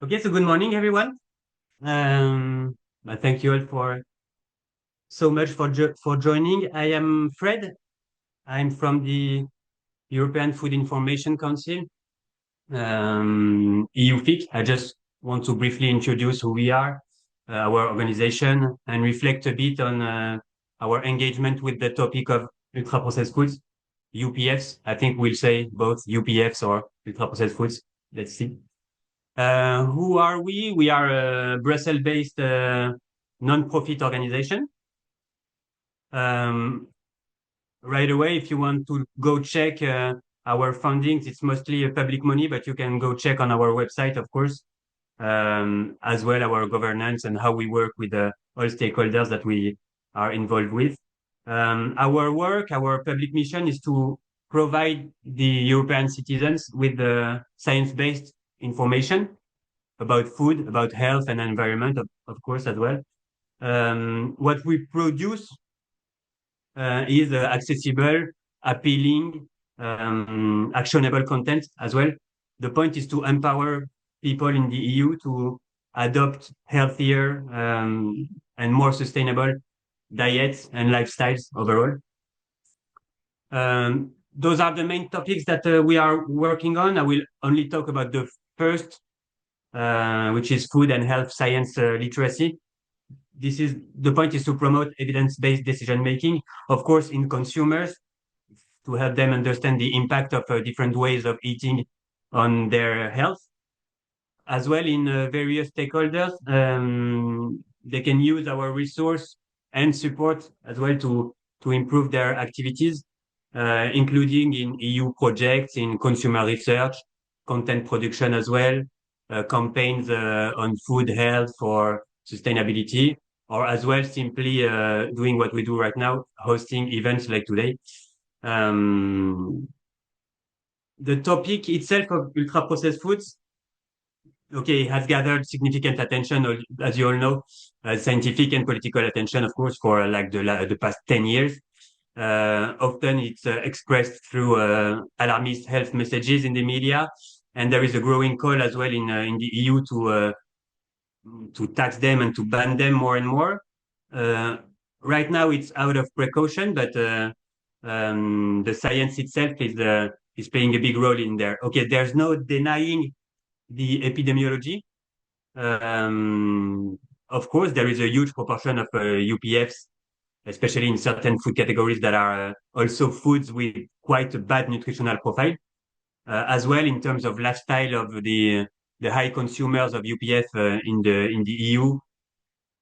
Okay, so good morning, everyone. Thank you all for so much for joining. I am Fred. I'm from the European Food Information Council, EUFIC. I just want to briefly introduce who we are, our organization, and reflect a bit on our engagement with the topic of ultra-processed foods, UPFs. I think we'll say both UPFs or ultra-processed foods. Let's see. Who are we? We are a Brussels-based non-profit organization. Um, right away, if you want to go check our fundings, it's mostly public money, but you can go check on our website, of course, as well our governance and how we work with all stakeholders that we are involved with. Our work, our public mission is to provide the European citizens with the science-based information about food, about health and environment, of course, as well. What we produce is accessible, appealing, actionable content as well. The point is to empower people in the EU to adopt healthier and more sustainable diets and lifestyles overall. Those are the main topics that we are working on. I will only talk about the first, which is food and health science literacy. The point is to promote evidence-based decision making, of course, in consumers, to help them understand the impact of different ways of eating on their health, as well in various stakeholders. They can use our resource and support as well to improve their activities, including in EU projects, in consumer research, content production as well, campaigns on food health for sustainability, or as well simply doing what we do right now, hosting events like today. The topic itself of ultra-processed foods, okay, has gathered significant attention, as you all know, scientific and political attention, of course, for like the past 10 years. Often it's expressed through alarmist health messages in the media, and there is a growing call as well in the EU to tax them and to ban them more and more. Right now, it's out of precaution, but the science itself is playing a big role in there. Okay, there's no denying the epidemiology. Of course, there is a huge proportion of UPFs, especially in certain food categories that are also foods with quite a bad nutritional profile. As well in terms of lifestyle of the high consumers of UPF in the EU.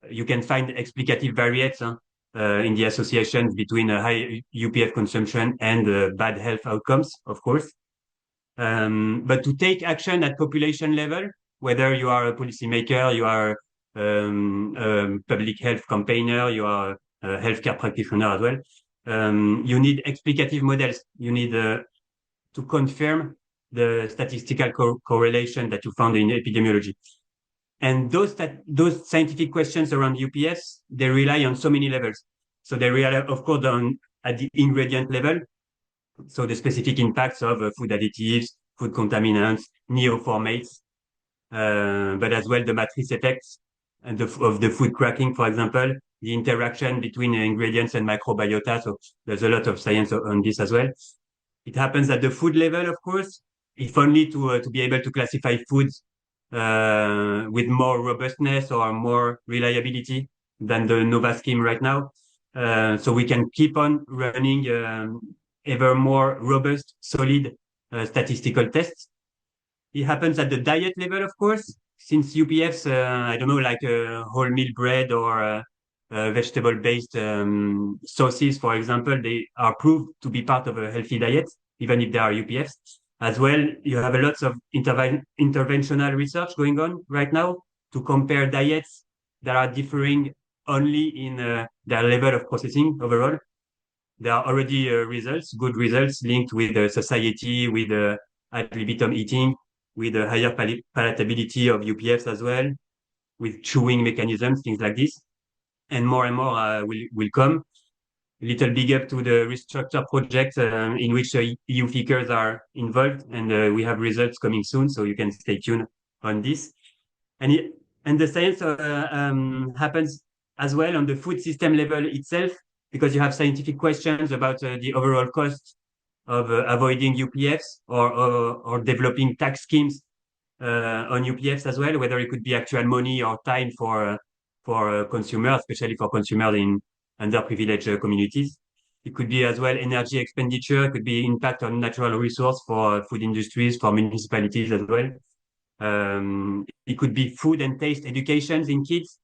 You can find explicative variates in the associations between high UPF consumption and bad health outcomes, of course. But to take action at population level, whether you are a policymaker, you are a public health campaigner, you are a healthcare practitioner as well, you need explicative models. You need to confirm the statistical correlation that you found in epidemiology. And those scientific questions around UPS, they rely on so many levels. So they rely, of course, at the ingredient level. So the specific impacts of food additives, food contaminants, neoformates, but as well the matrix effects and of the food cracking, for example, the interaction between ingredients and microbiota. So there's a lot of science on this as well. It happens at the food level, of course, if only to be able to classify foods with more robustness or more reliability than the NOVA scheme right now. So we can keep on running ever more robust, solid statistical tests. It happens at the diet level, of course, since UPFs, I don't know, like wholemeal bread or vegetable-based sauces, for example, they are proved to be part of a healthy diet, even if they are UPFs. As well, you have a lots of interventional research going on right now to compare diets that are differing only in their level of processing overall. There are already results, good results linked with society, with ad libitum eating, with a higher palatability of UPFs as well, with chewing mechanisms, things like this. And more will come. Little big up to the restructure project in which EU figures are involved, and we have results coming soon, so you can stay tuned on this. and the science happens as well on the food system level itself, because you have scientific questions about the overall cost of avoiding UPFs or developing tax schemes on UPFs as well, whether it could be actual money or time for consumers, especially for consumers in underprivileged communities. It could be as well energy expenditure. It could be impact on natural resource for food industries, for municipalities as well. It could be food and taste education in kids.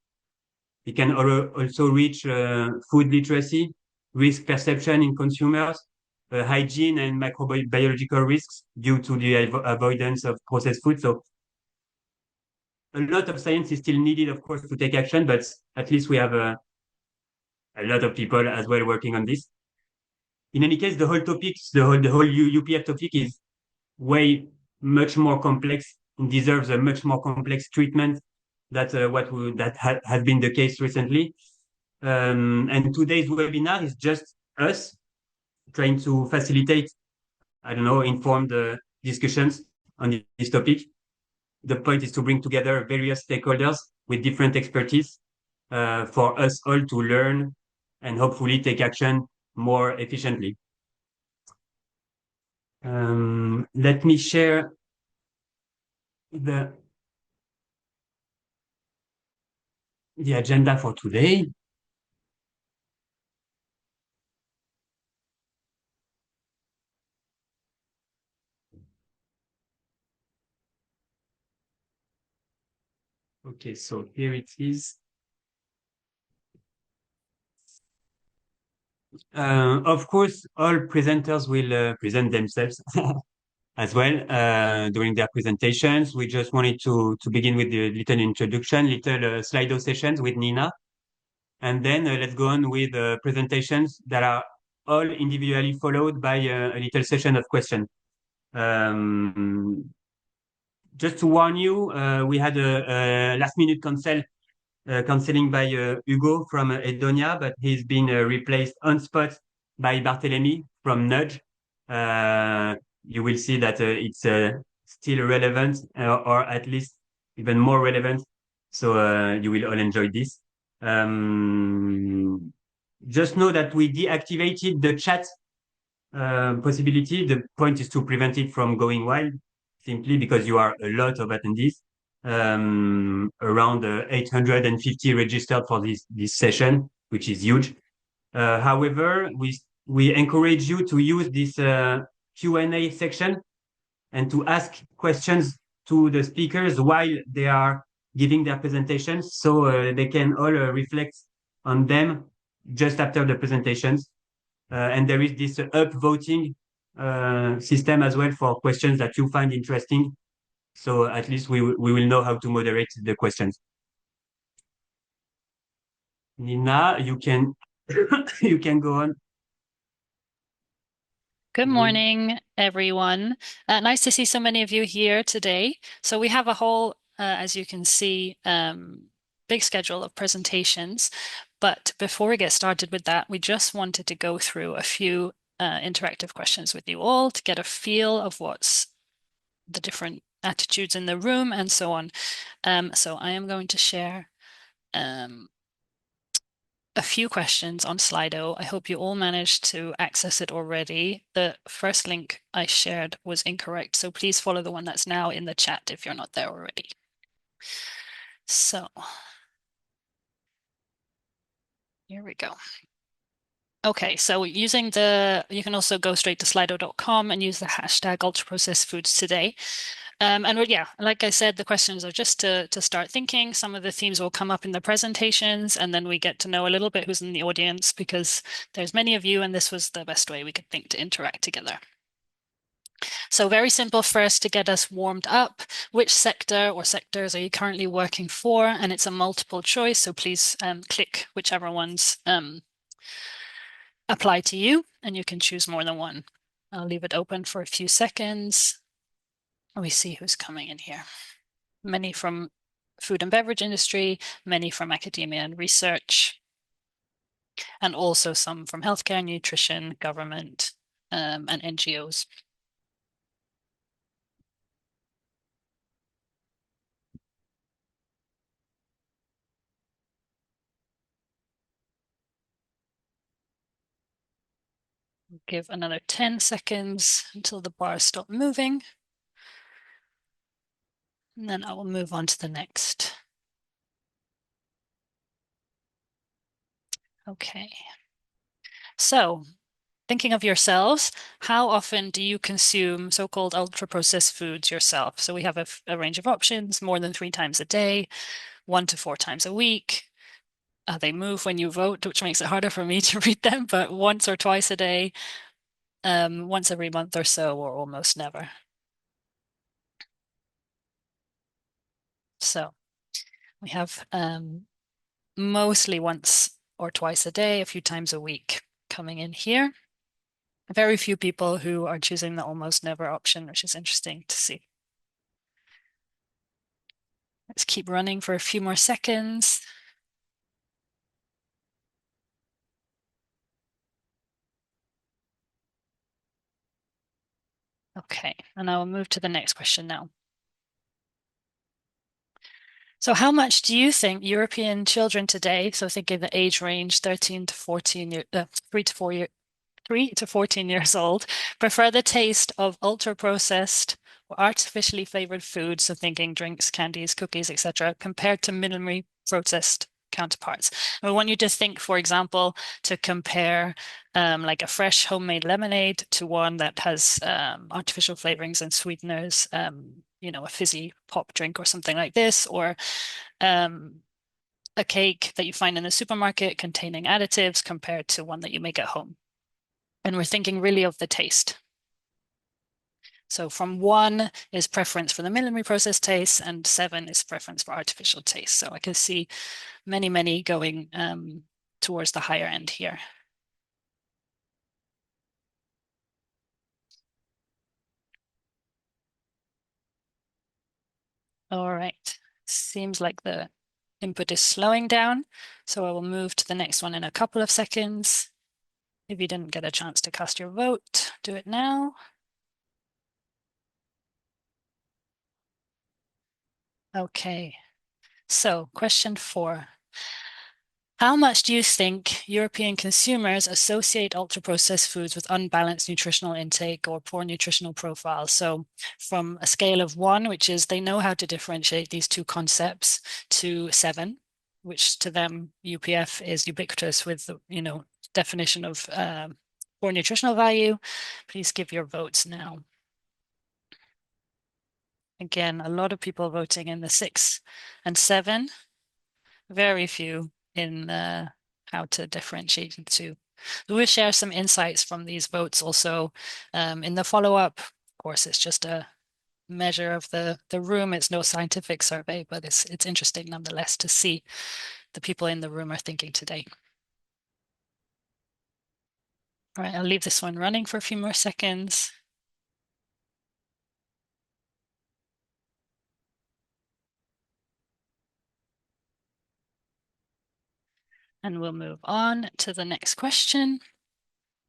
It can also reach food literacy, risk perception in consumers, hygiene and microbiological risks due to the avoidance of processed food. So a lot of science is still needed, of course, to take action, but at least we have a lot of people as well working on this. In any case, the whole topic, the whole UPF topic is way much more complex and deserves a much more complex treatment that has been the case recently. And today's webinar is just us trying to facilitate, I don't know, informed discussions on this topic. The point is to bring together various stakeholders with different expertise for us all to learn and hopefully take action more efficiently. Let me share the agenda for today. Okay, so here it is. Of course, all presenters will present themselves as well during their presentations. We just wanted to begin with the little introduction, little Slido sessions with Nina. And then let's go on with presentations that are all individually followed by a little session of questions. Just to warn you, we had a last-minute cancelling by Hugo from Edonia, but he's been replaced on spot by Barthelemy from Nudj. You will see that it's still relevant, or at least even more relevant. So you will all enjoy this. Just know that we deactivated the chat possibility. The point is to prevent it from going wild, simply because you are a lot of attendees, around 850 registered for this session, which is huge. However, we encourage you to use this Q&A section and to ask questions to the speakers while they are giving their presentations, so they can all reflect on them just after the presentations. And there is this upvoting system as well for questions that you find interesting. So at least we will know how to moderate the questions. Nina, you can you can go on. Good morning, everyone. Nice to see so many of you here today. So we have a whole, as you can see, big schedule of presentations. But before we get started with that, we just wanted to go through a few interactive questions with you all to get a feel of what's the different attitudes in the room and so on. So I am going to share a few questions on Slido. I hope you all managed to access it already. The first link I shared was incorrect, so please follow the one that's now in the chat if you're not there already. So here we go. Okay, so you can also go straight to slido.com and use the hashtag ultra-processed foods today. And yeah, like I said, the questions are just to start thinking. Some of the themes will come up in the presentations, and then we get to know a little bit who's in the audience, because there's many of you, and this was the best way we could think to interact together. So very simple first to get us warmed up. Which sector or sectors are you currently working for? And it's a multiple choice, so please click whichever ones apply to you, and you can choose more than one. I'll leave it open for a few seconds. We see who's coming in here. Many from food and beverage industry, many from academia and research, and also some from healthcare, nutrition, government, and NGOs. Give another 10 seconds until the bars stop moving. And then I will move on to the next. Okay. So thinking of yourselves, how often do you consume so-called ultra-processed foods yourself? So we have a range of options, more than 3 times a day, 1 to 4 times a week. They move when you vote, which makes it harder for me to read them, but once or twice a day, once every month or so, or almost never. So we have mostly once or twice a day, a few times a week coming in here. Very few people who are choosing the almost never option, which is interesting to see. Let's keep running for a few more seconds. Okay, and I will move to the next question now. So how much do you think European children today, so thinking the age range 13 to 14, 3 to 14 years old, prefer the taste of ultra-processed or artificially flavored foods, so thinking drinks, candies, cookies, etc., compared to minimally processed counterparts? I want you to think, for example, to compare like a fresh homemade lemonade to one that has artificial flavorings and sweeteners, a fizzy pop drink or something like this, or a cake that you find in the supermarket containing additives compared to one that you make at home. And we're thinking really of the taste. So from 1 is preference for the minimally processed taste, and 7 is preference for artificial taste. So I can see many going towards the higher end here. All right, seems like the input is slowing down. So I will move to the next one in a couple of seconds. If you didn't get a chance to cast your vote, do it now. Okay, so question 4. How much do you think European consumers associate ultra-processed foods with unbalanced nutritional intake or poor nutritional profiles? So from a scale of 1, which is they know how to differentiate these two concepts, to 7, which to them UPF is ubiquitous with the definition of poor nutritional value. Please give your votes now. Again, a lot of people voting in the 6 and 7. Very few in how to differentiate the two. We'll share some insights from these votes also in the follow-up. Of course, it's just a measure of the room. It's no scientific survey, but it's interesting nonetheless to see the people in the room are thinking today. All right, I'll leave this one running for a few more seconds. And we'll move on to the next question.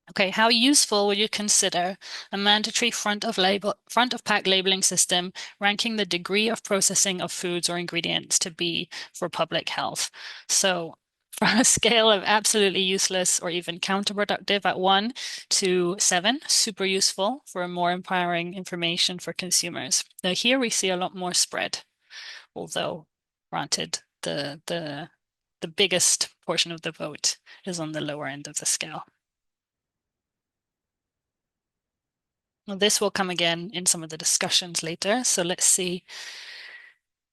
Okay, how useful would you consider a mandatory front of pack labeling system ranking the degree of processing of foods or ingredients to be for public health? So from a scale of absolutely useless or even counterproductive at 1 to 7, super useful for more empowering information for consumers. Now here we see a lot more spread, although granted the biggest portion of the vote is on the lower end of the scale. Well, this will come again in some of the discussions later. So let's see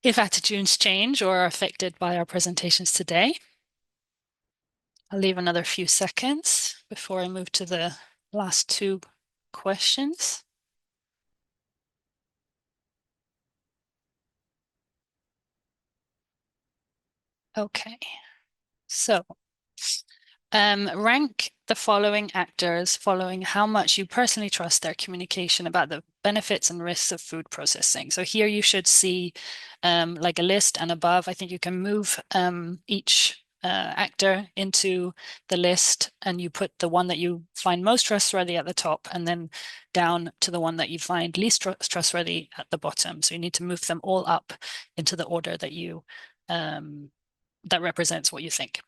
if attitudes change or are affected by our presentations today. I'll leave another few seconds before I move to the last 2 questions. Okay, so rank the following actors following how much you personally trust their communication about the benefits and risks of food processing. So here you should see like a list, and above I think you can move each actor into the list, and you put the one that you find most trustworthy at the top, and then down to the one that you find least trustworthy at the bottom. So you need to move them all up into the order that you that represents what you think.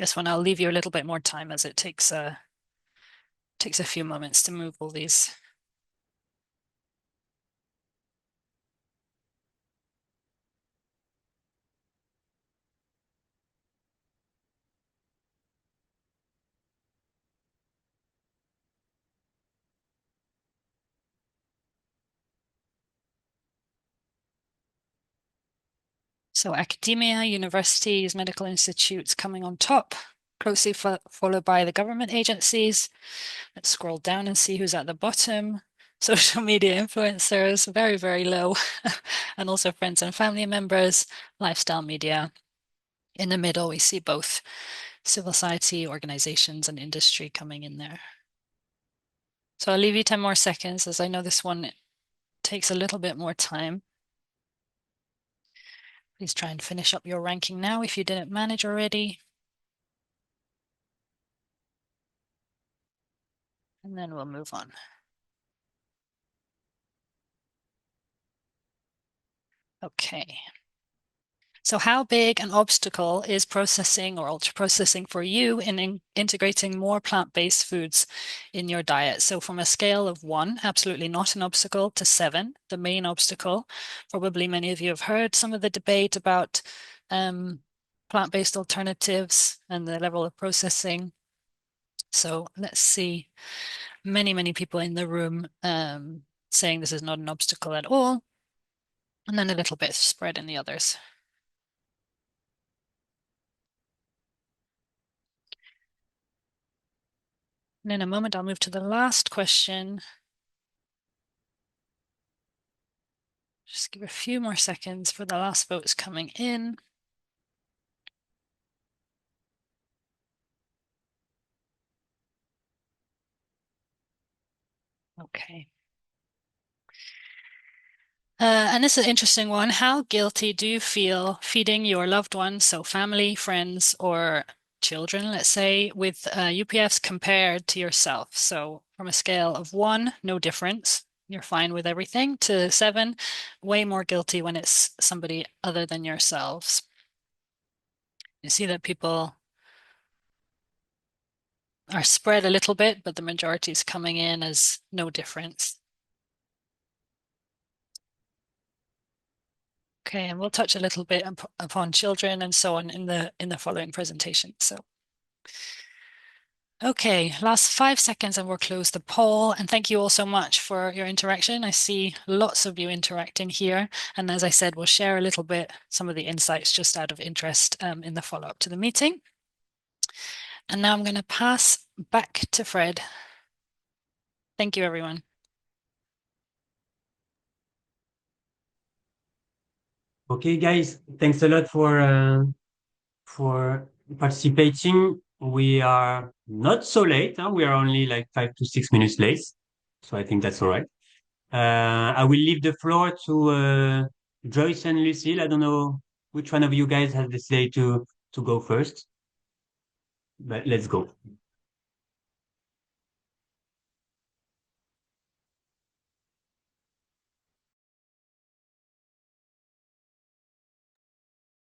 this one I'll leave you a little bit more time as it takes a few moments to move all these. So academia, universities, medical institutes coming on top, closely followed by the government agencies. Let's scroll down and see who's at the bottom. Social media influencers, very, very low. And also friends and family members, lifestyle media. In the middle, we see both civil society, organizations, and industry coming in there. So I'll leave you 10 more seconds, as I know this one takes a little bit more time. Please try and finish up your ranking now if you didn't manage already. And then we'll move on. Okay. So how big an obstacle is processing or ultra processing for you in integrating more plant-based foods in your diet? So from a scale of 1, absolutely not an obstacle, to 7, the main obstacle. Probably many of you have heard some of the debate about plant-based alternatives and the level of processing. So let's see, many people in the room saying this is not an obstacle at all. And then a little bit spread in the others. And in a moment, I'll move to the last question. Just give a few more seconds for the last votes coming in. Okay. And this is an interesting one. How guilty do you feel feeding your loved ones, so family, friends, or children, let's say, with UPFs compared to yourself? So from a scale of 1, no difference, you're fine with everything, to 7, way more guilty when it's somebody other than yourselves. You see that people are spread a little bit, but the majority is coming in as no difference. Okay, and we'll touch a little bit upon children and so on in the following presentation. So, okay, last 5 seconds and we'll close the poll. And thank you all so much for your interaction. I see lots of you interacting here. And as I said, we'll share a little bit some of the insights just out of interest in the follow-up to the meeting. And now I'm going to pass back to Fred. Thank you, everyone. Okay, guys, thanks a lot for participating. We are not so late. Huh? We are only like 5 to 6 minutes late, so I think that's all right. I will leave the floor to Joyce and Lucile. I don't know which one of you guys has decided to go first, but let's go.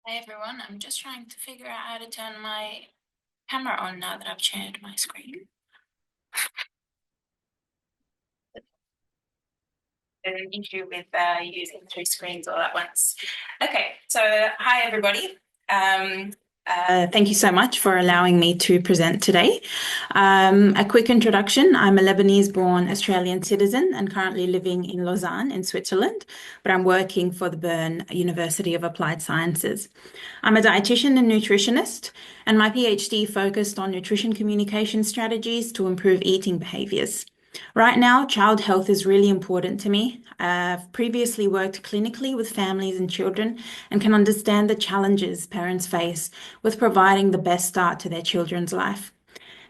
Hi everyone, I'm just trying to figure out how to turn my camera on now that I've shared my screen. There's an issue with using 3 screens all at once. Okay, so hi everybody. Thank you so much for allowing me to present today. A quick introduction. I'm a Lebanese-born Australian citizen and currently living in Lausanne in Switzerland, but I'm working for the Bern University of Applied Sciences. I'm a dietitian and nutritionist, and my PhD focused on nutrition communication strategies to improve eating behaviours. Right now, child health is really important to me. I've previously worked clinically with families and children and can understand the challenges parents face with providing the best start to their children's life.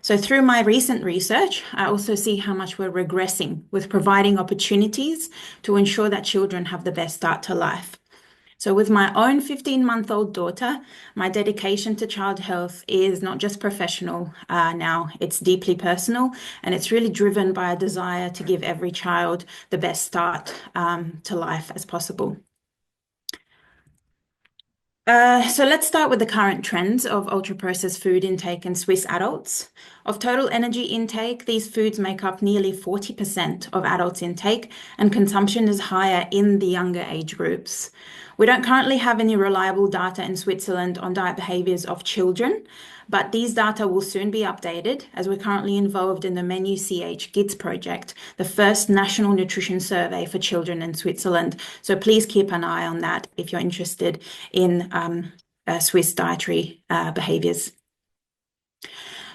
So through my recent research, I also see how much we're regressing with providing opportunities to ensure that children have the best start to life. So with my own 15-month-old daughter, my dedication to child health is not just professional now, it's deeply personal, and it's really driven by a desire to give every child the best start to life as possible. So let's start with the current trends of ultra-processed food intake in Swiss adults. Of total energy intake, these foods make up nearly 40% of adults' intake, and consumption is higher in the younger age groups. We don't currently have any reliable data in Switzerland on diet behaviours of children, but these data will soon be updated as we're currently involved in the Menu CH GIDS project, the first national nutrition survey for children in Switzerland. So please keep an eye on that if you're interested in Swiss dietary behaviours.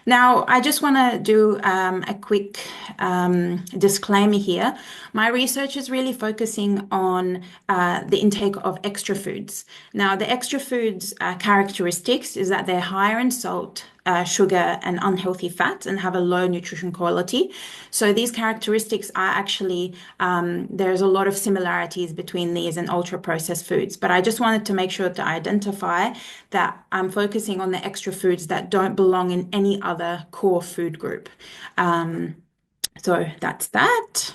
Now, I just want to do a quick disclaimer here. My research is really focusing on the intake of extra foods. Now, the extra foods characteristics is that they're higher in salt, sugar, and unhealthy fats and have a low nutrition quality. So these characteristics are actually, there's a lot of similarities between these and ultra-processed foods. But I just wanted to make sure to identify that I'm focusing on the extra foods that don't belong in any other core food group. So that's that.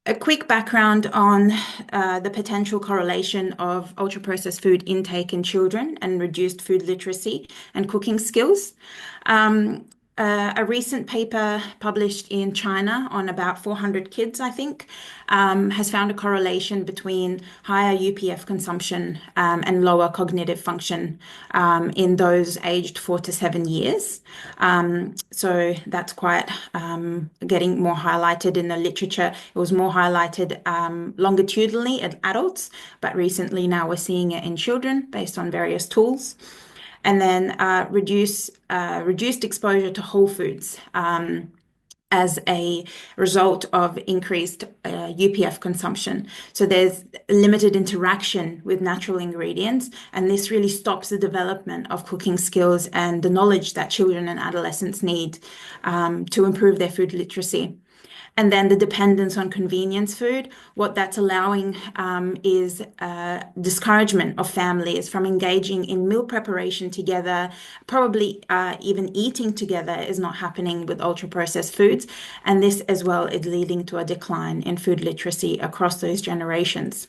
A quick background on the potential correlation of ultra-processed food intake in children and reduced food literacy and cooking skills. A recent paper published in China on about 400 kids, I think, has found a correlation between higher UPF consumption and lower cognitive function in those aged 4 to 7 years. So that's quite getting more highlighted in the literature. It was more highlighted longitudinally in adults, but recently now we're seeing it in children based on various tools. And then reduced exposure to whole foods as a result of increased UPF consumption. So there's limited interaction with natural ingredients, and this really stops the development of cooking skills and the knowledge that children and adolescents need to improve their food literacy. And then the dependence on convenience food, what that's allowing is discouragement of families from engaging in meal preparation together. Probably even eating together is not happening with ultra-processed foods. And this as well is leading to a decline in food literacy across those generations.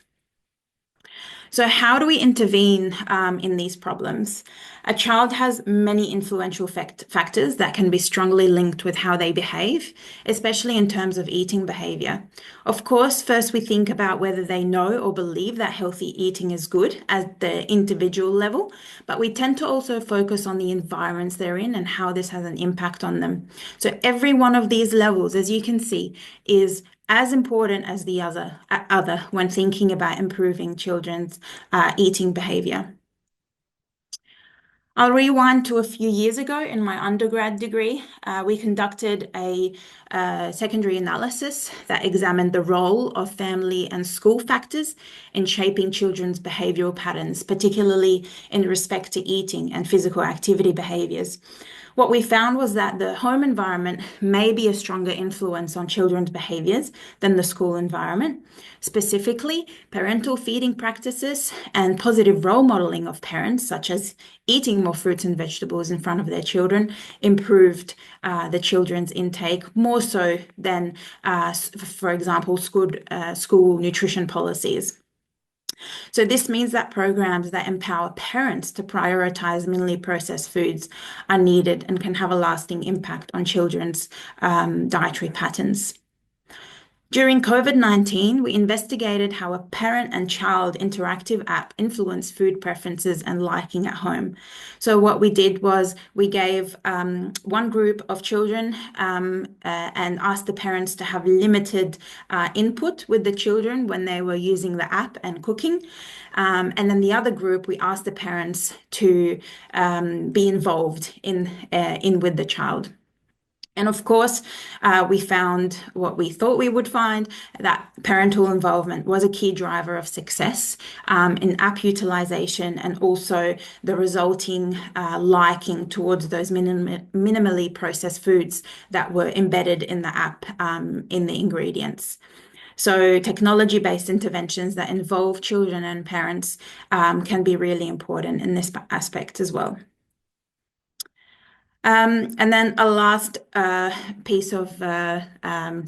So how do we intervene in these problems? A child has many influential factors that can be strongly linked with how they behave, especially in terms of eating behavior. Of course, first we think about whether they know or believe that healthy eating is good at the individual level, but we tend to also focus on the environments they're in and how this has an impact on them. So every one of these levels, as you can see, is as important as the other when thinking about improving children's eating behavior. I'll rewind to a few years ago in my undergrad degree. We conducted a secondary analysis that examined the role of family and school factors in shaping children's behavioral patterns, particularly in respect to eating and physical activity behaviors. What we found was that the home environment may be a stronger influence on children's behaviors than the school environment. Specifically, parental feeding practices and positive role modeling of parents, such as eating more fruits and vegetables in front of their children, improved the children's intake more so than, for example, school nutrition policies. So this means that programs that empower parents to prioritize minimally processed foods are needed and can have a lasting impact on children's dietary patterns. During COVID-19, we investigated how a parent and child interactive app influenced food preferences and liking at home. So what we did was we gave one group of children and asked the parents to have limited input with the children when they were using the app and cooking. And then the other group, we asked the parents to be involved in with the child. And of course, we found what we thought we would find, that parental involvement was a key driver of success in app utilization and also the resulting liking towards those minimally processed foods that were embedded in the app in the ingredients. So technology-based interventions that involve children and parents can be really important in this aspect as well. And then a last piece of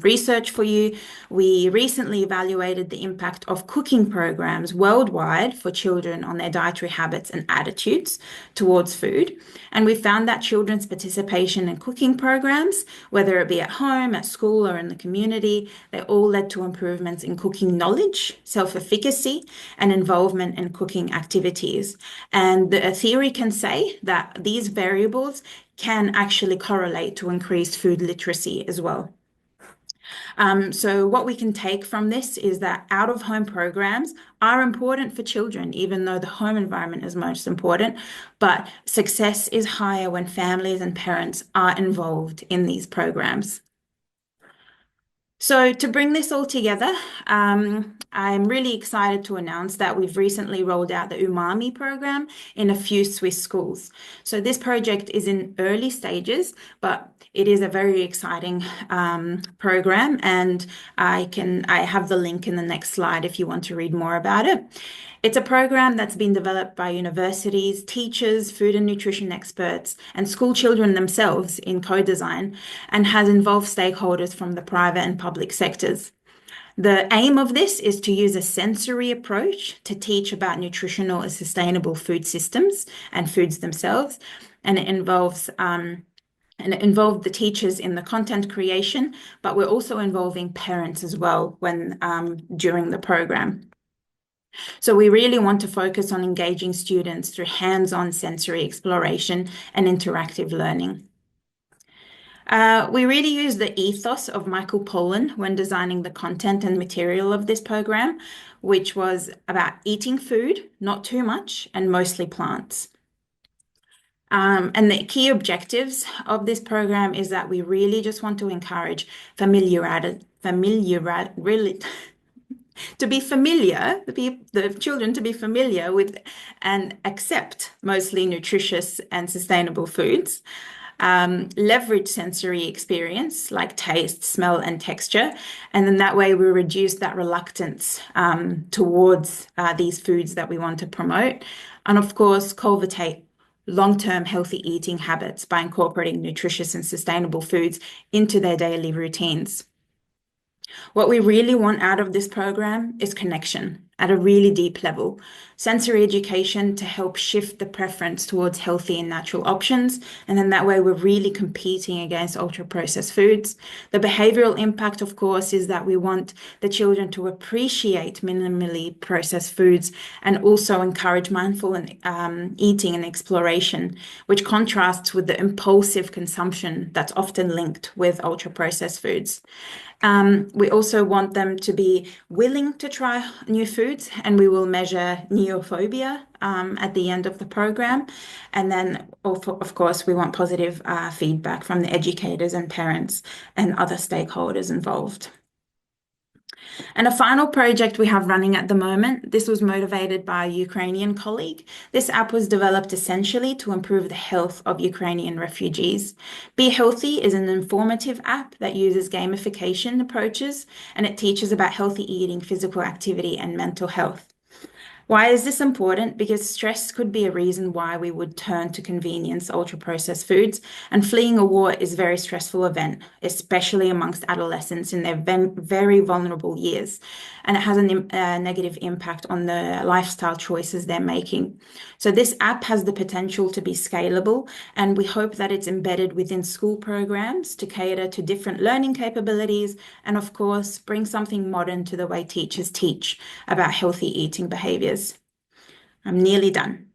research for you. We recently evaluated the impact of cooking programs worldwide for children on their dietary habits and attitudes towards food. And we found that children's participation in cooking programs, whether it be at home, at school, or in the community, they all led to improvements in cooking knowledge, self-efficacy, and involvement in cooking activities. And the theory can say that these variables can actually correlate to increased food literacy as well. So what we can take from this is that out-of-home programs are important for children, even though the home environment is most important, but success is higher when families and parents are involved in these programs. So to bring this all together, I'm really excited to announce that we've recently rolled out the Umami program in a few Swiss schools. So this project is in early stages, but it is a very exciting program, and I have the link in the next slide if you want to read more about it. It's a program that's been developed by universities, teachers, food and nutrition experts, and school children themselves in co-design, and has involved stakeholders from the private and public sectors. The aim of this is to use a sensory approach to teach about nutritional and sustainable food systems and foods themselves, and it involved the teachers in the content creation, but we're also involving parents as well during the program. So we really want to focus on engaging students through hands-on sensory exploration and interactive learning. We really use the ethos of Michael Pollan when designing the content and material of this program, which was about eating food, not too much, and mostly plants. And the key objectives of this program is that we really just want to encourage the children to be familiar with and accept mostly nutritious and sustainable foods, leverage sensory experience like taste, smell, and texture, and then that way we reduce that reluctance towards these foods that we want to promote, and of course cultivate long-term healthy eating habits by incorporating nutritious and sustainable foods into their daily routines. What we really want out of this program is connection at a really deep level, sensory education to help shift the preference towards healthy and natural options, and then that way we're really competing against ultra-processed foods. The behavioral impact, of course, is that we want the children to appreciate minimally processed foods and also encourage mindful eating and exploration, which contrasts with the impulsive consumption that's often linked with ultra-processed foods. We also want them to be willing to try new foods, and we will measure neophobia at the end of the program. And then, of course, we want positive feedback from the educators and parents and other stakeholders involved. And a final project we have running at the moment, this was motivated by a Ukrainian colleague. This app was developed essentially to improve the health of Ukrainian refugees. Be Healthy is an informative app that uses gamification approaches, and it teaches about healthy eating, physical activity, and mental health. Why is this important? Because stress could be a reason why we would turn to convenience, ultra-processed foods, and fleeing a war is a very stressful event, especially amongst adolescents in their very vulnerable years, and it has a negative impact on the lifestyle choices they're making. So this app has the potential to be scalable, and we hope that it's embedded within school programs to cater to different learning capabilities, and of course, bring something modern to the way teachers teach about healthy eating behaviours. I'm nearly done.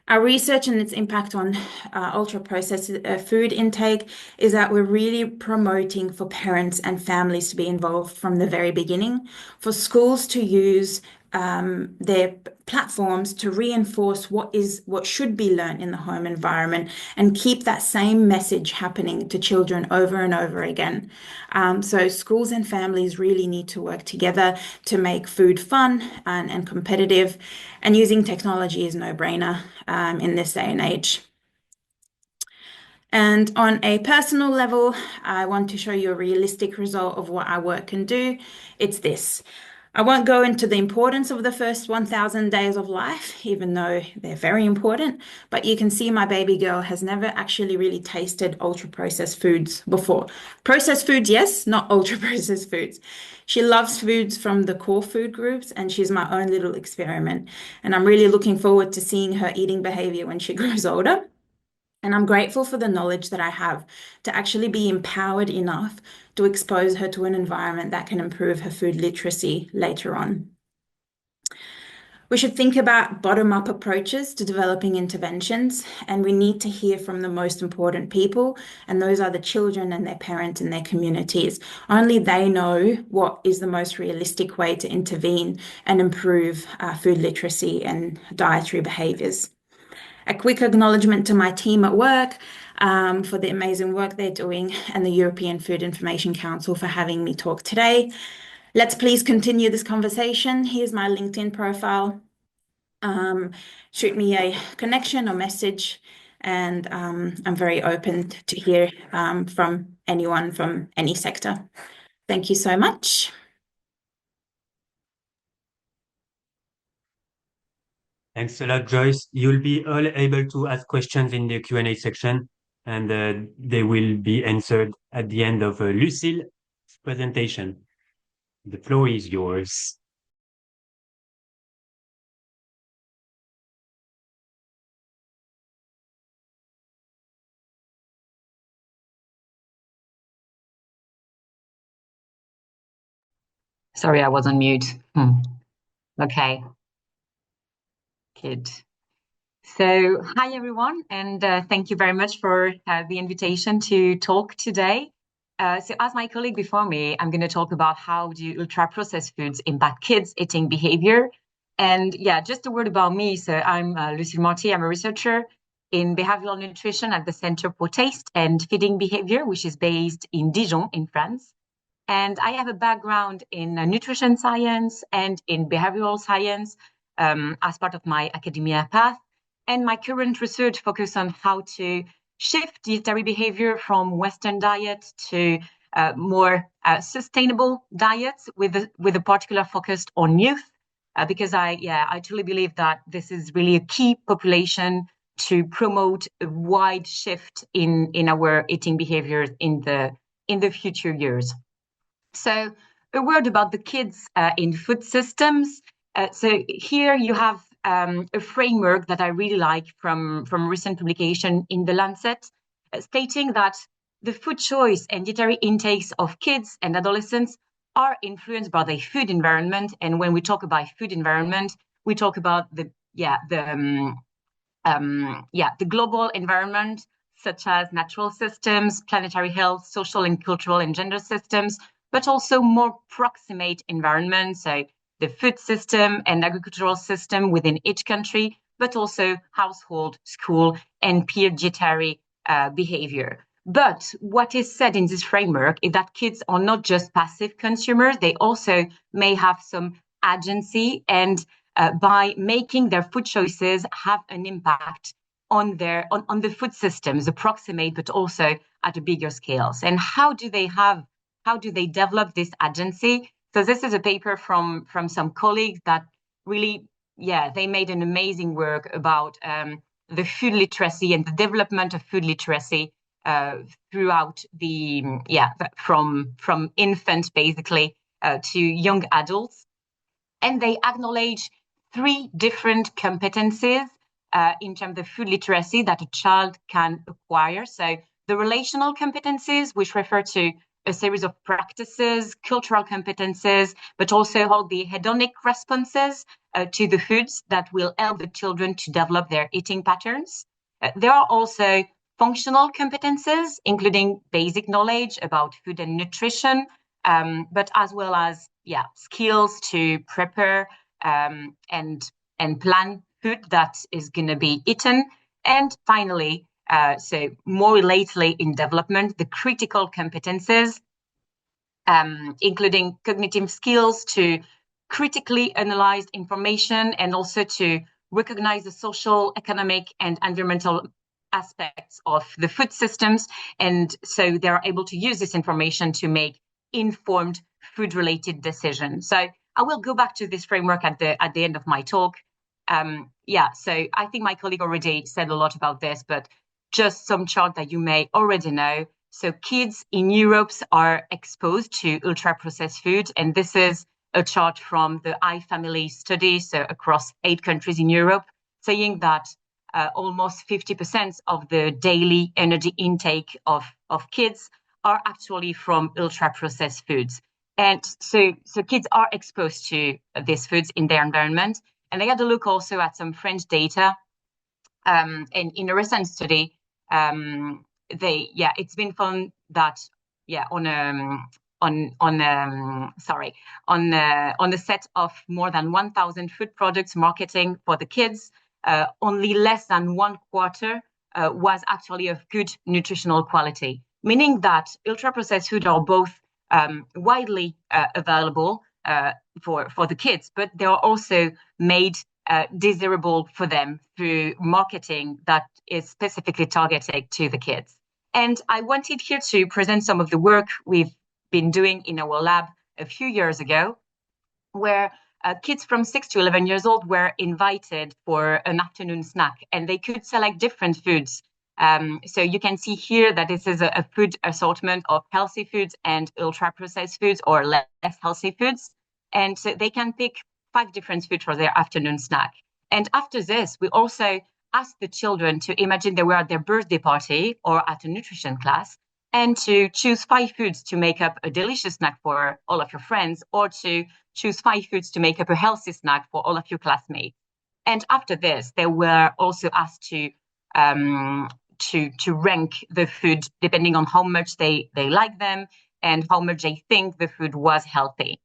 Our research and its impact on ultra-processed food intake is that we're really promoting for parents and families to be involved from the very beginning, for schools to use their platforms to reinforce what should be learned in the home environment and keep that same message happening to children over and over again. So schools and families really need to work together to make food fun and competitive, and using technology is no-brainer in this day and age. And on a personal level, I want to show you a realistic result of what our work can do. It's this. I won't go into the importance of the first 1,000 days of life, even though they're very important, but you can see my baby girl has never actually really tasted ultra-processed foods before. Processed foods, yes, not ultra-processed foods. She loves foods from the core food groups, and she's my own little experiment. And I'm really looking forward to seeing her eating behavior when she grows older. And I'm grateful for the knowledge that I have to actually be empowered enough to expose her to an environment that can improve her food literacy later on. We should think about bottom-up approaches to developing interventions, and we need to hear from the most important people, and those are the children and their parents and their communities. Only they know what is the most realistic way to intervene and improve food literacy and dietary behaviours. A quick acknowledgement to my team at work for the amazing work they're doing, and the European Food Information Council for having me talk today. Let's please continue this conversation. Here's my LinkedIn profile. Shoot me a connection or message, and I'm very open to hear from anyone from any sector. Thank you so much. Thanks a lot, Joyce. You'll be all able to ask questions in the Q&A section, and they will be answered at the end of Lucile's presentation. The floor is yours. Sorry, I was on mute. Okay. Good. So, hi everyone, and thank you very much for the invitation to talk today. So, as my colleague before me, I'm going to talk about how do ultra-processed foods impact kids' eating behavior. And yeah, just a word about me. So, I'm Lucile Marty. I'm a researcher in behavioral nutrition at the Center for Taste and Feeding Behavior, which is based in Dijon, in France. And I have a background in nutrition science and in behavioral science as part of my academia path. And my current research focuses on how to shift dietary behavior from Western diet to more sustainable diets with a particular focus on youth, because I truly believe that this is really a key population to promote a wide shift in our eating behaviors in the future years. So a word about the kids in food systems. So here you have a framework that I really like from recent publication in The Lancet, stating that the food choice and dietary intakes of kids and adolescents are influenced by their food environment. And when we talk about food environment, we talk about the global environment, such as natural systems, planetary health, social and cultural and gender systems, but also more proximate environments, so the food system and agricultural system within each country, but also household, school, and peer dietary behavior. But what is said in this framework is that kids are not just passive consumers, they also may have some agency, and by making their food choices have an impact on the food systems, approximate, but also at a bigger scales. And how do they develop this agency? So this is a paper from some colleagues that really, they made an amazing work about the food literacy and the development of food literacy throughout from infants basically to young adults. And they acknowledge 3 different competencies in terms of food literacy that a child can acquire. So the relational competencies, which refer to a series of practices, cultural competences, but also all the hedonic responses to the foods that will help the children to develop their eating patterns. There are also functional competences, including basic knowledge about food and nutrition, but as well as skills to prepare and plan food that is going to be eaten. And finally, so more lately in development, the critical competences, including cognitive skills to critically analyze information and also to recognize the social, economic, and environmental aspects of the food systems. And so they're able to use this information to make informed food-related decisions. So I will go back to this framework at the end of my talk. So I think my colleague already said a lot about this, but just some chart that you may already know. So kids in Europe are exposed to ultra-processed food, and this is a chart from the iFamily study, so across 8 countries in Europe, saying that almost 50% of the daily energy intake of kids are actually from ultra-processed foods. And so kids are exposed to these foods in their environment. And I had a look also at some French data. And in a recent study, it's been found that on a set of more than 1,000 food products marketing for the kids, only less than 1/4 was actually of good nutritional quality, meaning that ultra-processed food are both widely available for the kids, but they are also made desirable for them through marketing that is specifically targeted to the kids. And I wanted here to present some of the work we've been doing in our lab a few years ago, where kids from 6 to 11 years old were invited for an afternoon snack, and they could select different foods. So you can see here that this is a food assortment of healthy foods and ultra-processed foods or less healthy foods. And so they can pick 5 different foods for their afternoon snack. And after this, we also asked the children to imagine they were at their birthday party or at a nutrition class, and to choose 5 foods to make up a delicious snack for all of your friends, or to choose 5 foods to make up a healthy snack for all of your classmates. And after this, they were also asked to rank the food depending on how much they like them and how much they think the food was healthy.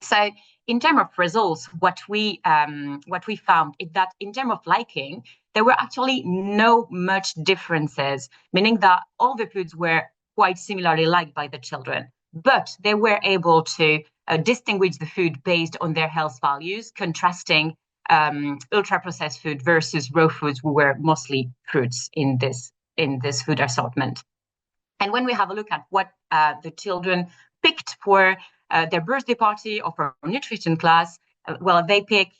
So in terms of results, what we found is that in terms of liking, there were actually no much differences, meaning that all the foods were quite similarly liked by the children, but they were able to distinguish the food based on their health values, contrasting ultra-processed food versus raw foods, who were mostly fruits in this food assortment. And when we have a look at what the children picked for their birthday party or for nutrition class, they pick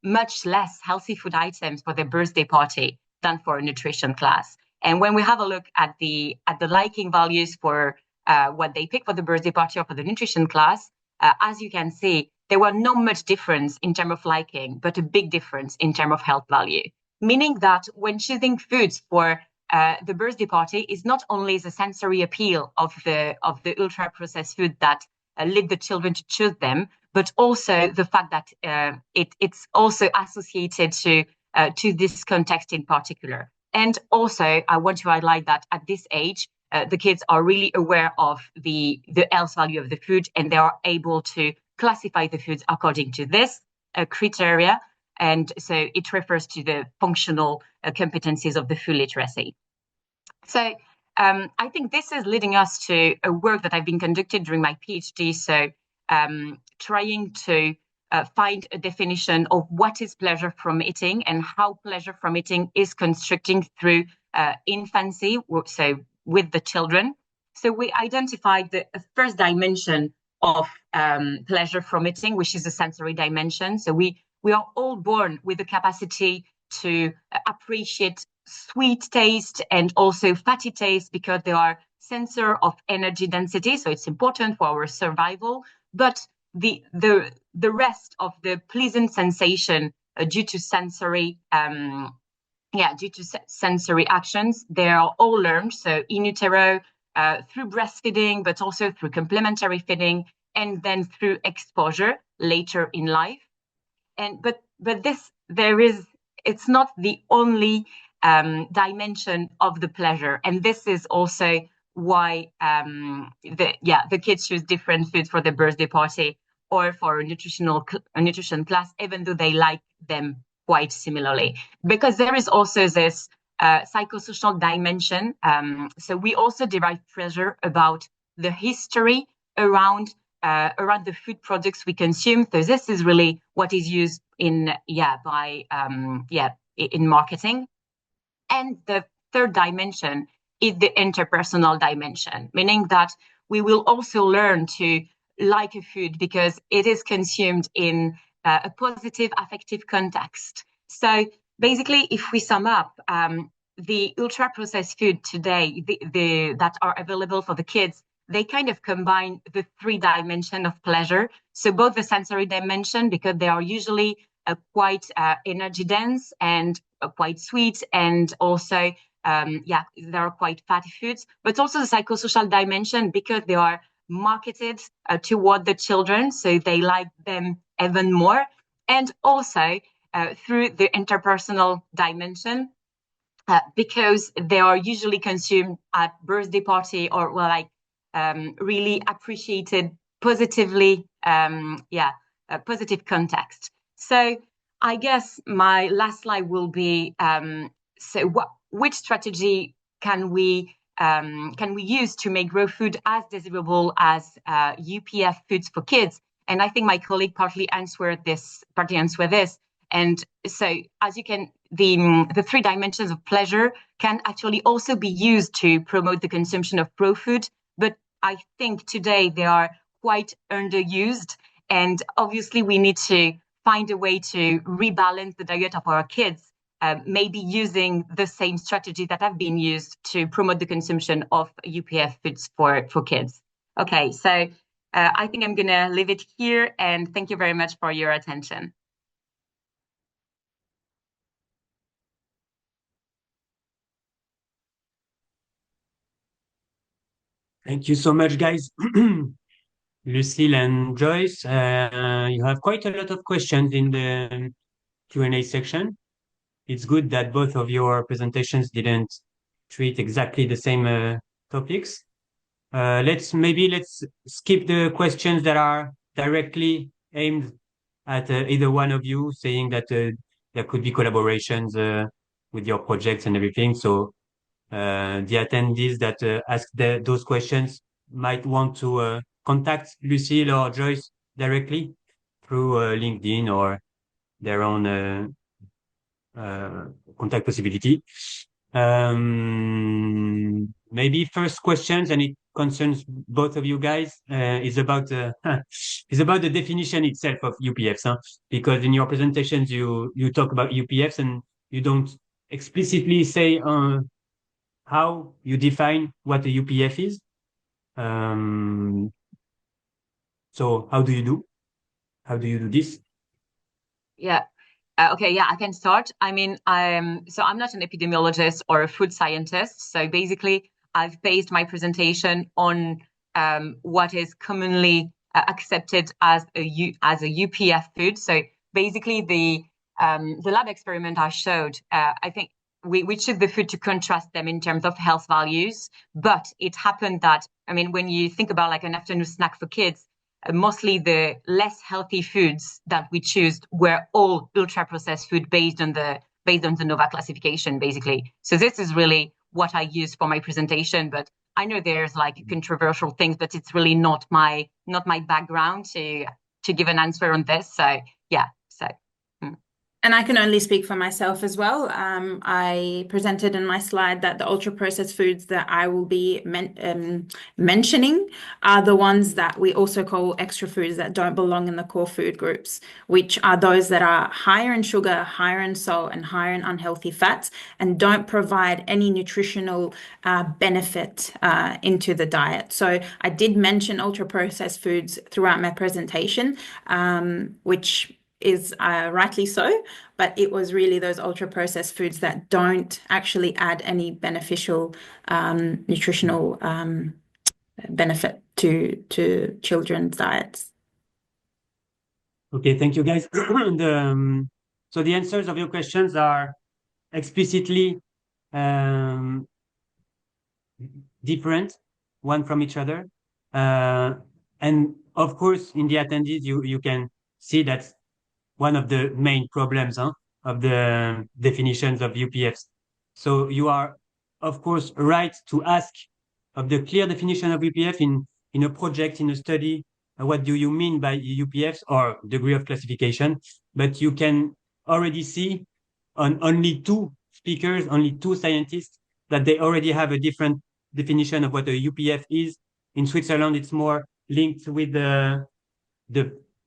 much less healthy food items for their birthday party than for a nutrition class. And when we have a look at the liking values for what they pick for the birthday party or for the nutrition class, as you can see, there were not much difference in terms of liking, but a big difference in terms of health value. Meaning that when choosing foods for the birthday party is not only the sensory appeal of the ultra-processed food that led the children to choose them, but also the fact that it's also associated to this context in particular. And also, I want to highlight that at this age, the kids are really aware of the health value of the food, and they are able to classify the foods according to this criteria. And so it refers to the functional competencies of the food literacy. So I think this is leading us to a work that I've been conducting during my PhD. So trying to find a definition of what is pleasure from eating and how pleasure from eating is constructing through infancy, so with the children. So we identified the first dimension of pleasure from eating, which is the sensory dimension. So we are all born with the capacity to appreciate sweet taste and also fatty taste, because they are sensor of energy density. So it's important for our survival. But the rest of the pleasant sensation due to sensory sensory actions, they are all learned. So in utero, through breastfeeding, but also through complementary feeding, and then through exposure later in life. And but it's not the only dimension of the pleasure, and this is also why the kids choose different foods for their birthday party or for a nutrition class, even though they like them quite similarly, because there is also this psychosocial dimension. So we also derive pleasure about the history around the food products we consume. So this is really what is used in marketing. And the third dimension is the interpersonal dimension, meaning that we will also learn to like a food because it is consumed in a positive affective context. So basically, if we sum up, the ultra-processed food today that are available for the kids, they kind of combine the 3 dimensions of pleasure. So both the sensory dimension, because they are usually quite energy dense and quite sweet, and also they are quite fatty foods, but also the psychosocial dimension because they are marketed toward the children, so they like them even more, and also through the interpersonal dimension because they are usually consumed at birthday party or really appreciated positively, positive context. So I guess my last slide will be which strategy can we use to make raw food as desirable as UPF foods for kids? And I think my colleague partly answered this. And so as you can, the 3 dimensions of pleasure can actually also be used to promote the consumption of raw food. But I think today they are quite underused. And obviously we need to find a way to rebalance the diet of our kids, maybe using the same strategy that have been used to promote the consumption of UPF foods for kids. Okay, so I think I'm going to leave it here, and thank you very much for your attention. Thank you so much, guys. Lucile and Joyce, you have quite a lot of questions in the Q&A section. It's good that both of your presentations didn't treat exactly the same topics. Let's skip the questions that are directly aimed at either one of you, saying that there could be collaborations with your projects and everything. So the attendees that ask those questions might want to contact Lucile or Joyce directly through LinkedIn or their own contact possibility. Maybe first questions, and it concerns both of you guys, is about the definition itself of UPFs, huh? Because in your presentations you talk about UPFs and you don't explicitly say how you define what a UPF is. So how do you do this? Yeah. Okay, yeah, I can start. I mean, I'm not an epidemiologist or a food scientist. So basically, I've based my presentation on what is commonly accepted as a UPF food. So basically, the lab experiment I showed, I think we choose the food to contrast them in terms of health values. But it happened that, I mean, when you think about like an afternoon snack for kids, mostly the less healthy foods that we choose were all ultra-processed food based on the NOVA classification, basically. So this is really what I use for my presentation. But I know there's like controversial things, but it's really not my background to give an answer on this. So yeah. And I can only speak for myself as well. I presented in my slide that the ultra-processed foods that I will be mentioning are the ones that we also call extra foods that don't belong in the core food groups, which are those that are higher in sugar, higher in salt, and higher in unhealthy fats, and don't provide any nutritional benefit into the diet. So I did mention ultra-processed foods throughout my presentation, which is rightly so, but it was really those ultra-processed foods that don't actually add any beneficial nutritional benefit to children's diets. Okay, thank you, guys. So the answers of your questions are explicitly different, one from each other. And of course, in the attendees, you can see that one of the main problems of the definitions of UPFs. So you are, of course, right to ask of the clear definition of UPF in a project, in a study, what do you mean by UPFs or degree of classification? But you can already see on only 2 speakers, only 2 scientists, that they already have a different definition of what a UPF is. In Switzerland, it's more linked with the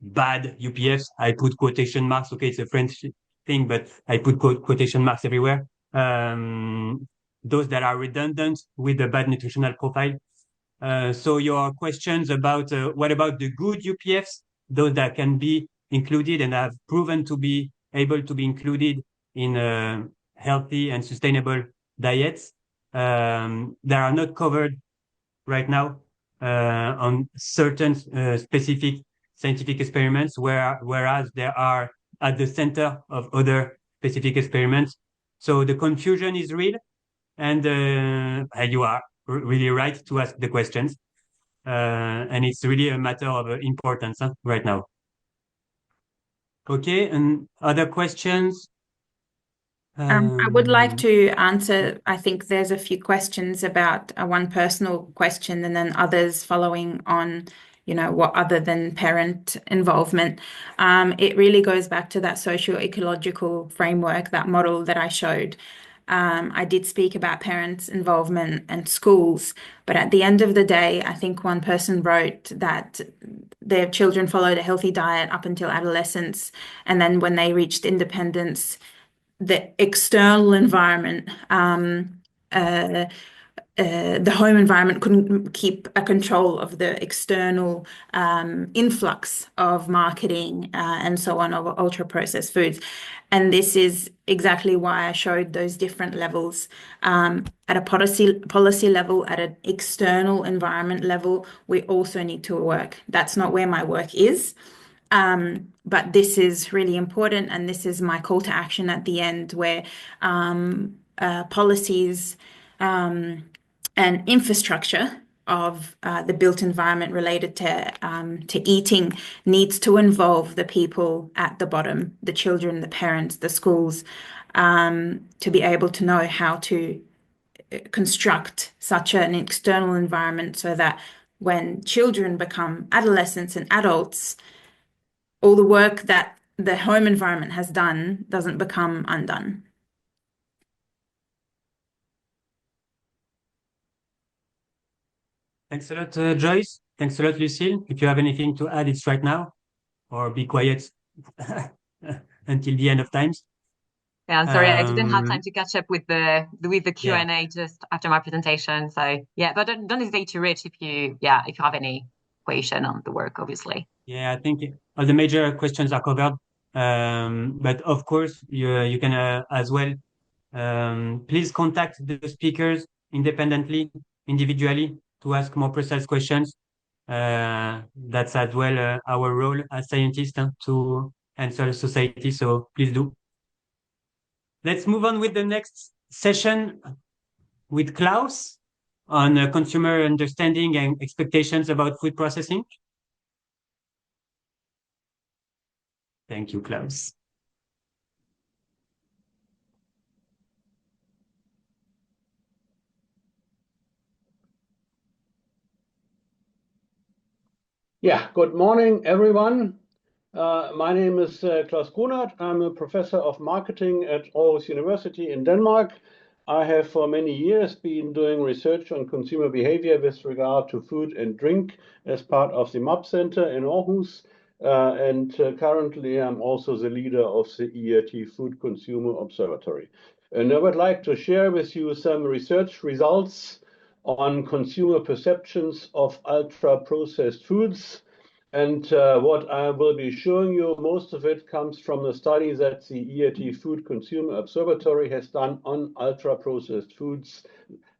bad UPFs. I put quotation marks. Okay, it's a French thing, but I put quotation marks everywhere. Those that are redundant with the bad nutritional profile. So your questions about what about the good UPFs, those that can be included and have proven to be able to be included in healthy and sustainable diets, that are not covered right now on certain specific scientific experiments, whereas they are at the center of other specific experiments. So the confusion is real, and you are really right to ask the questions. And it's really a matter of importance right now. Okay, and other questions? I would like to answer, I think there's a few questions about one personal question and then others following on, what other than parent involvement. It really goes back to that socio-ecological framework, that model that I showed. I did speak about parents' involvement and schools, but at the end of the day, I think one person wrote that their children followed a healthy diet up until adolescence, and then when they reached independence, the external environment, the home environment couldn't keep a control of the external influx of marketing and so on of ultra-processed foods. And this is exactly why I showed those different levels. At a policy level, at an external environment level, we also need to work. That's not where my work is. But this is really important, and this is my call to action at the end, where policies and infrastructure of the built environment related to eating needs to involve the people at the bottom, the children, the parents, the schools, to be able to know how to construct such an external environment so that when children become adolescents and adults, all the work that the home environment has done doesn't become undone. Thanks a lot, Joyce. Thanks a lot, Lucile. If you have anything to add, it's right now, or be quiet until the end of times. Yeah, I'm sorry, I didn't have time to catch up with the Q&A just after my presentation. So yeah, but don't hesitate to reach if you have any question on the work, obviously. Yeah, I think all the major questions are covered. But of course, you can as well. Please contact the speakers independently, individually, to ask more precise questions. That's as well our role as scientists to answer society. So please do. Let's move on with the next session with Klaus on consumer understanding and expectations about food processing. Thank you, Klaus. Yeah, good morning, everyone. My name is Klaus Grunert. I'm a professor of marketing at Aarhus University in Denmark. I have for many years been doing research on consumer behavior with regard to food and drink as part of the MAP Center in Aarhus. And currently I'm also the leader of the ERT Food Consumer Observatory. And I would like to share with you some research results on consumer perceptions of ultra-processed foods. And what I will be showing you, most of it comes from the study that the ERT Food Consumer Observatory has done on ultra-processed foods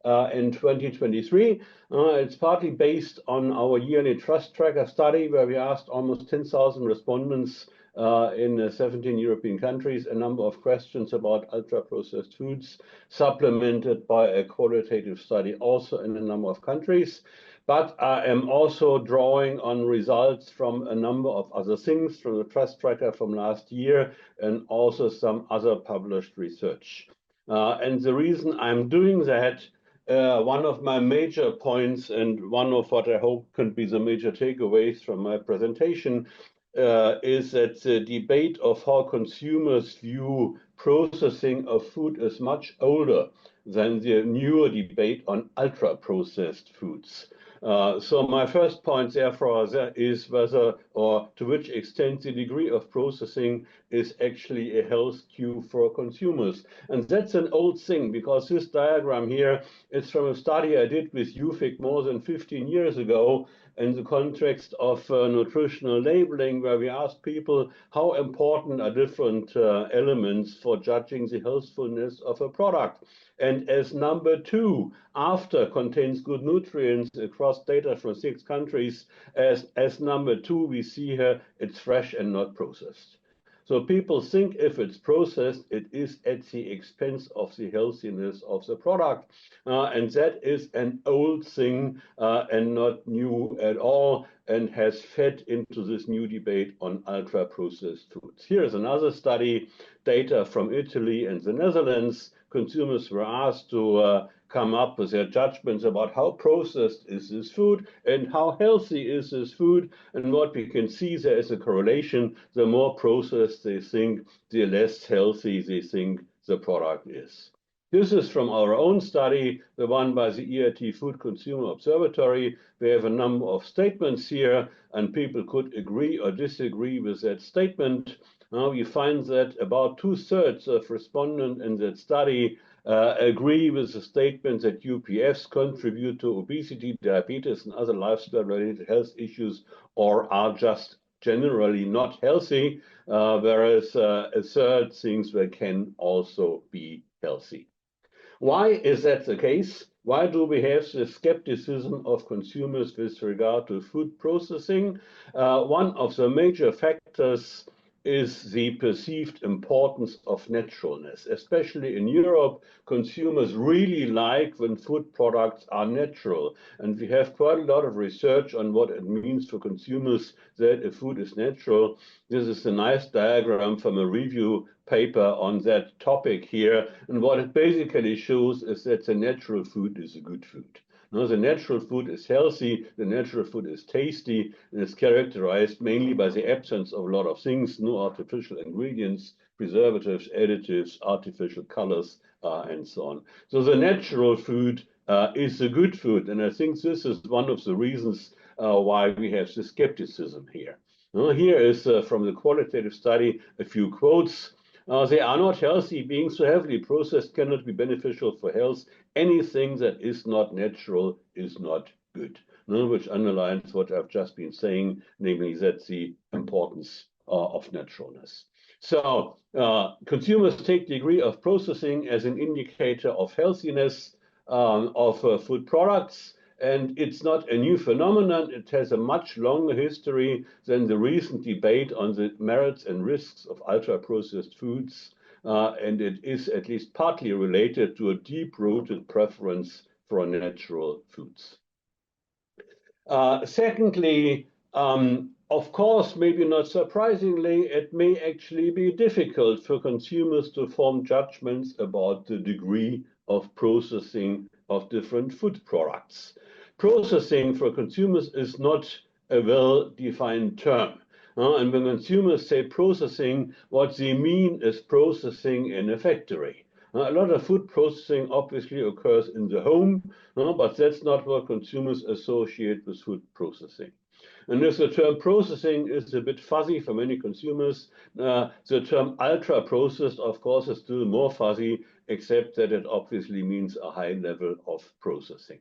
in 2023. It's partly based on our yearly trust tracker study, where we asked almost 10,000 respondents in 17 European countries a number of questions about ultra-processed foods, supplemented by a qualitative study also in a number of countries. But I am also drawing on results from a number of other things, from the trust tracker from last year, and also some other published research. And the reason I'm doing that, one of my major points, and one of what I hope can be the major takeaways from my presentation, is that the debate of how consumers view processing of food is much older than the newer debate on ultra-processed foods. So my first point, therefore, is whether or to which extent the degree of processing is actually a health cue for consumers. And that's an old thing, because this diagram here is from a study I did with EUFIC more than 15 years ago in the context of nutritional labeling, where we asked people how important are different elements for judging the healthfulness of a product. And as number 2, after contains good nutrients across data from 6 countries, as number 2, we see here it's fresh and not processed. So people think if it's processed, it is at the expense of the healthiness of the product. And that is an old thing and not new at all, and has fed into this new debate on ultra-processed foods. Here's another study, data from Italy and the Netherlands. Consumers were asked to come up with their judgments about how processed is this food and how healthy is this food. And what we can see, there is a correlation. The more processed they think, the less healthy they think the product is. This is from our own study, the one by the EIT Food Consumer Observatory. We have a number of statements here, and people could agree or disagree with that statement. Now we find that about 2/3 of respondents in that study agree with the statement that UPFs contribute to obesity, diabetes, and other lifestyle-related health issues, or are just generally not healthy, whereas a third thinks they can also be healthy. Why is that the case? Why do we have the skepticism of consumers with regard to food processing? One of the major factors is the perceived importance of naturalness. Especially in Europe, consumers really like when food products are natural. And we have quite a lot of research on what it means for consumers that a food is natural. This is a nice diagram from a review paper on that topic here. And what it basically shows is that the natural food is a good food. No, the natural food is healthy, the natural food is tasty, and it's characterized mainly by the absence of a lot of things, no artificial ingredients, preservatives, additives, artificial colors, and so on. So the natural food is a good food, and I think this is one of the reasons why we have the skepticism here. Here is from the qualitative study a few quotes. They are not healthy. Being so heavily processed cannot be beneficial for health. Anything that is not natural is not good, which underlines what I've just been saying, namely that's the importance of naturalness. So consumers take degree of processing as an indicator of healthiness of food products. And it's not a new phenomenon. It has a much longer history than the recent debate on the merits and risks of ultra-processed foods. And it is at least partly related to a deep-rooted preference for natural foods. Secondly, of course, maybe not surprisingly, it may actually be difficult for consumers to form judgments about the degree of processing of different food products. Processing for consumers is not a well-defined term. And when consumers say processing, what they mean is processing in a factory. A lot of food processing obviously occurs in the home, but that's not what consumers associate with food processing. And if the term processing is a bit fuzzy for many consumers, the term ultra-processed, of course, is still more fuzzy, except that it obviously means a high level of processing.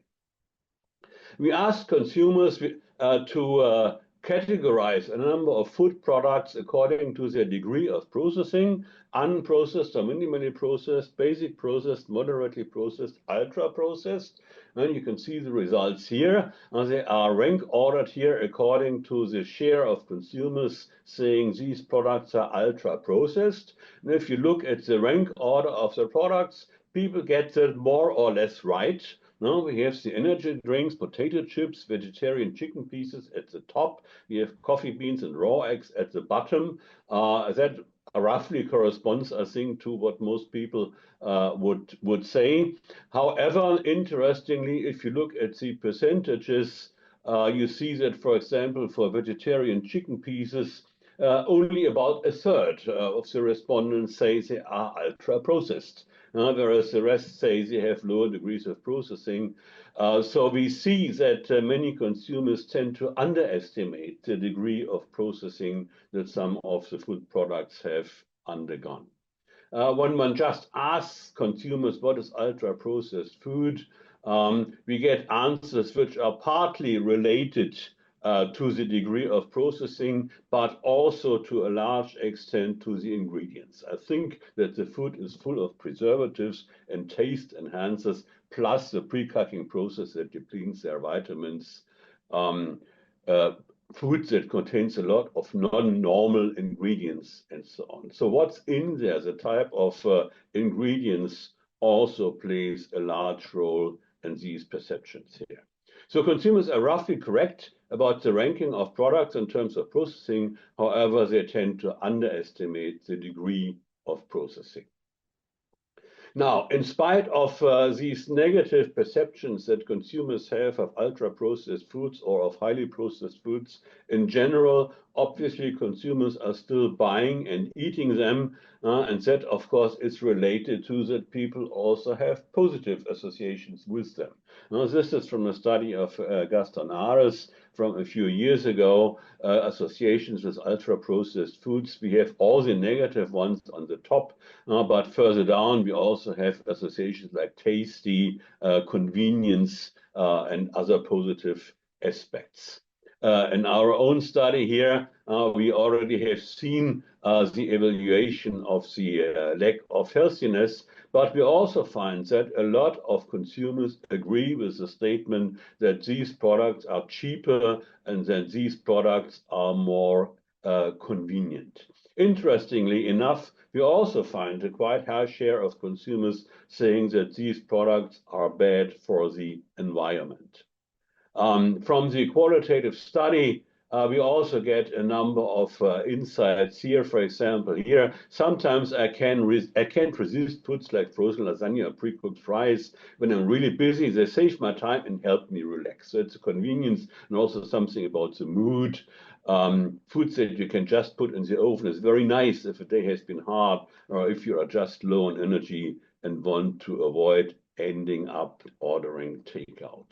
We asked consumers to categorize a number of food products according to their degree of processing: unprocessed or minimally processed, basic processed, moderately processed, ultra processed. And you can see the results here. They are rank ordered here according to the share of consumers saying these products are ultra processed. And if you look at the rank order of the products, people get that more or less right. Now we have the energy drinks, potato chips, vegetarian chicken pieces at the top. We have coffee beans and raw eggs at the bottom. That roughly corresponds, I think, to what most people would say. However, interestingly, if you look at the percentages, you see that, for example, for vegetarian chicken pieces, only about a third of the respondents say they are ultra processed. whereas the rest say they have lower degrees of processing. So we see that many consumers tend to underestimate the degree of processing that some of the food products have undergone. When one just asks consumers what is ultra-processed food, we get answers which are partly related to the degree of processing, but also to a large extent to the ingredients. I think that the food is full of preservatives and taste enhancers, plus the pre-cooking process that depletes their vitamins. Food that contains a lot of non-normal ingredients and so on. So what's in there, the type of ingredients also plays a large role in these perceptions here. So consumers are roughly correct about the ranking of products in terms of processing. However, they tend to underestimate the degree of processing. Now, in spite of these negative perceptions that consumers have of ultra-processed foods or of highly processed foods in general, obviously consumers are still buying and eating them, and that, of course, is related to that people also have positive associations with them. Now, this is from a study of Gaston Ares from a few years ago, associations with ultra-processed foods. We have all the negative ones on the top, but further down we also have associations like tasty, convenience, and other positive aspects. In our own study here, we already have seen the evaluation of the lack of healthiness, but we also find that a lot of consumers agree with the statement that these products are cheaper and that these products are more convenient. Interestingly enough, we also find a quite high share of consumers saying that these products are bad for the environment. From the qualitative study, we also get a number of insights here. For example, here, sometimes I can't resist foods like frozen lasagna or pre-cooked fries. When I'm really busy, they save my time and help me relax. So it's a convenience and also something about the mood. Foods that you can just put in the oven is very nice if a day has been hard or if you are just low on energy and want to avoid ending up ordering takeout.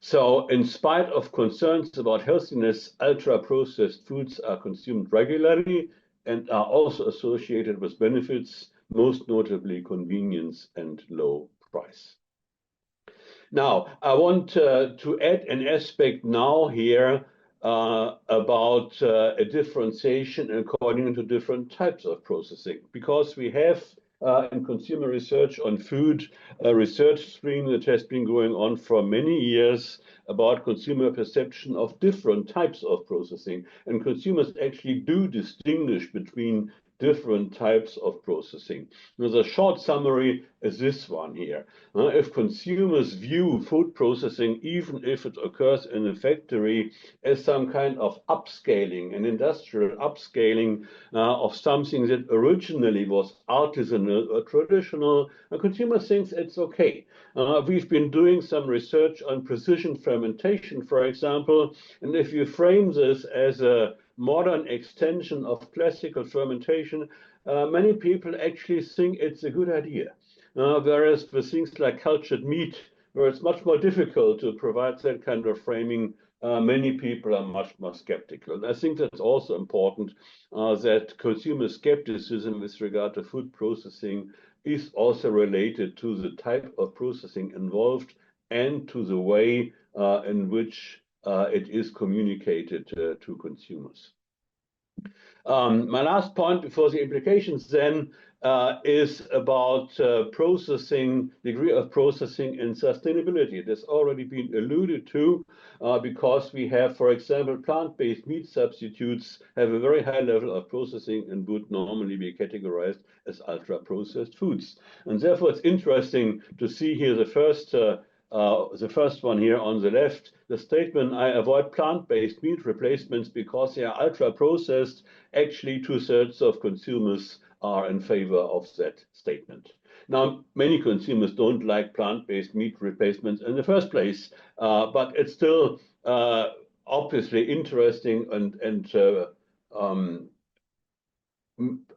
So in spite of concerns about healthiness, ultra-processed foods are consumed regularly and are also associated with benefits, most notably convenience and low price. Now, I want to add an aspect now here about a differentiation according to different types of processing, because we have in consumer research on food, a research stream that has been going on for many years about consumer perception of different types of processing. And consumers actually do distinguish between different types of processing. Now, the short summary is this one here. If consumers view food processing, even if it occurs in a factory, as some kind of upscaling, an industrial upscaling of something that originally was artisanal or traditional, a consumer thinks it's okay. We've been doing some research on precision fermentation, for example, and if you frame this as a modern extension of classical fermentation, many people actually think it's a good idea. Whereas for things like cultured meat, where it's much more difficult to provide that kind of framing, many people are much more skeptical. And I think that's also important, that consumer skepticism with regard to food processing is also related to the type of processing involved and to the way in which it is communicated to consumers. My last point before the implications then is about processing, degree of processing and sustainability. It has already been alluded to because we have, for example, plant-based meat substitutes have a very high level of processing and would normally be categorized as ultra-processed foods. And therefore, it's interesting to see here the first one here on the left, the statement, I avoid plant-based meat replacements because they are ultra-processed. Actually, 2/3 of consumers are in favor of that statement. Now, many consumers don't like plant-based meat replacements in the first place, but it's still obviously interesting and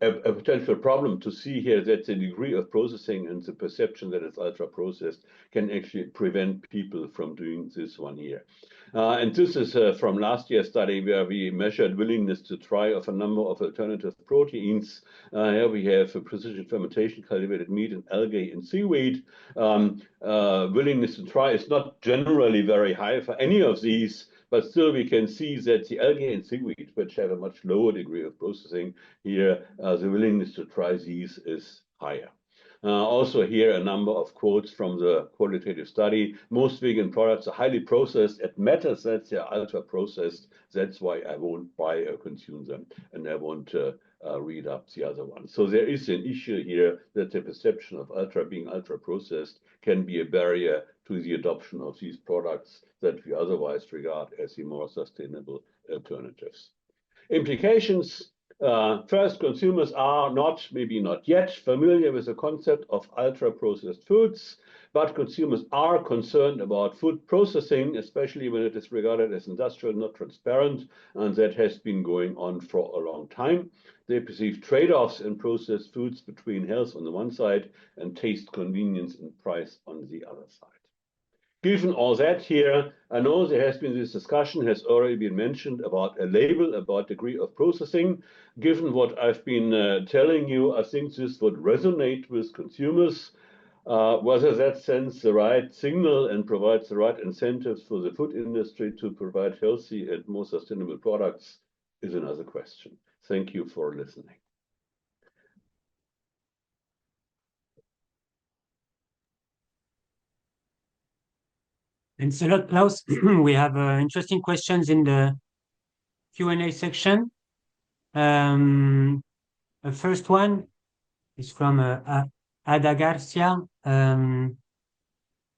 a potential problem to see here that the degree of processing and the perception that it's ultra processed can actually prevent people from doing this one here. And this is from last year's study where we measured willingness to try of a number of alternative proteins. Here we have a precision fermentation cultivated meat and algae and seaweed. Willingness to try is not generally very high for any of these, but still we can see that the algae and seaweed, which have a much lower degree of processing here, the willingness to try these is higher. Also here, a number of quotes from the qualitative study. Most vegan products are highly processed. It matters that they are ultra processed. That's why I won't buy or consume them, and I won't read up the other one. So there is an issue here that the perception of being ultra processed can be a barrier to the adoption of these products that we otherwise regard as the more sustainable alternatives. Implications. First, consumers are maybe not yet familiar with the concept of ultra-processed foods, but consumers are concerned about food processing, especially when it is regarded as industrial, not transparent, and that has been going on for a long time. They perceive trade-offs in processed foods between health on the one side and taste, convenience, and price on the other side. Given all that here, I know there has been this discussion, has already been mentioned about a label, about degree of processing. Given what I've been telling you, I think this would resonate with consumers. Whether that sends the right signal and provides the right incentives for the food industry to provide healthy and more sustainable products is another question. Thank you for listening. Thanks a lot, Klaus. We have interesting questions in the Q&A section. The first one is from Ada Garcia.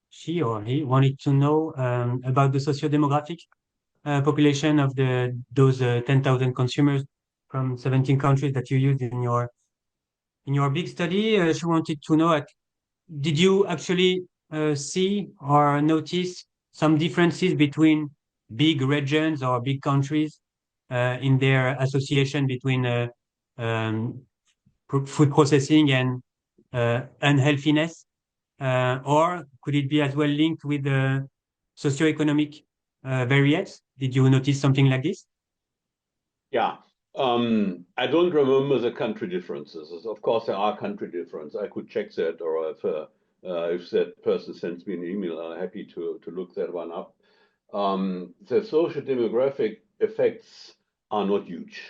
She or he wanted to know about the socio-demographic population of those 10,000 consumers from 17 countries that you used in your big study. She wanted to know, did you actually see or notice some differences between big regions or big countries in their association between food processing and unhealthiness? Or could it be as well linked with the socioeconomic variants? Did you notice something like this? Yeah. I don't remember the country differences. Of course, there are country differences. I could check that, or if that person sends me an email, I'm happy to look that one up. The social demographic effects are not huge.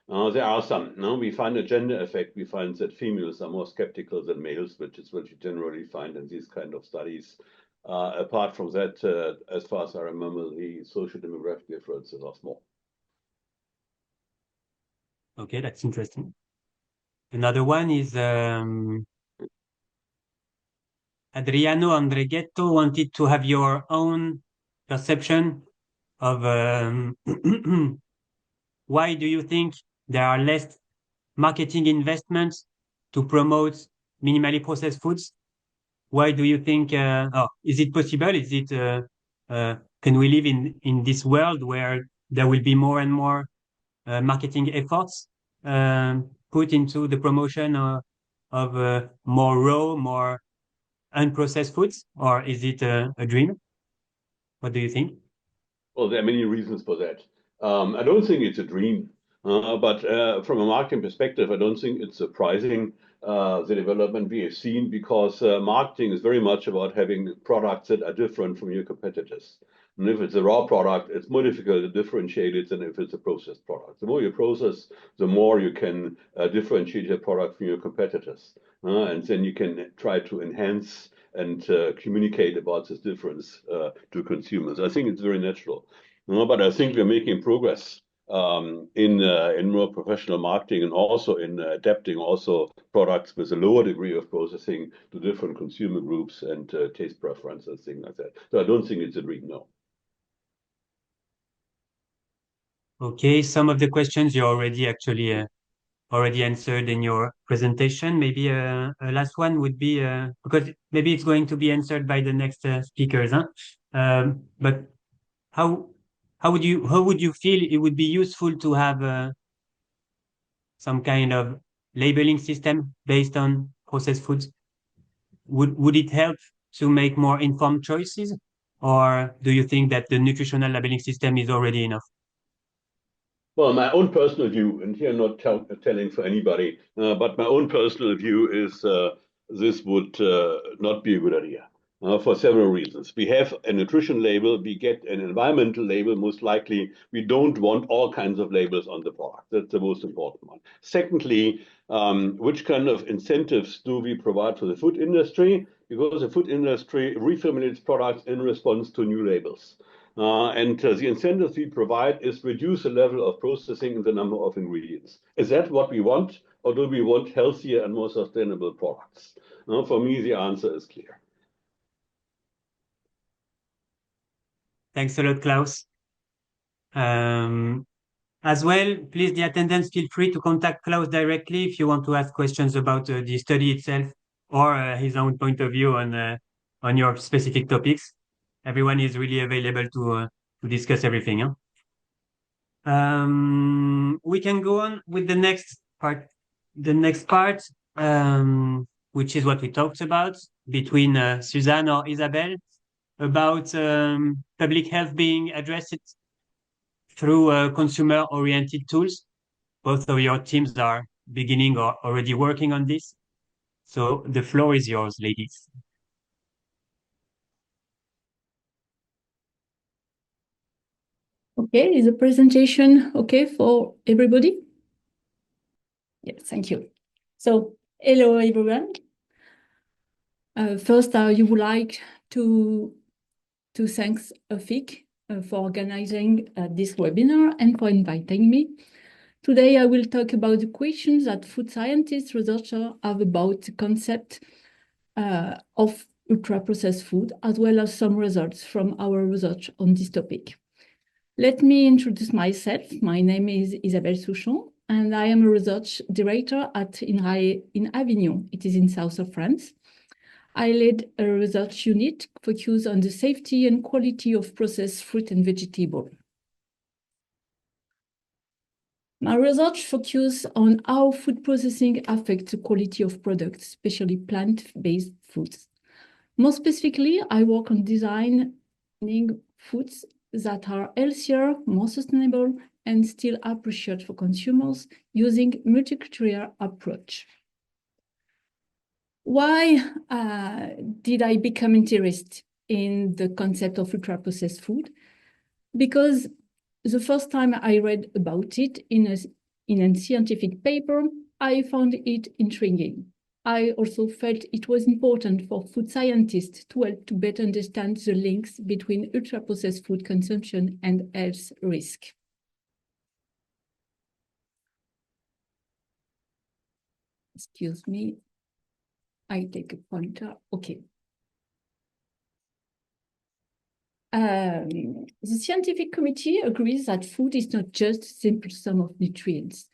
There are some. No, we find a gender effect. We find that females are more skeptical than males, which is what you generally find in these kind of studies. Apart from that, as far as I remember, the social demographic differences are small. Okay, that's interesting. Another one is Adriano Andreghetto wanted to have your own perception of why do you think there are less marketing investments to promote minimally processed foods? Why do you think, is it possible? Is it, can we live in this world where there will be more and more marketing efforts put into the promotion of more raw, more unprocessed foods, or is it a dream? What do you think? Well, there are many reasons for that. I don't think it's a dream, but from a marketing perspective, I don't think it's surprising the development we have seen, because marketing is very much about having products that are different from your competitors. And if it's a raw product, it's more difficult to differentiate it than if it's a processed product. The more you process, the more you can differentiate your product from your competitors. And then you can try to enhance and communicate about this difference to consumers. I think it's very natural. But I think we're making progress in more professional marketing, and also in adapting also products with a lower degree of processing to different consumer groups and taste preferences, things like that. So I don't think it's a dream, no. Okay, some of the questions you already actually already answered in your presentation. Maybe a last one would be, because maybe it's going to be answered by the next speakers, huh? But how would you feel it would be useful to have some kind of labeling system based on processed foods? Would it help to make more informed choices? Or do you think that the nutritional labeling system is already enough? Well, my own personal view, and here not telling for anybody, but my own personal view is this would not be a good idea for several reasons. We have a nutrition label, we get an environmental label, most likely. We don't want all kinds of labels on the product. That's the most important one. Secondly, which kind of incentives do we provide for the food industry? Because the food industry reformulates products in response to new labels. And the incentives we provide is reduce the level of processing and the number of ingredients. Is that what we want, or do we want healthier and more sustainable products? For me, the answer is clear. Thanks a lot, Klaus. As well, please, the attendants, feel free to contact Klaus directly if you want to ask questions about the study itself or his own point of view on your specific topics. Everyone is really available to discuss everything. Huh? We can go on with the next part. The next part, which is what we talked about between Susanne or Isabelle about public health being addressed through consumer-oriented tools. Both of your teams are beginning or already working on this. So the floor is yours, ladies. Okay, is the presentation okay for everybody? Yes, thank you. So, hello everyone. First, you would like to thank EUFIC for organizing this webinar and for inviting me. Today, I will talk about the questions that food scientists, researchers have about the concept of ultra-processed food, as well as some results from our research on this topic. Let me introduce myself. My name is Isabelle Souchon, and I am a research director at INRAE in Avignon. It is in south of France. I led a research unit focused on the safety and quality of processed fruit and vegetables. My research focuses on how food processing affects the quality of products, especially plant-based foods. More specifically, I work on designing foods that are healthier, more sustainable, and still appreciated for consumers using multicultural approach. Why did I become interested in the concept of ultra-processed food? Because the first time I read about it in a scientific paper, I found it intriguing. I also felt it was important for food scientists to help to better understand the links between ultra-processed food consumption and health risk. Excuse me, I take a pointer. Okay. The scientific committee agrees that food is not just a simple sum of nutrients.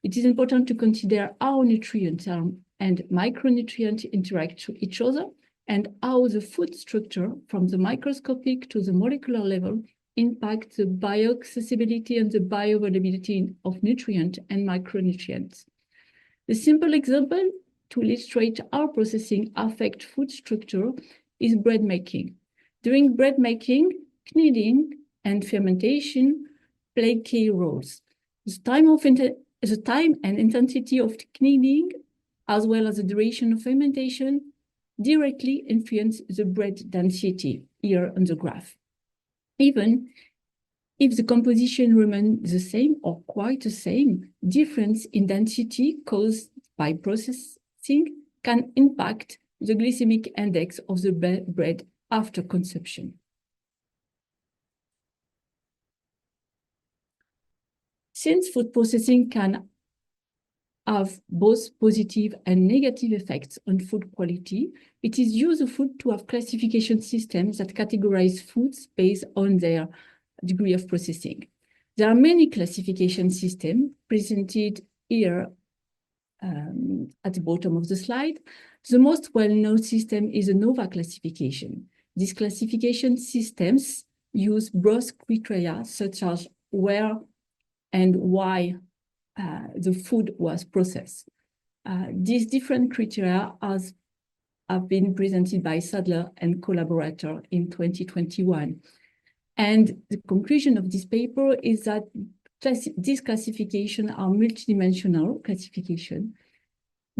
It is important to consider how nutrients and micronutrients interact with each other, and how the food structure from the microscopic to the molecular level impacts the bioaccessibility and the bioavailability of nutrients and micronutrients. The simple example to illustrate how processing affects food structure is bread making. During bread making, kneading and fermentation play key roles. The time and intensity of kneading, as well as the duration of fermentation, directly influence the bread density here on the graph. Even if the composition remains the same or quite the same, difference in density caused by processing can impact the glycemic index of the bread after consumption. Since food processing can have both positive and negative effects on food quality, it is useful to have classification systems that categorize foods based on their degree of processing. There are many classification systems presented here at the bottom of the slide. The most well-known system is the NOVA classification. These classification systems use broad criteria such as where and why the food was processed. These different criteria have been presented by Sadler and collaborator in 2021. And the conclusion of this paper is that these classifications are multidimensional classification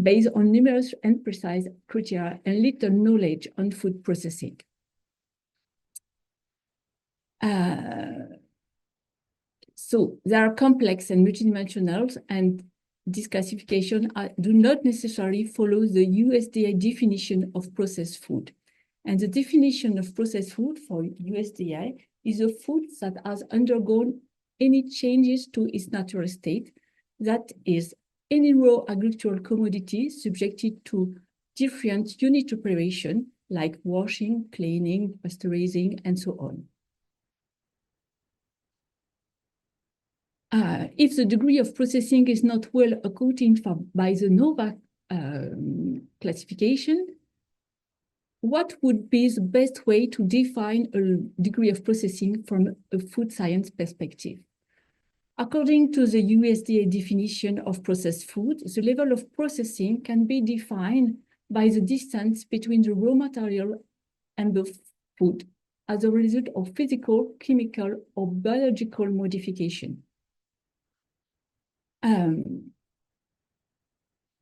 based on numerous and precise criteria and little knowledge on food processing. So they are complex and multidimensional, and this classification do not necessarily follow the USDA definition of processed food. And the definition of processed food for USDA is a food that has undergone any changes to its natural state, that is, any raw agricultural commodity subjected to different unit operation, like washing, cleaning, pasteurizing, and so on. If the degree of processing is not well accounted for by the NOVA classification, what would be the best way to define a degree of processing from a food science perspective? According to the USDA definition of processed food, the level of processing can be defined by the distance between the raw material and the food as a result of physical, chemical, or biological modification.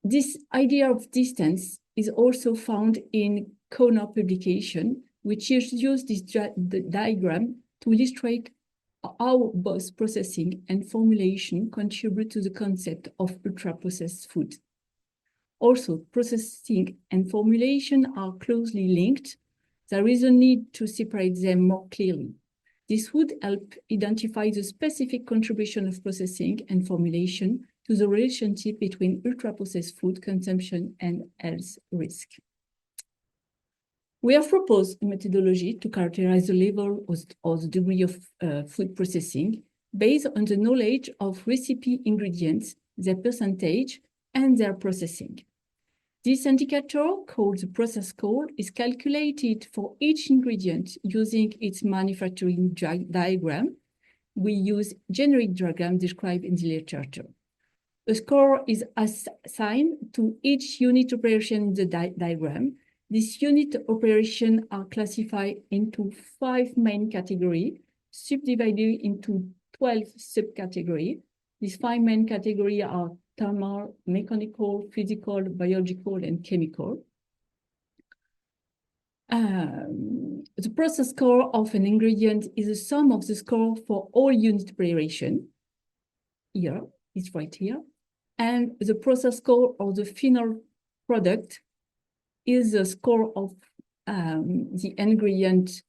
This idea of distance is also found in Corner publication, which used this diagram to illustrate how both processing and formulation contribute to the concept of ultra-processed food. Also, processing and formulation are closely linked. There is a need to separate them more clearly. This would help identify the specific contribution of processing and formulation to the relationship between ultra-processed food consumption and health risk. We have proposed a methodology to characterize the level or the degree of food processing based on the knowledge of recipe ingredients, their percentage, and their processing. This indicator, called the process score, is calculated for each ingredient using its manufacturing diagram. We use generic diagram described in the literature. A score is assigned to each unit operation in the diagram. These unit operations are classified into 5 main categories, subdivided into 12 subcategories. These 5 main categories are thermal, mechanical, physical, biological, and chemical. The process score of an ingredient is the sum of the score for all unit operation. Here, it's right here. And the process score of the final product is the score of the ingredient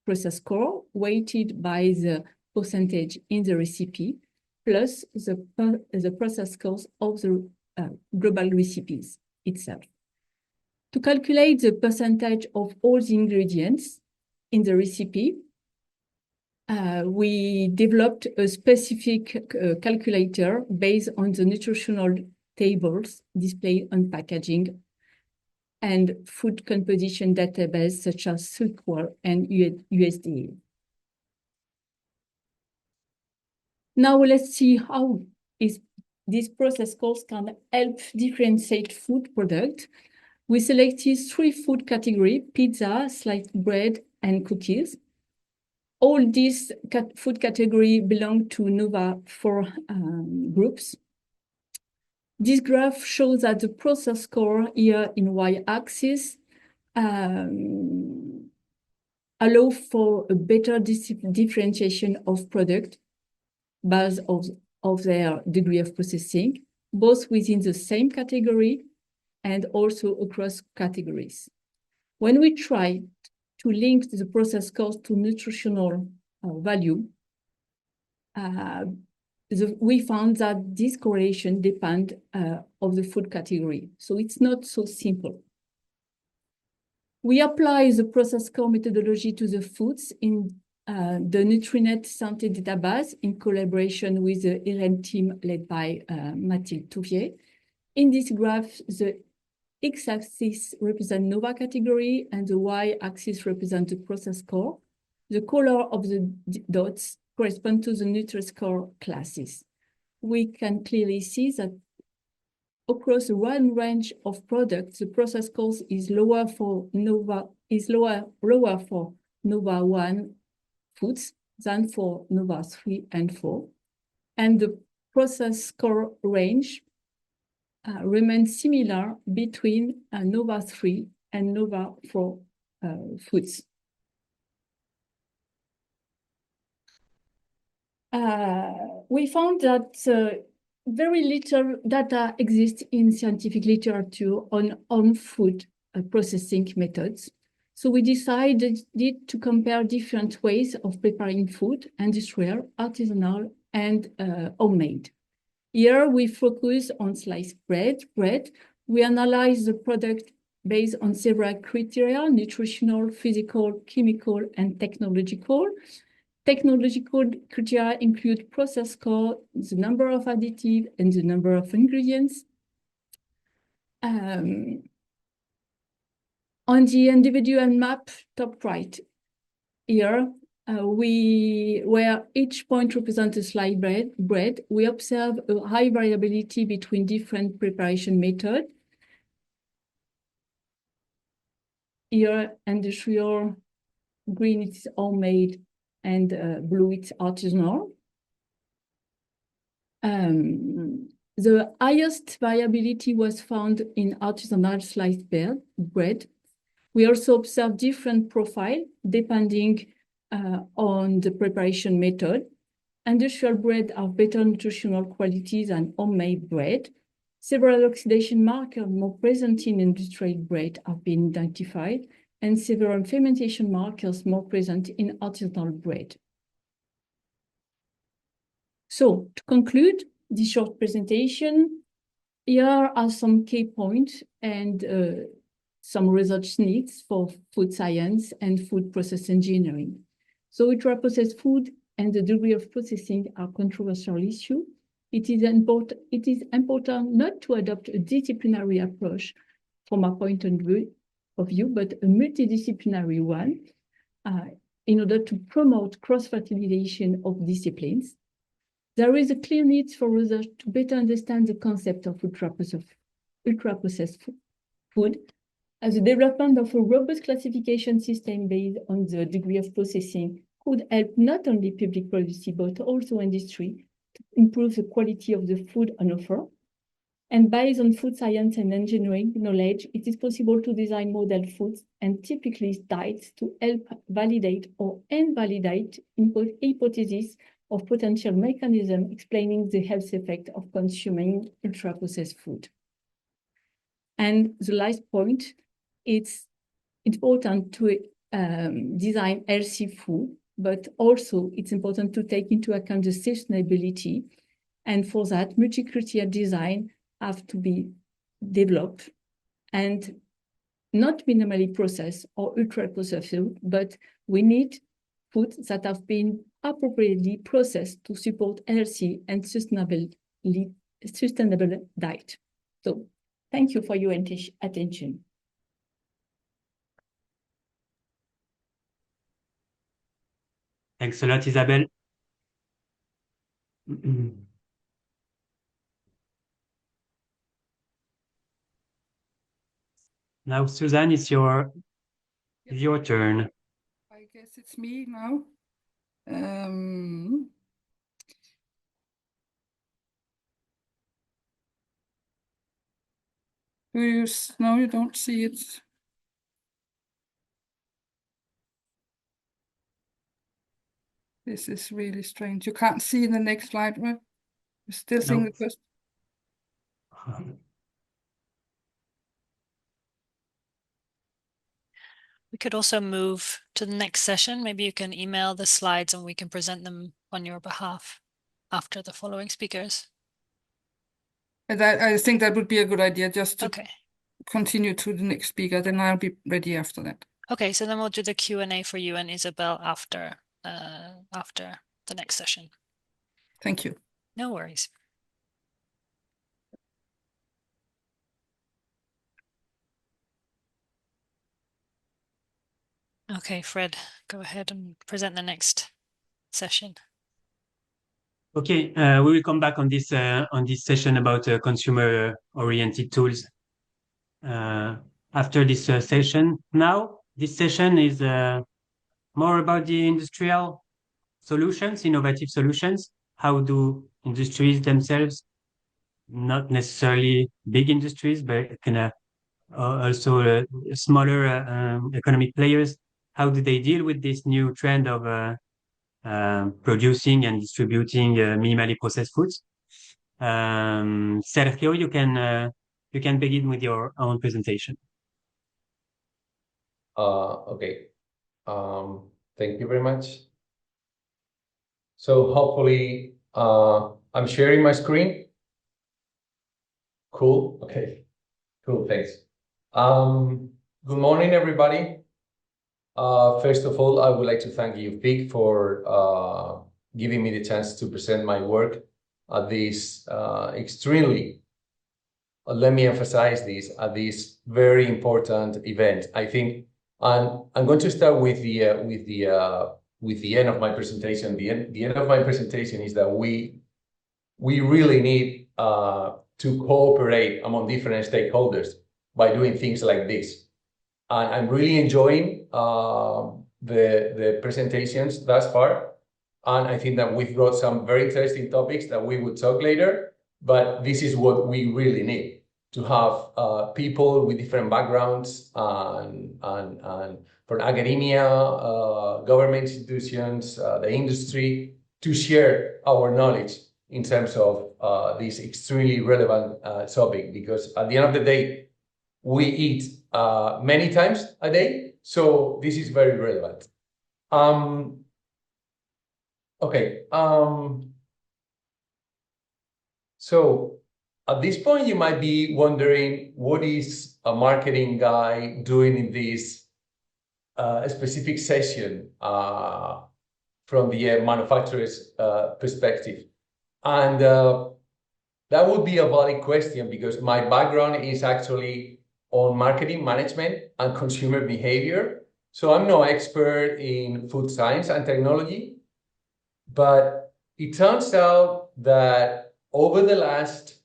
process score weighted by the percentage in the recipe plus the process scores of the global recipes itself. To calculate the percentage of all the ingredients in the recipe, we developed a specific calculator based on the nutritional tables displayed on packaging and food composition database such as Souchon and USDA. Now let's see how these process scores can help differentiate food products. We selected 3 food categories: pizza, sliced bread, and cookies. All these food categories belong to NOVA 4 groups. This graph shows that the process score here in y-axis allow for a better differentiation of product based of their degree of processing, both within the same category and also across categories. When we try to link the process scores to nutritional value, we found that this correlation depends of the food category. So it's not so simple. We apply the process score methodology to the foods in the Nutrinet Santé database in collaboration with the INRAE team led by Mathilde. In this graph, the x-axis represents NOVA category and the y-axis represents the process score. The color of the dots correspond to the Nutri-Score classes. we can clearly see that across a wide range of products, the process cost is lower for Nova for Nova 1 foods than for Nova 3 and 4. And the process score range remains similar between Nova 3 and Nova 4 foods. We found that very little data exists in scientific literature on food processing methods. So we decided to compare different ways of preparing food, industrial, artisanal, and homemade. Here we focus on sliced bread. We analyze the product based on several criteria: nutritional, physical, chemical, and technological. Technological criteria include process score, the number of additives, and the number of ingredients. On the individual map, top right, here, where each point represents a sliced bread, we observe a high variability between different preparation methods. Here, industrial, green is homemade, and blue it's artisanal. The highest variability was found in artisanal sliced bread. We also observe different profile depending on the preparation method. Industrial bread have better nutritional qualities than homemade bread. Several oxidation markers more present in industrial bread have been identified, and several fermentation markers more present in artisanal bread. So to conclude this short presentation, here are some key points and some research needs for food science and food process engineering. So ultra-processed food and the degree of processing are controversial issue. It is important not to adopt a disciplinary approach from a point of view, but a multidisciplinary one in order to promote cross-fertilization of disciplines. There is a clear need for research to better understand the concept of ultra-processed food, as the development of a robust classification system based on the degree of processing could help not only public policy, but also industry to improve the quality of the food on offer. And based on food science and engineering knowledge, it is possible to design model foods and typically diets to help validate or invalidate hypotheses of potential mechanism explaining the health effect of consuming ultra-processed food. And the last point, it's important to design healthy food, but also it's important to take into account the sustainability. And for that, multi-criteria design have to be developed and not minimally processed or ultra-processed food, but we need foods that have been appropriately processed to support healthy and sustainable diet. So thank you for your attention. Thanks a lot, Isabelle. Now, Susanne, it's your turn. I guess it's me now. No, you don't see it. This is really strange. You can't see the next slide, right? You're still seeing the first. We could also move to the next session. Maybe you can email the slides and we can present them on your behalf after the following speakers. I think that would be a good idea, just to Okay. continue to the next speaker, then I'll be ready after that. Okay, so then we'll do the Q&A for you and Isabelle after the next session. Thank you. No worries. Okay, Fred, go ahead and present the next session. Okay, we will come back on this session about consumer-oriented tools after this session. Now, this session is more about the industrial solutions, innovative solutions. How do industries themselves, not necessarily big industries, but kind of also smaller economic players, how do they deal with this new trend of producing and distributing minimally processed foods? Sergio, you can begin with your own presentation. Okay. Thank you very much. So hopefully I'm sharing my screen. Cool. Okay. Cool. Thanks. Good morning, everybody. First of all, I would like to thank EUFIC for giving me the chance to present my work at this extremely, let me emphasize this, at this very important event. I think I'm going to start with the end of my presentation. The end of my presentation is that we really need to cooperate among different stakeholders by doing things like this. And I'm really enjoying the presentations thus far. And I think that we've got some very interesting topics that we will talk later, but this is what we really need, to have people with different backgrounds and from academia, government institutions, the industry, to share our knowledge in terms of this extremely relevant topic, because at the end of the day, we eat many times a day, so this is very relevant. Okay. So at this point, you might be wondering, what is a marketing guy doing in this specific session from the manufacturer's perspective? And that would be a valid question, because my background is actually on marketing management and consumer behavior. So I'm no expert in food science and technology, but it turns out that over the last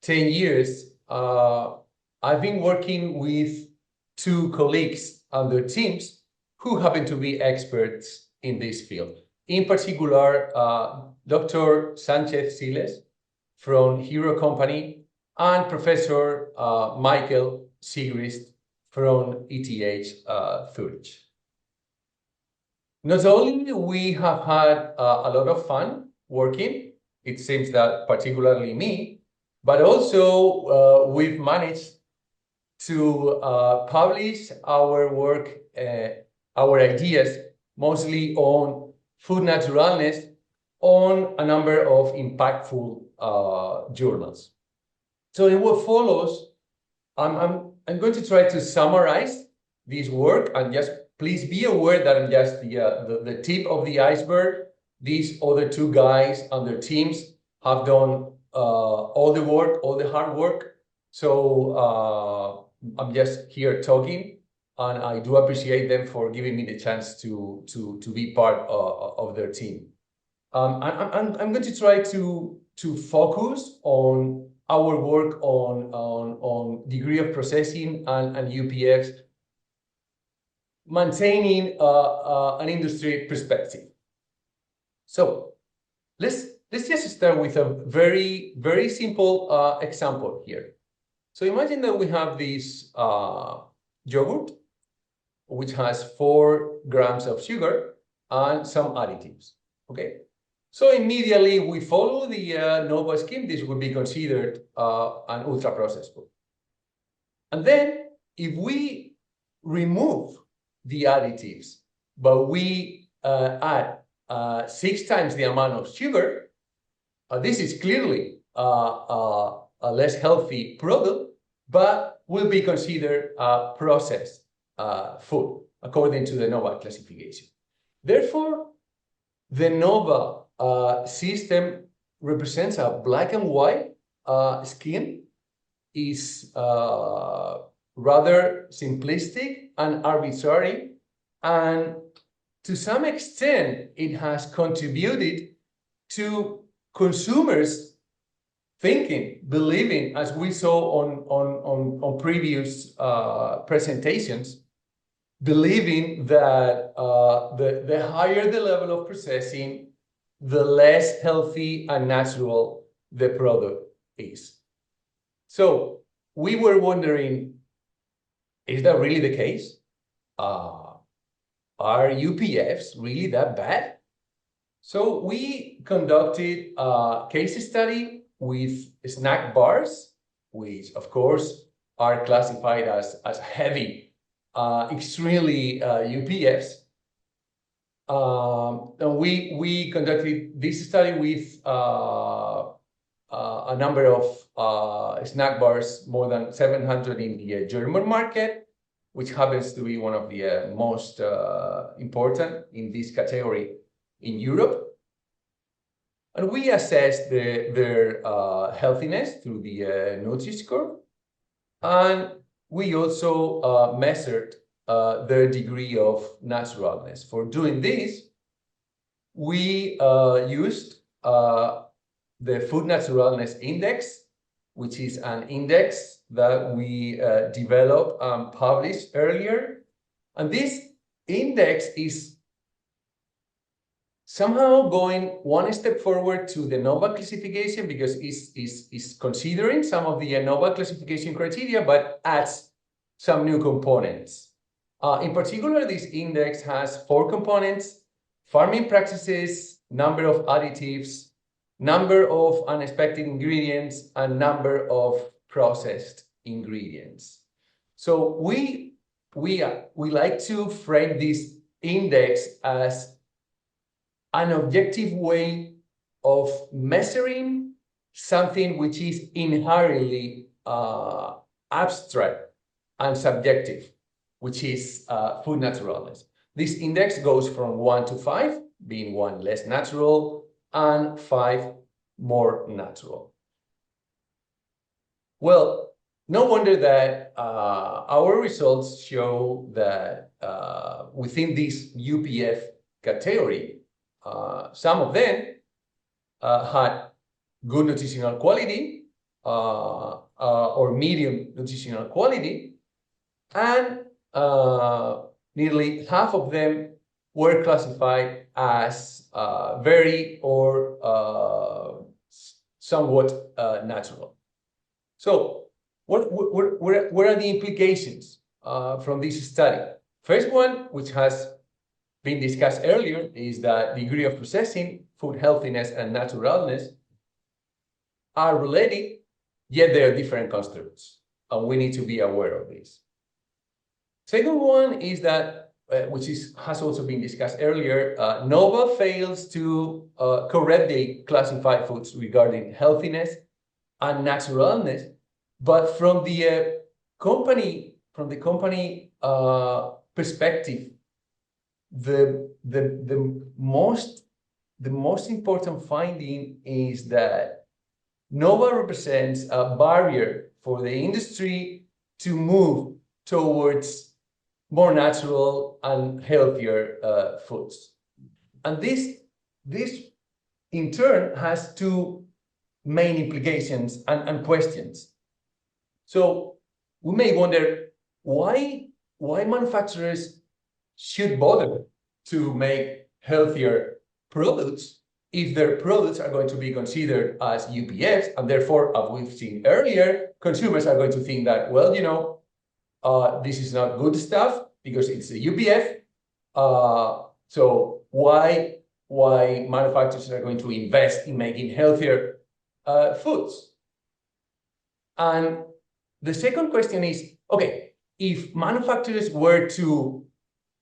10 years, I've been working with two colleagues and their teams who happen to be experts in this field. In particular, Dr. Sanchez Siles from Hero Company and Professor Michael Sigrist from ETH Zurich. Not only we have had a lot of fun working, it seems that particularly me, but also we've managed to publish our work, our ideas, mostly on food naturalness, on a number of impactful journals. So in what follows, I'm going to try to summarize this work, and just please be aware that I'm just the tip of the iceberg. These other two guys and their teams have done all the work, all the hard work. So I'm just here talking, and I do appreciate them for giving me the chance to be part of their team. I'm going to try to focus on our work on degree of processing and UPFs, maintaining an industry perspective. So let's just start with a very, very simple example here. So imagine that we have this yogurt, which has 4 grams of sugar and some additives, okay? So immediately we follow the NOVA scheme. This would be considered an ultra-processed food. And then if we remove the additives, but we add 6 times the amount of sugar, this is clearly a less healthy product, but will be considered processed food according to the NOVA classification. Therefore, the NOVA system represents a black and white scheme, is rather simplistic and arbitrary, and to some extent it has contributed to consumers thinking, believing, as we saw on previous presentations, believing that the higher the level of processing, the less healthy and natural the product is. So we were wondering, is that really the case? Are UPFs really that bad? So we conducted a case study with snack bars, which of course are classified as heavy, extremely UPFs. And we conducted this study with a number of snack bars, more than 700 in the German market, which happens to be one of the most important in this category in Europe. And we assessed their healthiness through the Nudj score. And we also measured their degree of naturalness. For doing this, we used the Food Naturalness Index, which is an index that we developed and published earlier. And this index is somehow going one step forward to the NOVA classification, because it's considering some of the NOVA classification criteria, but adds some new components. In particular, this index has 4 components: farming practices, number of additives, number of unexpected ingredients, and number of processed ingredients. So we like to frame this index as an objective way of measuring something which is inherently abstract and subjective, which is food naturalness. This index goes from 1 to 5, being 1 less natural and 5 more natural. Well, no wonder that our results show that within this UPF category, some of them had good nutritional quality or medium nutritional quality, and nearly half of them were classified as very or somewhat natural. So what are the implications from this study? First one, which has been discussed earlier, is that degree of processing, food healthiness, and naturalness are related, yet they are different constructs, and we need to be aware of this. Second one is that, which has also been discussed earlier, NOVA fails to correctly classify foods regarding healthiness and naturalness, but from the company perspective, the most important finding is that NOVA represents a barrier for the industry to move towards more natural and healthier foods. And this in turn has 2 main implications and questions. So we may wonder why manufacturers should bother to make healthier products if their products are going to be considered as UPFs, and therefore, as we've seen earlier, consumers are going to think that, well, you know, this is not good stuff because it's a UPF. So why manufacturers are going to invest in making healthier foods? And the second question is, okay, if manufacturers were to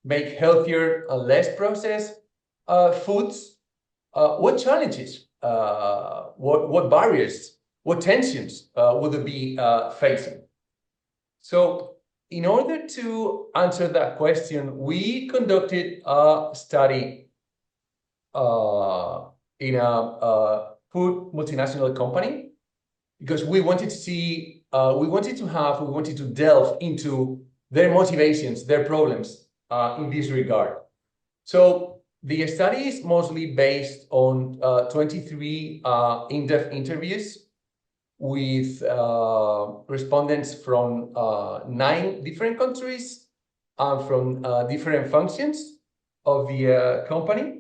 make healthier and less processed foods, what challenges, what barriers, what tensions would they be facing? So in order to answer that question, we conducted a study in a food multinational company, because we wanted to see, we wanted to delve into their motivations, their problems in this regard. So The study is mostly based on 23 in-depth interviews with respondents from 9 different countries and from different functions of the company.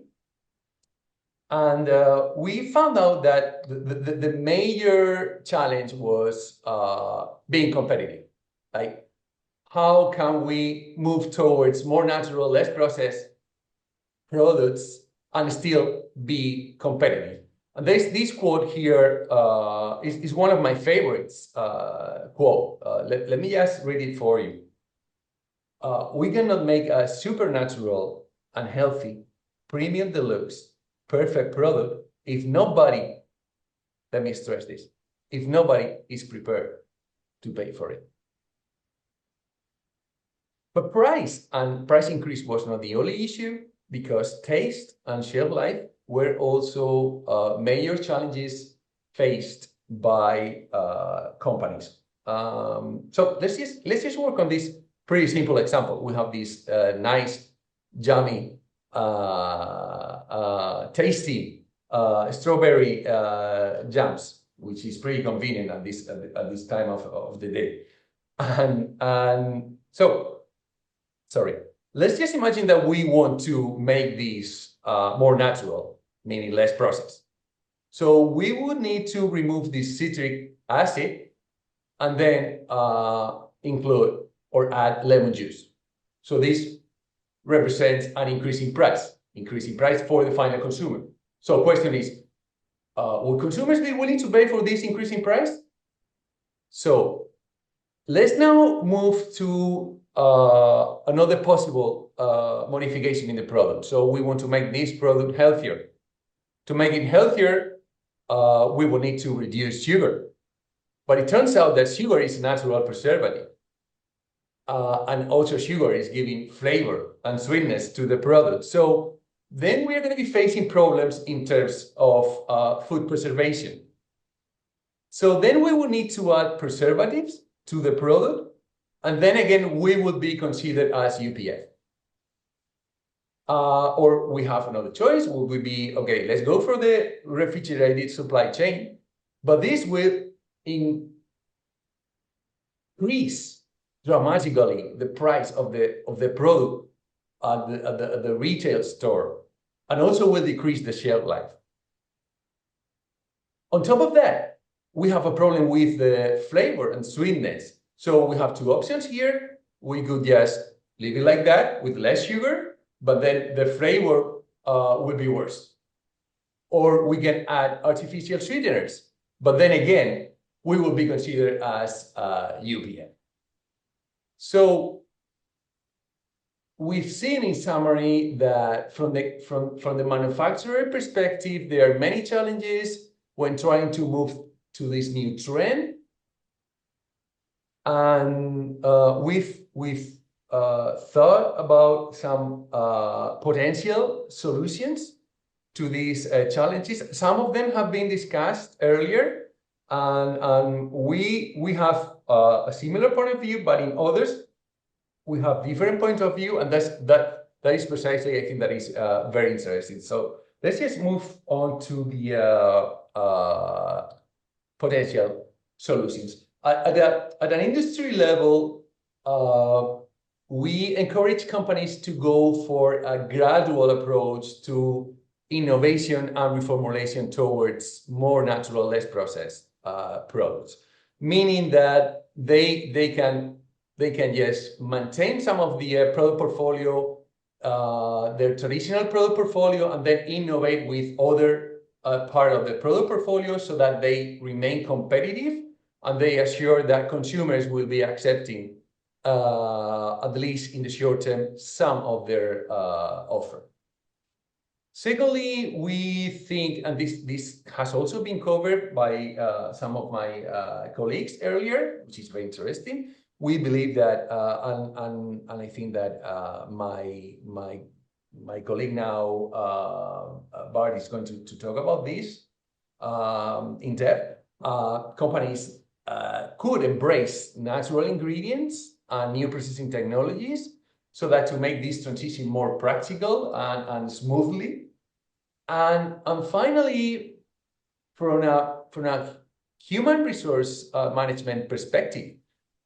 And we found out that the major challenge was being competitive. Like, how can we move towards more natural, less processed products and still be competitive? And this quote here is one of my favorites quote. Let me just read it for you. We cannot make a supernatural and healthy premium deluxe perfect product if nobody, let me stress this, if nobody is prepared to pay for it. But price increase was not the only issue, because taste and shelf life were also major challenges faced by companies. So let's just work on this pretty simple example. We have this nice, yummy, tasty strawberry jams, which is pretty convenient at this time of the day. And so, sorry, let's just imagine that we want to make these more natural, meaning less processed. So we would need to remove this citric acid and then include or add lemon juice. So this represents an increase in price for the final consumer. So the question is, will consumers be willing to pay for this increase in price? So let's now move to another possible modification in the product. So we want to make this product healthier. To make it healthier, we will need to reduce sugar. But it turns out that sugar is a natural preservative. And also sugar is giving flavor and sweetness to the product. So then we are going to be facing problems in terms of food preservation. So then we will need to add preservatives to the product. And then again, we would be considered as UPF. Or we have another choice. Would we be, okay, let's go for the refrigerated supply chain. But this will increase dramatically the price of the product at the retail store, and also will decrease the shelf life. On top of that, we have a problem with the flavor and sweetness. So we have 2 options here. We could just leave it like that with less sugar, but then the flavor will be worse. Or we can add artificial sweeteners, but then again, we will be considered as UPF. So we've seen in summary that from the manufacturer perspective, there are many challenges when trying to move to this new trend. And we've thought about some potential solutions to these challenges. Some of them have been discussed earlier, and we have a similar point of view, but in others, we have different points of view, and that is precisely, I think, that is very interesting. So let's just move on to the potential solutions. At an industry level, we encourage companies to go for a gradual approach to innovation and reformulation towards more natural, less processed products, meaning that they can just maintain some of the product portfolio, their traditional product portfolio, and then innovate with other part of the product portfolio so that they remain competitive and they assure that consumers will be accepting, at least in the short term, some of their offer. Secondly, we think, and this has also been covered by some of my colleagues earlier, which is very interesting. We believe that, and I think that my colleague now, Bart, is going to talk about this in depth. Companies could embrace natural ingredients and new processing technologies so that to make this transition more practical and smoothly. And finally, from a human resource management perspective,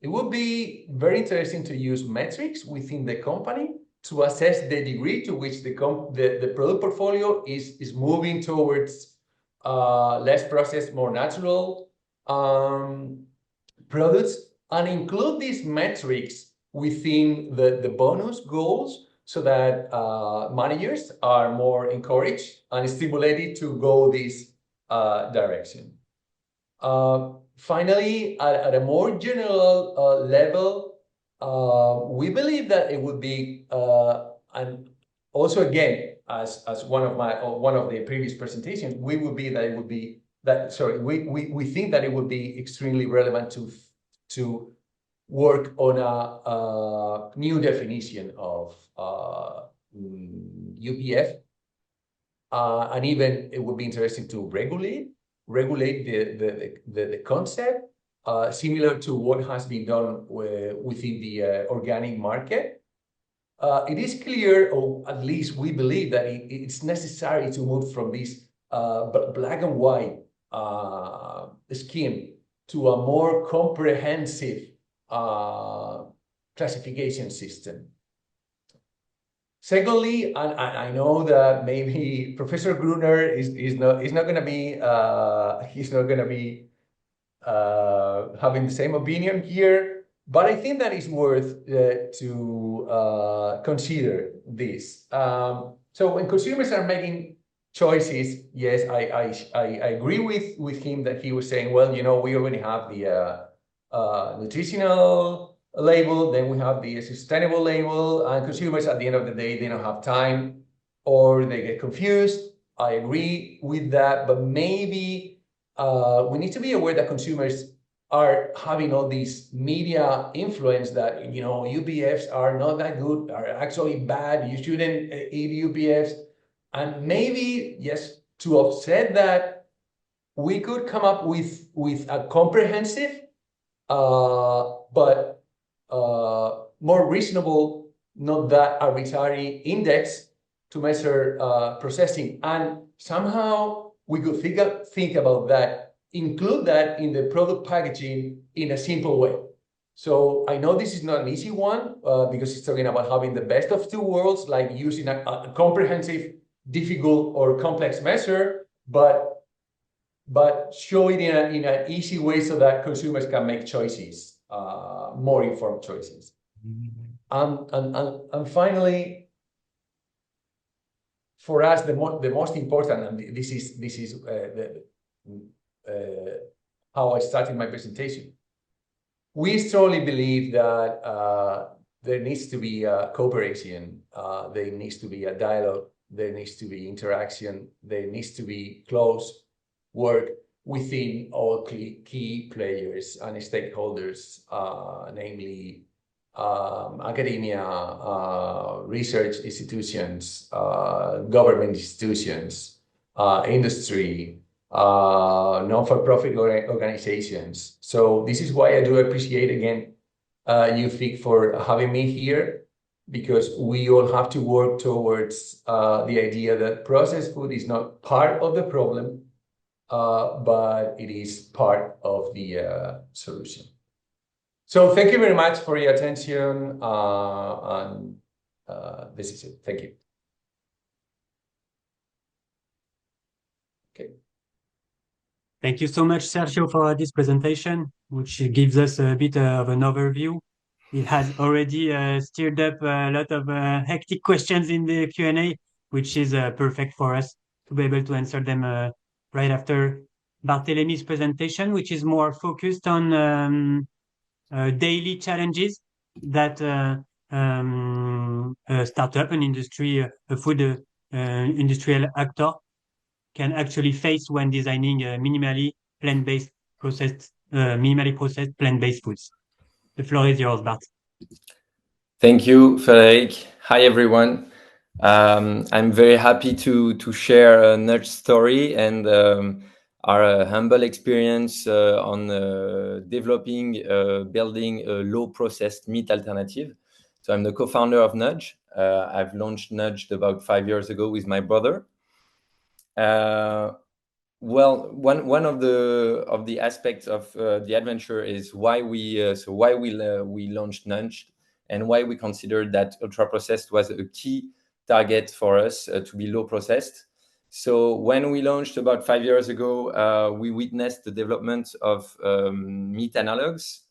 it would be very interesting to use metrics within the company to assess the degree to which the product portfolio is moving towards less processed, more natural products, and include these metrics within the bonus goals so that managers are more encouraged and stimulated to go this direction. Finally, at a more general level, we believe that it would be, and also again, as one of the previous presentations, we think that it would be extremely relevant to work on a new definition of UPF, and even it would be interesting to regulate the concept, similar to what has been done within the organic market. It is clear, or at least we believe, that it's necessary to move from this black and white scheme to a more comprehensive classification system. Secondly, and I know that maybe Professor Grunert is not going to be having the same opinion here, but I think that it's worth to consider this. So when consumers are making choices, yes, I agree with him that he was saying, well, you know, we already have the nutritional label, then we have the sustainable label, and consumers at the end of the day, they don't have time or they get confused. I agree with that, but maybe we need to be aware that consumers are having all these media influence that, you know, UPFs are not that good, are actually bad, you shouldn't eat UPFs. And maybe, yes, to offset that, we could come up with a comprehensive but more reasonable, not that arbitrary index to measure processing. And somehow we could think about that, include that in the product packaging in a simple way. So I know this is not an easy one because it's talking about having the best of two worlds, like using a comprehensive, difficult or complex measure, but show it in an easy way so that consumers can make choices, more informed choices. And finally, for us, the most important, and this is how I started my presentation. We strongly believe that there needs to be a cooperation, there needs to be a dialogue, there needs to be interaction, there needs to be close work within all key players and stakeholders, namely academia, research institutions, government institutions, industry, non-for-profit organizations. So this is why I do appreciate again EUFIC for having me here, because we all have to work towards the idea that processed food is not part of the problem, but it is part of the solution. So thank you very much for your attention, and this is it. Thank you. Okay. Thank you so much, Sergio, for this presentation, which gives us a bit of an overview. It has already stirred up a lot of hectic questions in the Q&A, which is perfect for us to be able to answer them right after Barthelемy's presentation, which is more focused on daily challenges that a startup, an industry, a food industrial actor can actually face when designing minimally processed plant-based foods. The floor is yours, Bart. Thank you, Frederic. Hi, everyone. I'm very happy to share a Nudj story and our humble experience on building a low-processed meat alternative. So I'm the co-founder of Nudj. I've launched Nudj about 5 years ago with my brother. Well, one of the aspects of the adventure is why we launched Nudj and why we considered that ultra processed was a key target for us to be low processed. So when we launched about 5 years ago, we witnessed the development of meat analogs.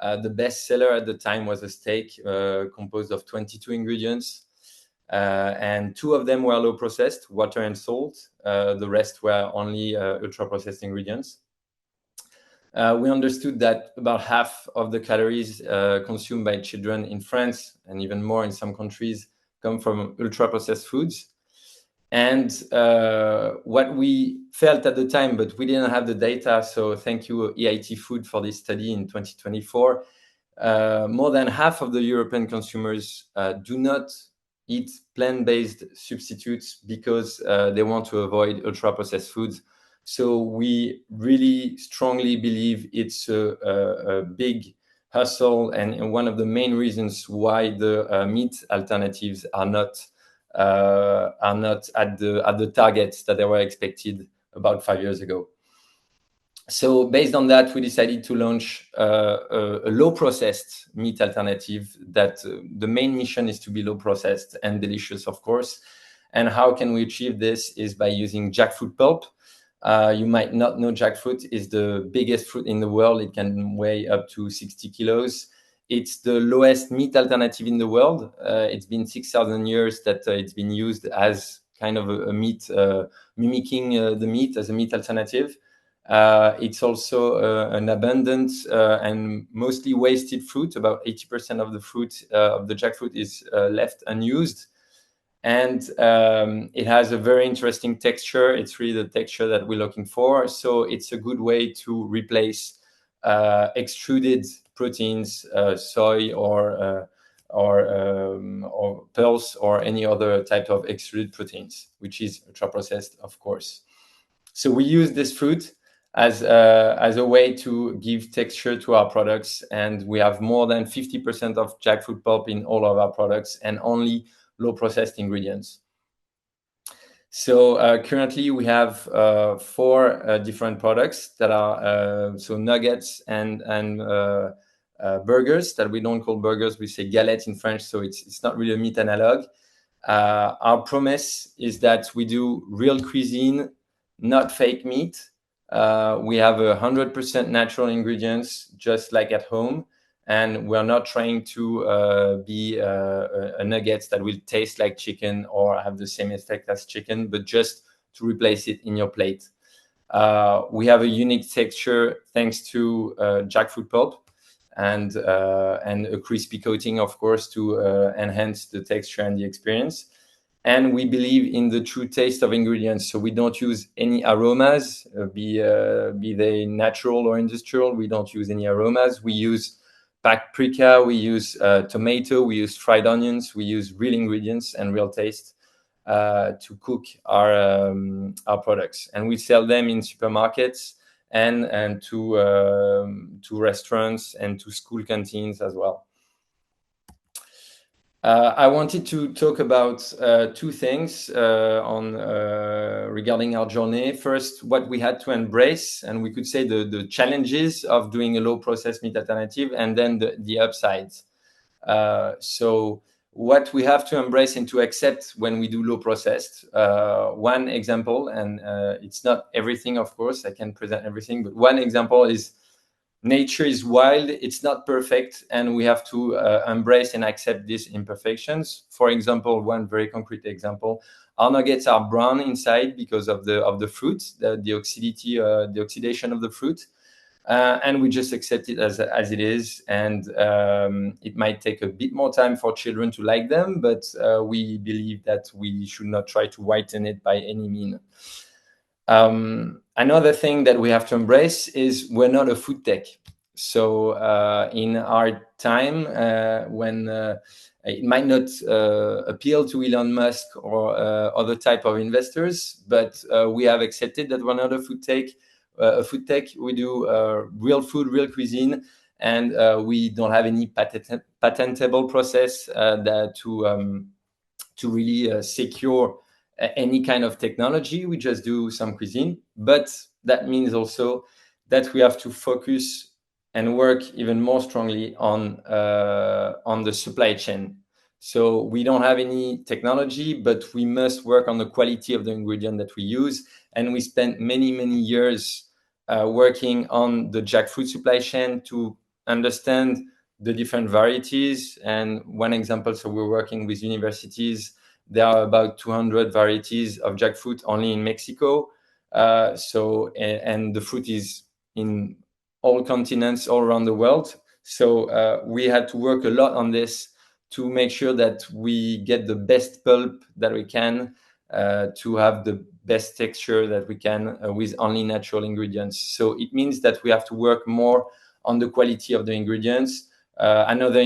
The best seller at the time was a steak composed of 22 ingredients. And 2 of them were low processed, water and salt. The rest were only ultra processed ingredients. We understood that about half of the calories consumed by children in France, and even more in some countries, come from ultra processed foods. And what we felt at the time, but we didn't have the data, so thank you EIT Food for this study in 2024, more than half of the European consumers do not eat plant-based substitutes because they want to avoid ultra-processed foods. So we really strongly believe it's a big hustle and one of the main reasons why the meat alternatives are not at the targets that they were expected about 5 years ago. So based on that, we decided to launch a low processed meat alternative that the main mission is to be low processed and delicious, of course. And how can we achieve this is by using jackfruit pulp. You might not know jackfruit is the biggest fruit in the world. It can weigh up to 60 kilos. It's the lowest meat alternative in the world. It's been 6,000 years that it's been used as kind of a meat, mimicking the meat as a meat alternative. It's also an abundant and mostly wasted fruit. About 80% of the fruit of the jackfruit is left unused. And it has a very interesting texture. It's really the texture that we're looking for. So it's a good way to replace extruded proteins, soy or pearls or any other type of extruded proteins, which is ultra processed, of course. So we use this fruit as a way to give texture to our products, and we have more than 50% of jackfruit pulp in all of our products and only low processed ingredients. So currently we have 4 different products that are so nuggets and burgers that we don't call burgers, we say galettes in French, so it's not really a meat analog. Our promise is that we do real cuisine, not fake meat. We have 100% natural ingredients, just like at home. And we're not trying to be a nuggets that will taste like chicken or have the same effect as chicken, but just to replace it in your plate. We have a unique texture thanks to jackfruit pulp and a crispy coating, of course, to enhance the texture and the experience. And we believe in the true taste of ingredients. So we don't use any aromas, be they natural or industrial. We don't use any aromas. We use paprika, we use tomato, we use fried onions, we use real ingredients and real taste to cook our products. And we sell them in supermarkets and to restaurants and to school canteens as well. I wanted to talk about 2 things regarding our journey. First, what we had to embrace, and we could say the challenges of doing a low processed meat alternative, and then the upsides. So what we have to embrace and to accept when we do low processed. One example, and it's not everything, of course, I can present everything, but one example is nature is wild, it's not perfect, and we have to embrace and accept these imperfections. For example, one very concrete example, our nuggets are brown inside because of the fruit, the oxidation of the fruit, and we just accept it as it is. And it might take a bit more time for children to like them, but we believe that we should not try to whiten it by any means. Another thing that we have to embrace is we're not a food tech. So in our time, when it might not appeal to Elon Musk or other type of investors, but we have accepted that we're not a food tech. We do real food, real cuisine, and we don't have any patentable process to really secure any kind of technology. We just do some cuisine, but that means also that we have to focus and work even more strongly on the supply chain. So we don't have any technology, but we must work on the quality of the ingredient that we use. And we spent many years working on the jackfruit supply chain to understand the different varieties. And one example, so we're working with universities. There are about 200 varieties of jackfruit only in Mexico. And the fruit is in all continents all around the world. So we had to work a lot on this to make sure that we get the best pulp that we can, to have the best texture that we can with only natural ingredients. So it means that we have to work more on the quality of the ingredients. Another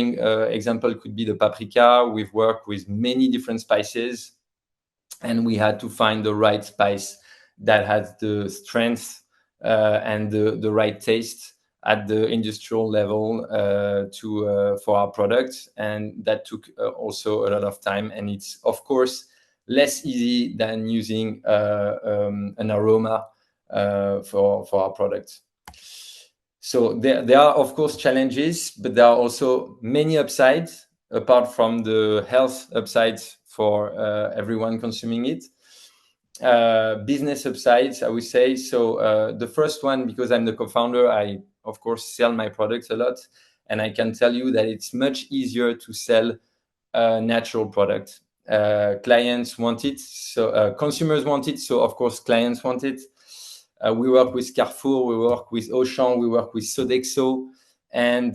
example could be the paprika. We've worked with many different spices, and we had to find the right spice that has the strength and the right taste at the industrial level for our products. And that took also a lot of time. And it's, of course, less easy than using an aroma for our products. So there are, of course, challenges, but there are also many upsides, apart from the health upsides for everyone consuming it. Business upsides, I would say. So the first one, because I'm the co-founder, I, of course, sell my products a lot. And I can tell you that it's much easier to sell a natural product. Clients want it, so consumers want it, so of course clients want it. We work with Carrefour, we work with Auchan, we work with Sodexo, and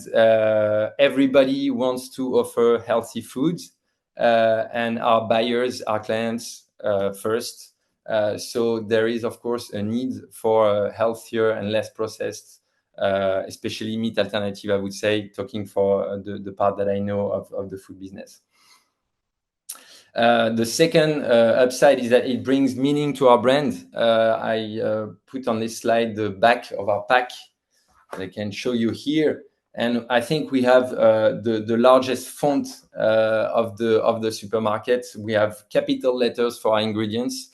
everybody wants to offer healthy foods, and our buyers, our clients first. So there is, of course, a need for healthier and less processed, especially meat alternative, I would say, talking for the part that I know of the food business. The second upside is that it brings meaning to our brand. I put on this slide the back of our pack that I can show you here. And I think we have the largest font of the supermarket. We have capital letters for our ingredients.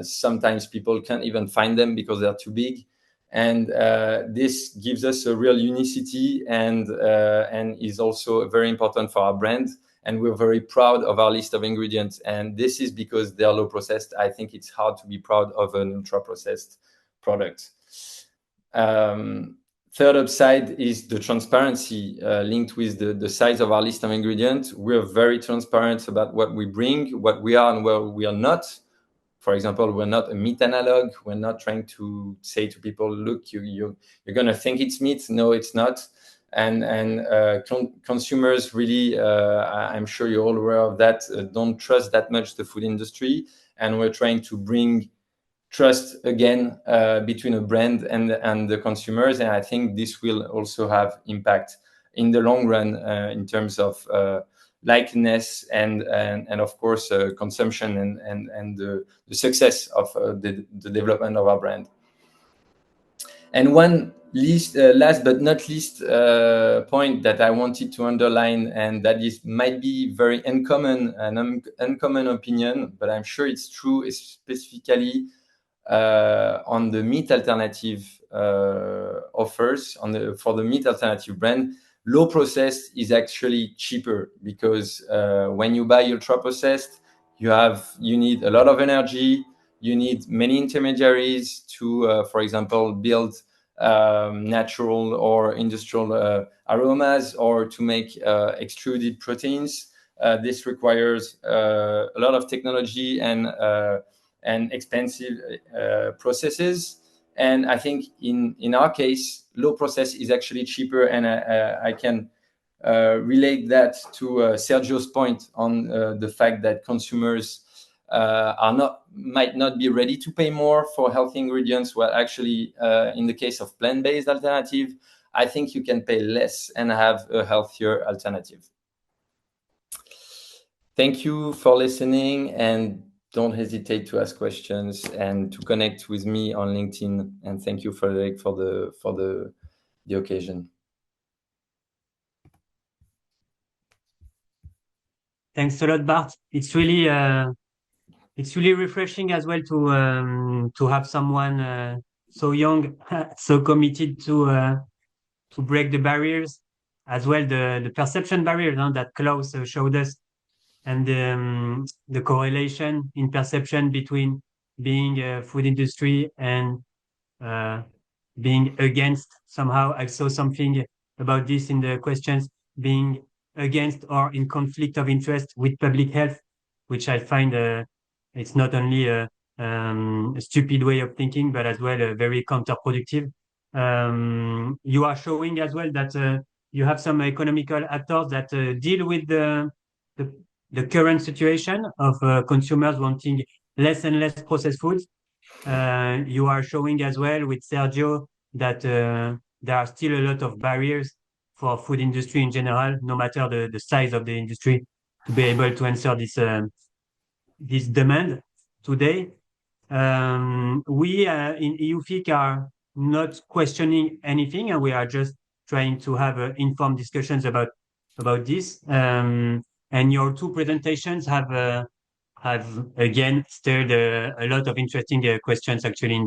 Sometimes people can't even find them because they're too big. And this gives us a real unicity and is also very important for our brand. And we're very proud of our list of ingredients. And this is because they're low processed. I think it's hard to be proud of an ultra processed product. Third upside is the transparency linked with the size of our list of ingredients. We're very transparent about what we bring, what we are and where we are not. For example, we're not a meat analog. We're not trying to say to people, look, you're going to think it's meat. No, it's not. And consumers really, I'm sure you're all aware of that, don't trust that much the food industry. And we're trying to bring trust again between a brand and the consumers. And I think this will also have impact in the long run in terms of likeness and of course consumption and the success of the development of our brand. And one last but not least point that I wanted to underline, and that is might be very uncommon, an uncommon opinion, but I'm sure it's true, specifically on the meat alternative offers, for the meat alternative brand. Low processed is actually cheaper because when you buy ultra processed, you need a lot of energy. You need many intermediaries to, for example, build natural or industrial aromas, or to make extruded proteins. This requires a lot of technology and expensive processes. And I think in our case, low process is actually cheaper. And I can relate that to Sergio's point on the fact that consumers might not be ready to pay more for healthy ingredients. Well, actually, in the case of plant-based alternative, I think you can pay less and have a healthier alternative. Thank you for listening, and don't hesitate to ask questions and to connect with me on LinkedIn. And thank you, Frederick, for the occasion. Thanks a lot, Bart. It's really refreshing as well to have someone so young, so committed to break the barriers, as well the perception barriers that Klaus showed us, and the correlation in perception between being a food industry and being against somehow. I saw something about this in the questions, being against or in conflict of interest with public health, which I find it's not only a stupid way of thinking, but as well very counterproductive. You are showing as well that you have some economical actors that deal with the current situation of consumers wanting less and less processed foods. You are showing as well with Sergio that there are still a lot of barriers for food industry in general, no matter the size of the industry, to be able to answer this demand today. We in EUFIC are not questioning anything, and we are just trying to have informed discussions about this. And your two presentations have again stirred a lot of interesting questions actually in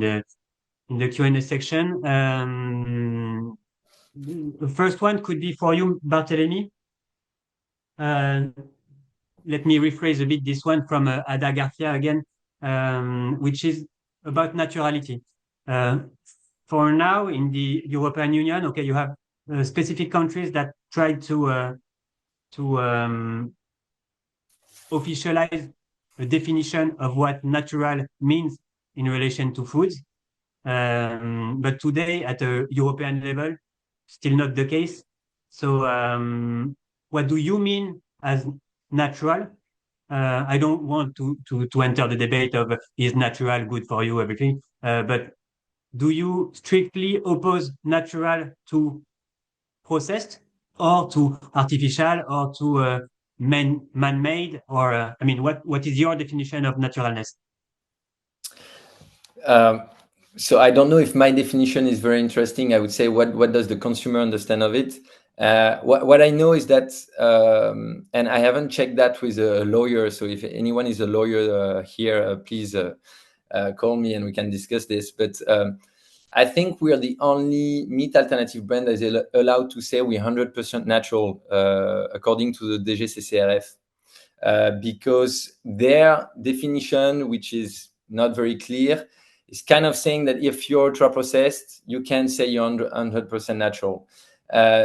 the Q&A section. The first one could be for you, Barthelemy. Let me rephrase a bit this one from Haddad again, which is about naturality. For now, in the European Union, okay, you have specific countries that try to officialize a definition of what natural means in relation to foods. But today, at a European level, still not the case. So what do you mean as natural? I don't want to enter the debate of is natural good for you, everything. But do you strictly oppose natural to processed or to artificial or to man-made? Or I mean, what is your definition of naturalness? So I don't know if my definition is very interesting. I would say, what does the consumer understand of it? What I know is that, and I haven't checked that with a lawyer. So if anyone is a lawyer here, please call me and we can discuss this. But I think we are the only meat alternative brand that is allowed to say we're 100% natural, according to the DGCCRF, because their definition, which is not very clear, is kind of saying that if you're ultra processed, you can say you're 100% natural.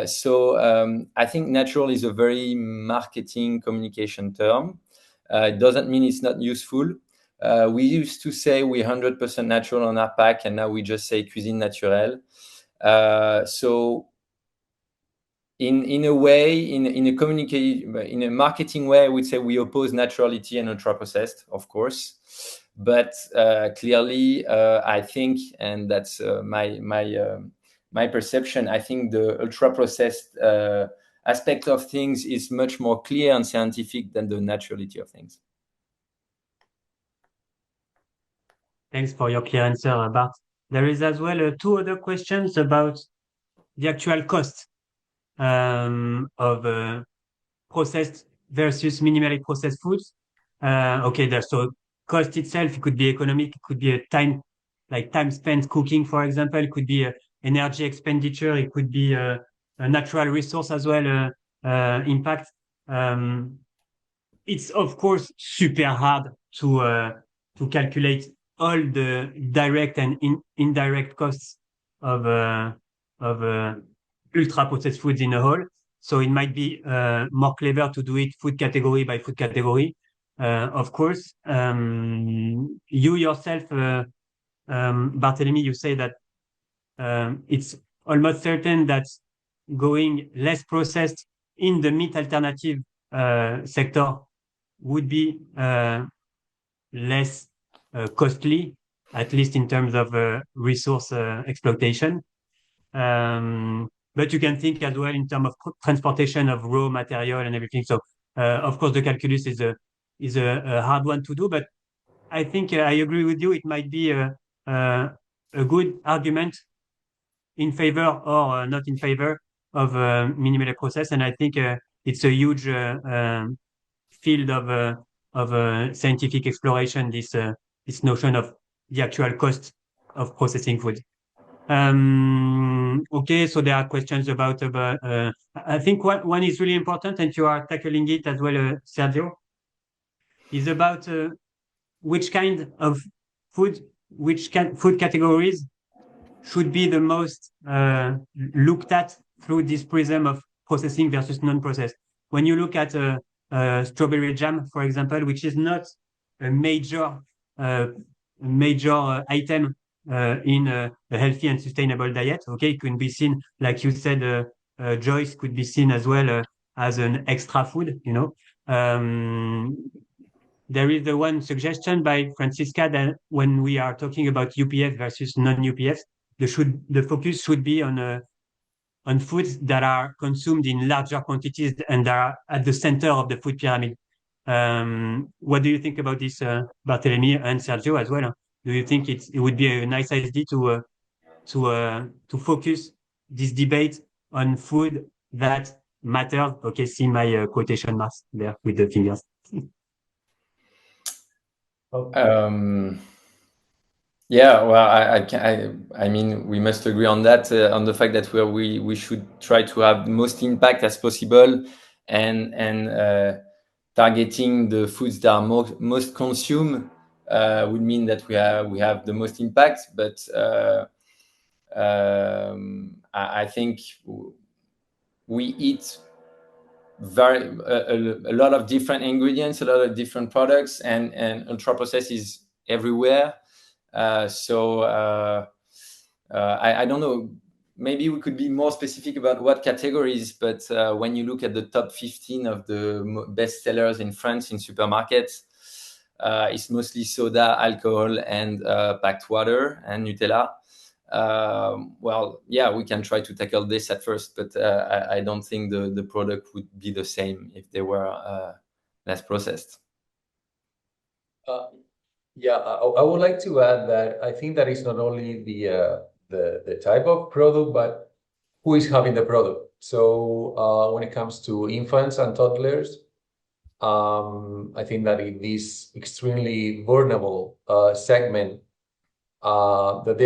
So I think natural is a very marketing communication term. It doesn't mean it's not useful. We used to say we're 100% natural on our pack, and now we just say cuisine naturelle. So in a way, in a marketing way, I would say we oppose naturality and ultra processed, of course. But clearly, I think, and that's my perception, I think the ultra processed aspect of things is much more clear and scientific than the naturality of things. Thanks for your clear answer, Bart. There is as well two other questions about the actual cost of processed versus minimally processed foods. Okay, there's so cost itself, it could be economic, it could be a time spent cooking, for example, it could be energy expenditure, it could be a natural resource as well, impact. It's of course super hard to calculate all the direct and indirect costs of ultra processed foods in a whole. So it might be more clever to do it food category by food category. Of course, you yourself, Barthelemy, you say that it's almost certain that going less processed in the meat alternative sector would be less costly, at least in terms of resource exploitation. But you can think as well in terms of transportation of raw material and everything. So, of course, the calculus is a hard one to do, but I think I agree with you. It might be a good argument in favor or not in favor of minimally processed, and I think it's a huge field of scientific exploration, this notion of the actual cost of processing food. Okay, so there are questions about I think one is really important, and you are tackling it as well, Sergio, is about which kind of food, food categories should be the most looked at through this prism of processing versus non-processed. When you look at strawberry jam, for example, which is not a major item in a healthy and sustainable diet. Okay, it can be seen, like you said, Joyce, could be seen as well as an extra food. You know, there is the one suggestion by Francisca that when we are talking about UPF versus non-UPFs, the focus should be on foods that are consumed in larger quantities and that are at the center of the food pyramid. What do you think about this, Barthelemy and Sergio as well? Do you think it would be a nice idea to focus this debate on food that matters? Okay, see my quotation marks there with the fingers. Yeah, well, I mean, we must agree on that, on the fact that we should try to have the most impact as possible, and targeting the foods that are most consumed would mean that we have the most impact. But I think we eat a lot of different ingredients, a lot of different products, and ultra processed is everywhere. So I don't know, maybe we could be more specific about what categories, but when you look at the top 15 of the best sellers in France in supermarkets, it's mostly soda, alcohol, and packed water and Nutella. Well, yeah, we can try to tackle this at first, but I don't think the product would be the same if they were less processed. Yeah, I would like to add that I think that it's not only the type of product, but who is having the product. So when it comes to infants and toddlers, I think that in this extremely vulnerable segment that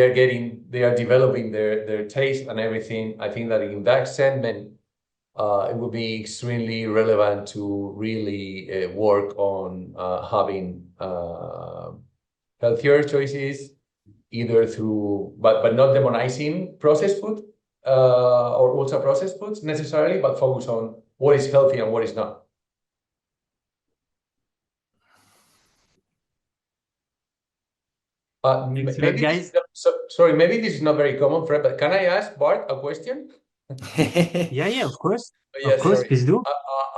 they are developing their taste and everything. I think that in that segment, it would be extremely relevant to really work on having healthier choices, either through, but not demonizing processed food or ultra processed foods necessarily, but focus on what is healthy and what is not. Maybe guys. Sorry, maybe this is not very common, Fred, but can I ask Bart a question? Yeah, of course. Yes, of course, sorry. please do.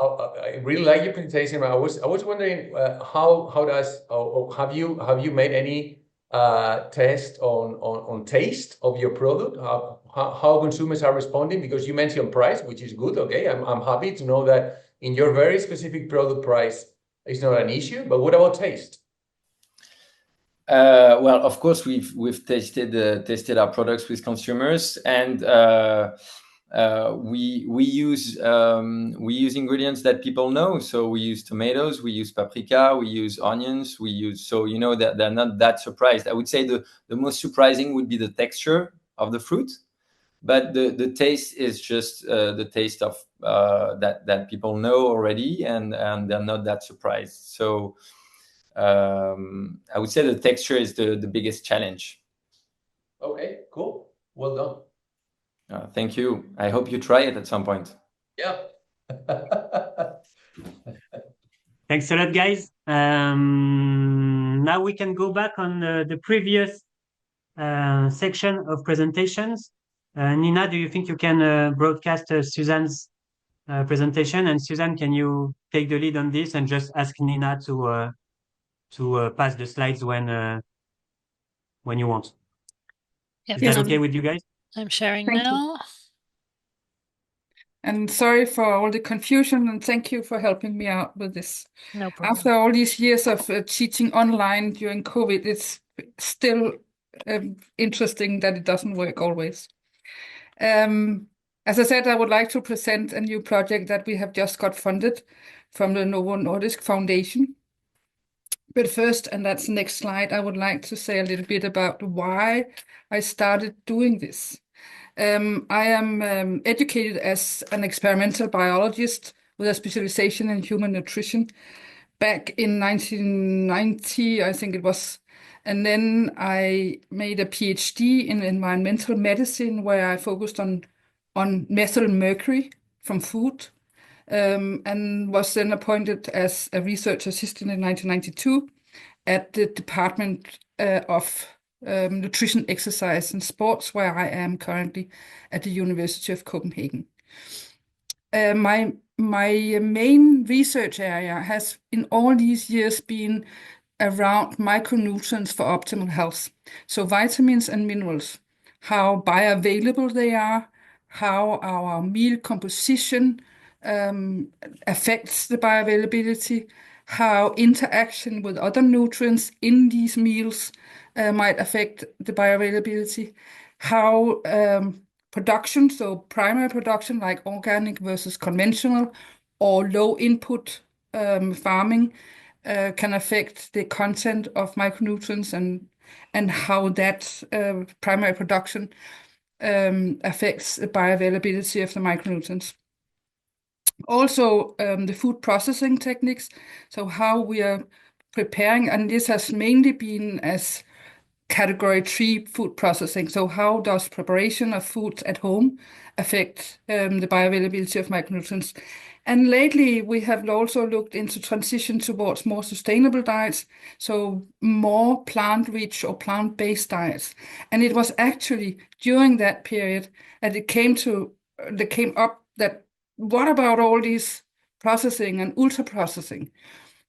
I really like your presentation. I was wondering how does have you made any test on taste of your product? How consumers are responding? Because you mentioned price, which is good. Okay, I'm happy to know that in your very specific product, price is not an issue. But what about taste? Well, of course, we've tested our products with consumers, and we use ingredients that people know. So we use tomatoes, we use paprika, we use onions, so you know that they're not that surprised. I would say the most surprising would be the texture of the fruit, but the taste is just the taste of that people know already, and they're not that surprised. So I would say the texture is the biggest challenge. Okay, cool. Well done. Thank you. I hope you try it at some point. Yeah. Thanks a lot, guys. Now we can go back on the previous section of presentations. Nina, do you think you can broadcast Susanne's presentation? And Susanne, can you take the lead on this and just ask Nina to pass the slides when you want? Yeah, is that okay with you guys? I'm sharing Thank you. now. And sorry for all the confusion, and thank you for helping me out with this. No problem. After all these years of teaching online during COVID, it's still interesting that it doesn't work always. as I said, I would like to present a new project that we have just got funded from the Novo Nordisk Foundation. But first, and that's the next slide, I would like to say a little bit about why I started doing this. I am educated as an experimental biologist with a specialization in human nutrition back in 1990, I think it was. And then I made a PhD in environmental medicine where I focused on methyl mercury from food, and was then appointed as a research assistant in 1992 at the Department of Nutrition, Exercise and Sports, where I am currently at the University of Copenhagen. My main research area has in all these years been around micronutrients for optimal health. So vitamins and minerals, how bioavailable they are, how our meal composition affects the bioavailability, how interaction with other nutrients in these meals might affect the bioavailability, how production, so primary production like organic versus conventional or low input farming can affect the content of micronutrients, and how that primary production affects the bioavailability of the micronutrients. Also, the food processing techniques, so how we are preparing, and this has mainly been as category 3 food processing. So how does preparation of foods at home affect the bioavailability of micronutrients? And lately, we have also looked into transition towards more sustainable diets, so more plant-rich or plant-based diets. And it was actually during that period that it came up that what about all these processing and ultra-processing?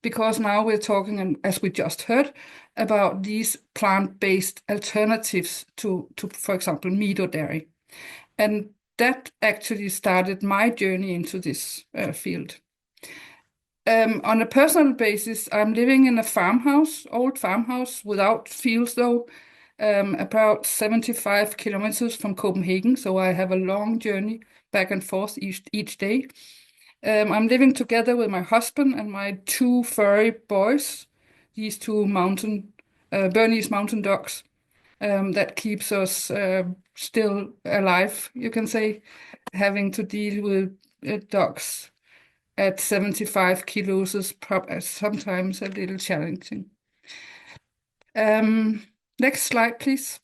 Because now we're talking, and as we just heard, about these plant-based alternatives to, for example, meat or dairy. And that actually started my journey into this field. On a personal basis, I'm living in a farmhouse, old farmhouse, without fields though, about 75 kilometers from Copenhagen. So I have a long journey back and forth each day. I'm living together with my husband and my 2 furry boys, these 2 Bernese mountain dogs. That keeps us still alive, you can say, having to deal with dogs at 75 kilos is sometimes a little challenging. Next slide, please.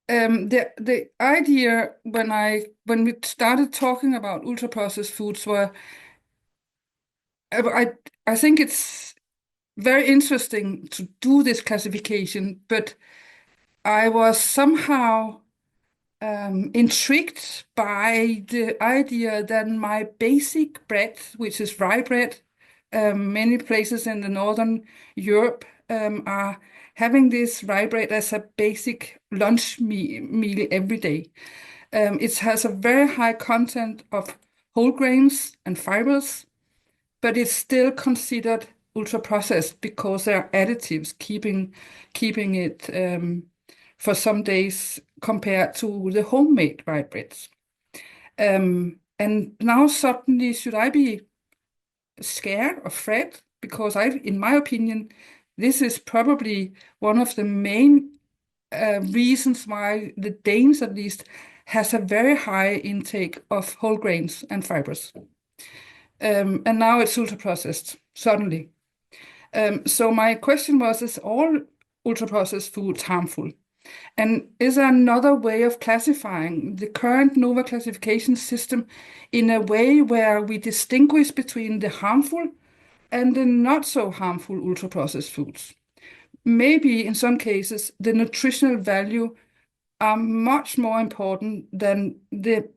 The idea when we started talking about ultra-processed foods were, I think it's very interesting to do this classification, but I was somehow intrigued by the idea that my basic bread, which is rye bread, many places in the Northern Europe are having this rye bread as a basic lunch meal every day. It has a very high content of whole grains and fibers, but it's still considered ultra-processed because there are additives keeping it for some days compared to the homemade rye breads. And now suddenly, should I be scared or afraid? Because in my opinion, this is probably one of the main reasons why the Danes, at least, has a very high intake of whole grains and fibers. And now it's ultra-processed, suddenly. So my question was, is all ultra-processed foods harmful? And is there another way of classifying the current NOVA classification system in a way where we distinguish between the harmful and the not so harmful ultra-processed foods? Maybe in some cases, the nutritional value are much more important than the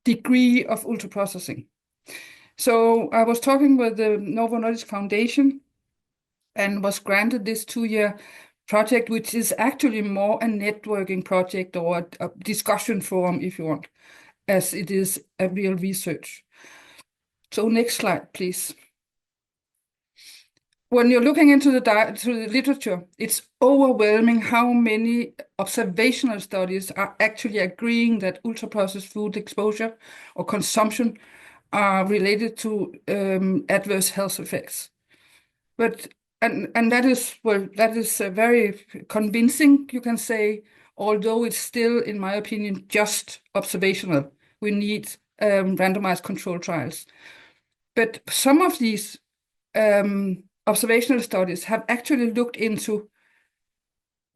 degree of ultra-processing. So I was talking with the Novo Nordisk Foundation and was granted this 2-year project, which is actually more a networking project or a discussion forum, if you want, as it is a real research. So next slide, please. when you're looking into the literature, it's overwhelming how many observational studies are actually agreeing that ultra-processed food exposure or consumption are related to adverse health effects. But and that is very convincing, you can say, although it's still, in my opinion, just observational. We need randomized control trials. But some of these observational studies have actually looked into,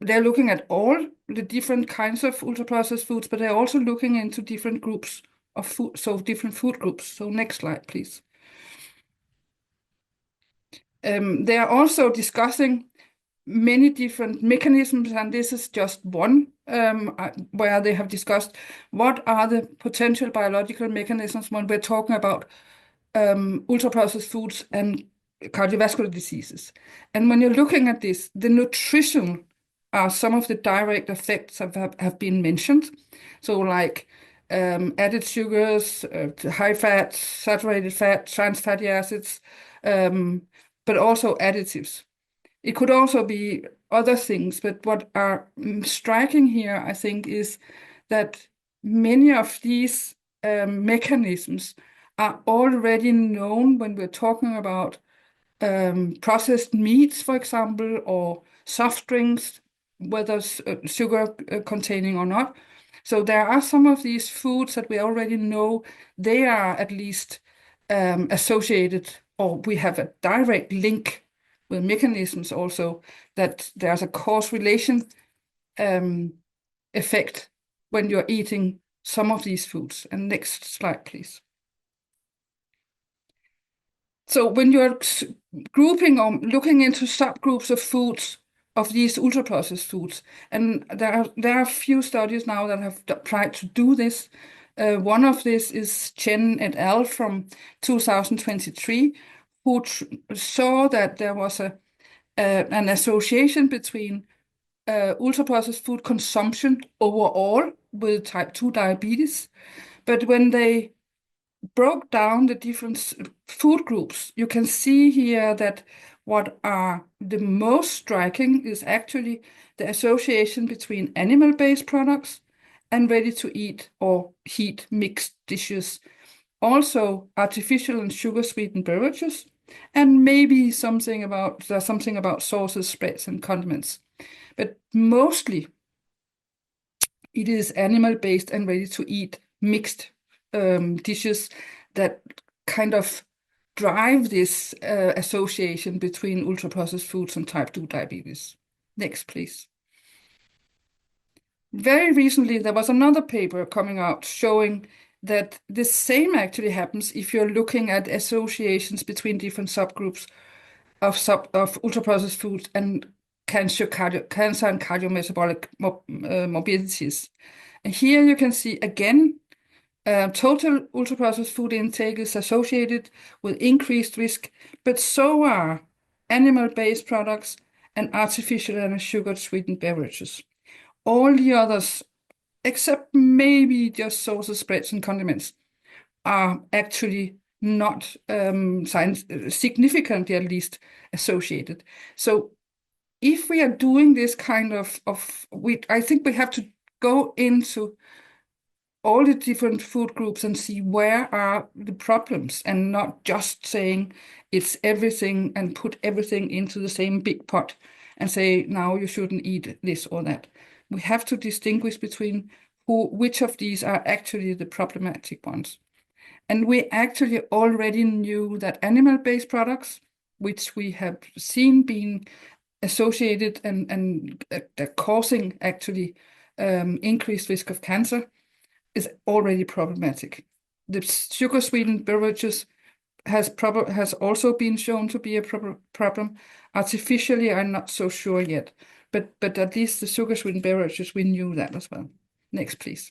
they're looking at all the different kinds of ultra-processed foods, but they're also looking into different groups of food, so different food groups. So next slide, please. They are also discussing many different mechanisms, and this is just one where they have discussed what are the potential biological mechanisms when we're talking about ultra-processed foods and cardiovascular diseases. And when you're looking at this, the nutrition are some of the direct effects have been mentioned. So like added sugars, high fat, saturated fat, trans fatty acids, but also additives. It could also be other things, but what are striking here, I think, is that many of these mechanisms are already known when we're talking about processed meats, for example, or soft drinks, whether sugar containing or not. So there are some of these foods that we already know they are at least associated, or we have a direct link with mechanisms also that there's a cause relation effect when you're eating some of these foods. And next slide, please. So when you're grouping or looking into subgroups of foods, of these ultra-processed foods, and there are a few studies now that have tried to do this. One of this is Chen et al. From 2023, who saw that there was an association between ultra-processed food consumption overall with type 2 diabetes. But when they broke down the different food groups, you can see here that what are the most striking is actually the association between animal-based products and ready-to-eat or heat mixed dishes. Also artificial and sugar-sweetened beverages, and maybe something about sauces, spreads, and condiments. But mostly it is animal-based and ready-to-eat mixed dishes that kind of drive this association between ultra-processed foods and type 2 diabetes. Next, please. Very recently, there was another paper coming out showing that the same actually happens if you're looking at associations between different subgroups of ultra-processed foods and cancer and cardiometabolic morbidities. And here you can see again, total ultra-processed food intake is associated with increased risk, but so are animal-based products and artificial and sugar-sweetened beverages. All the others, except maybe just sauces, spreads, and condiments, are actually not significantly, at least, associated. So if we are doing this kind of I think we have to go into all the different food groups and see where are the problems, and not just saying it's everything and put everything into the same big pot and say, now you shouldn't eat this or that. We have to distinguish between which of these are actually the problematic ones. And we actually already knew that animal-based products, which we have seen being associated and causing actually increased risk of cancer, is already problematic. The sugar-sweetened beverages has also been shown to be a problem. Artificially, I'm not so sure yet, but at least the sugar-sweetened beverages, we knew that as well. Next, please.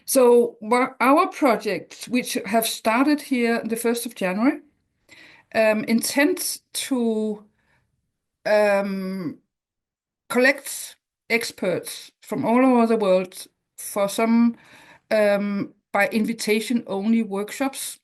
So our project, which have started here the 1st of January, intends to collect experts from all over the world for some by invitation only workshops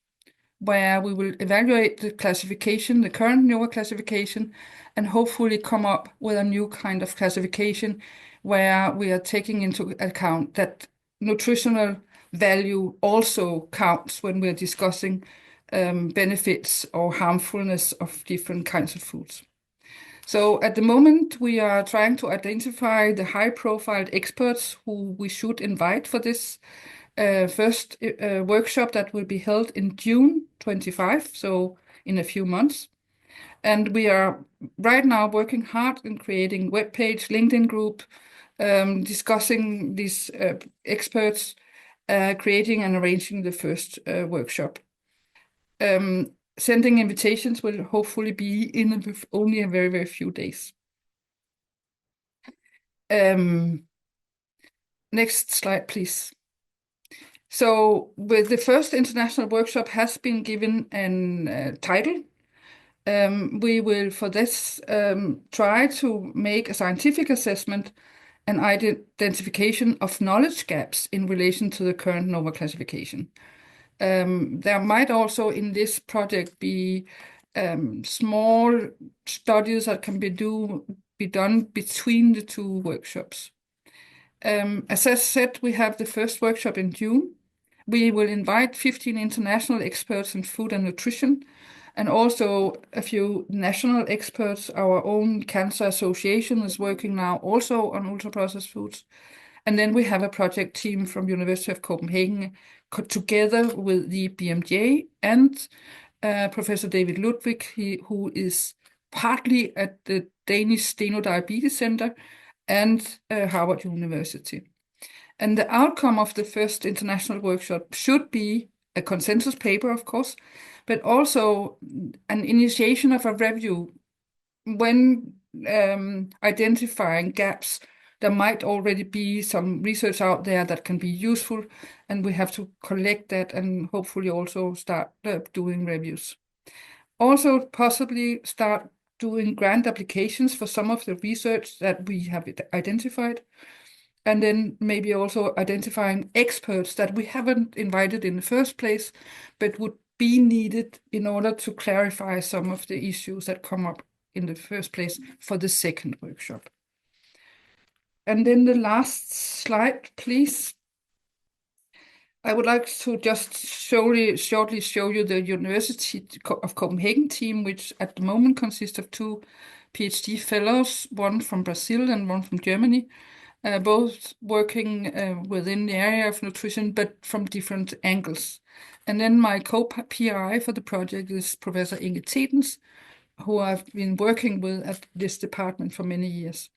where we will evaluate the classification, the current NOVA classification, and hopefully come up with a new kind of classification where we are taking into account that nutritional value also counts when we're discussing benefits or harmfulness of different kinds of foods. So at the moment, we are trying to identify the high-profile experts who we should invite for this first workshop that will be held in June 25, so in a few months. And we are right now working hard in creating webpage, LinkedIn group, discussing these experts, creating and arranging the first workshop. Sending invitations will hopefully be in only a very, very few days. Next slide, please. So with the first international workshop has been given a title. We will, for this, try to make a scientific assessment and identification of knowledge gaps in relation to the current NOVA classification. There might also in this project be small studies that can be done between the two workshops. As I said, we have the first workshop in June. We will invite 15 international experts in food and nutrition, and also a few national experts. Our own Cancer Association is working now also on ultra-processed foods. And then we have a project team from University of Copenhagen together with the BMJ and Professor David Ludwig, who is partly at the Danish Steno-Diabetes Center and Harvard University. And the outcome of the first international workshop should be a consensus paper, of course, but also an initiation of a review when identifying gaps. There might already be some research out there that can be useful, and we have to collect that and hopefully also start doing reviews. Also, possibly start doing grant applications for some of the research that we have identified, and then maybe also identifying experts that we haven't invited in the first place, but would be needed in order to clarify some of the issues that come up in the first place for the second workshop. And then the last slide, please. I would like to just shortly show you the University of Copenhagen team, which at the moment consists of 2 PhD fellows, one from Brazil and one from Germany, both working within the area of nutrition, but from different angles. And then my co-PI for the project is Professor Inge Tetens, who I've been working with at this department for many years.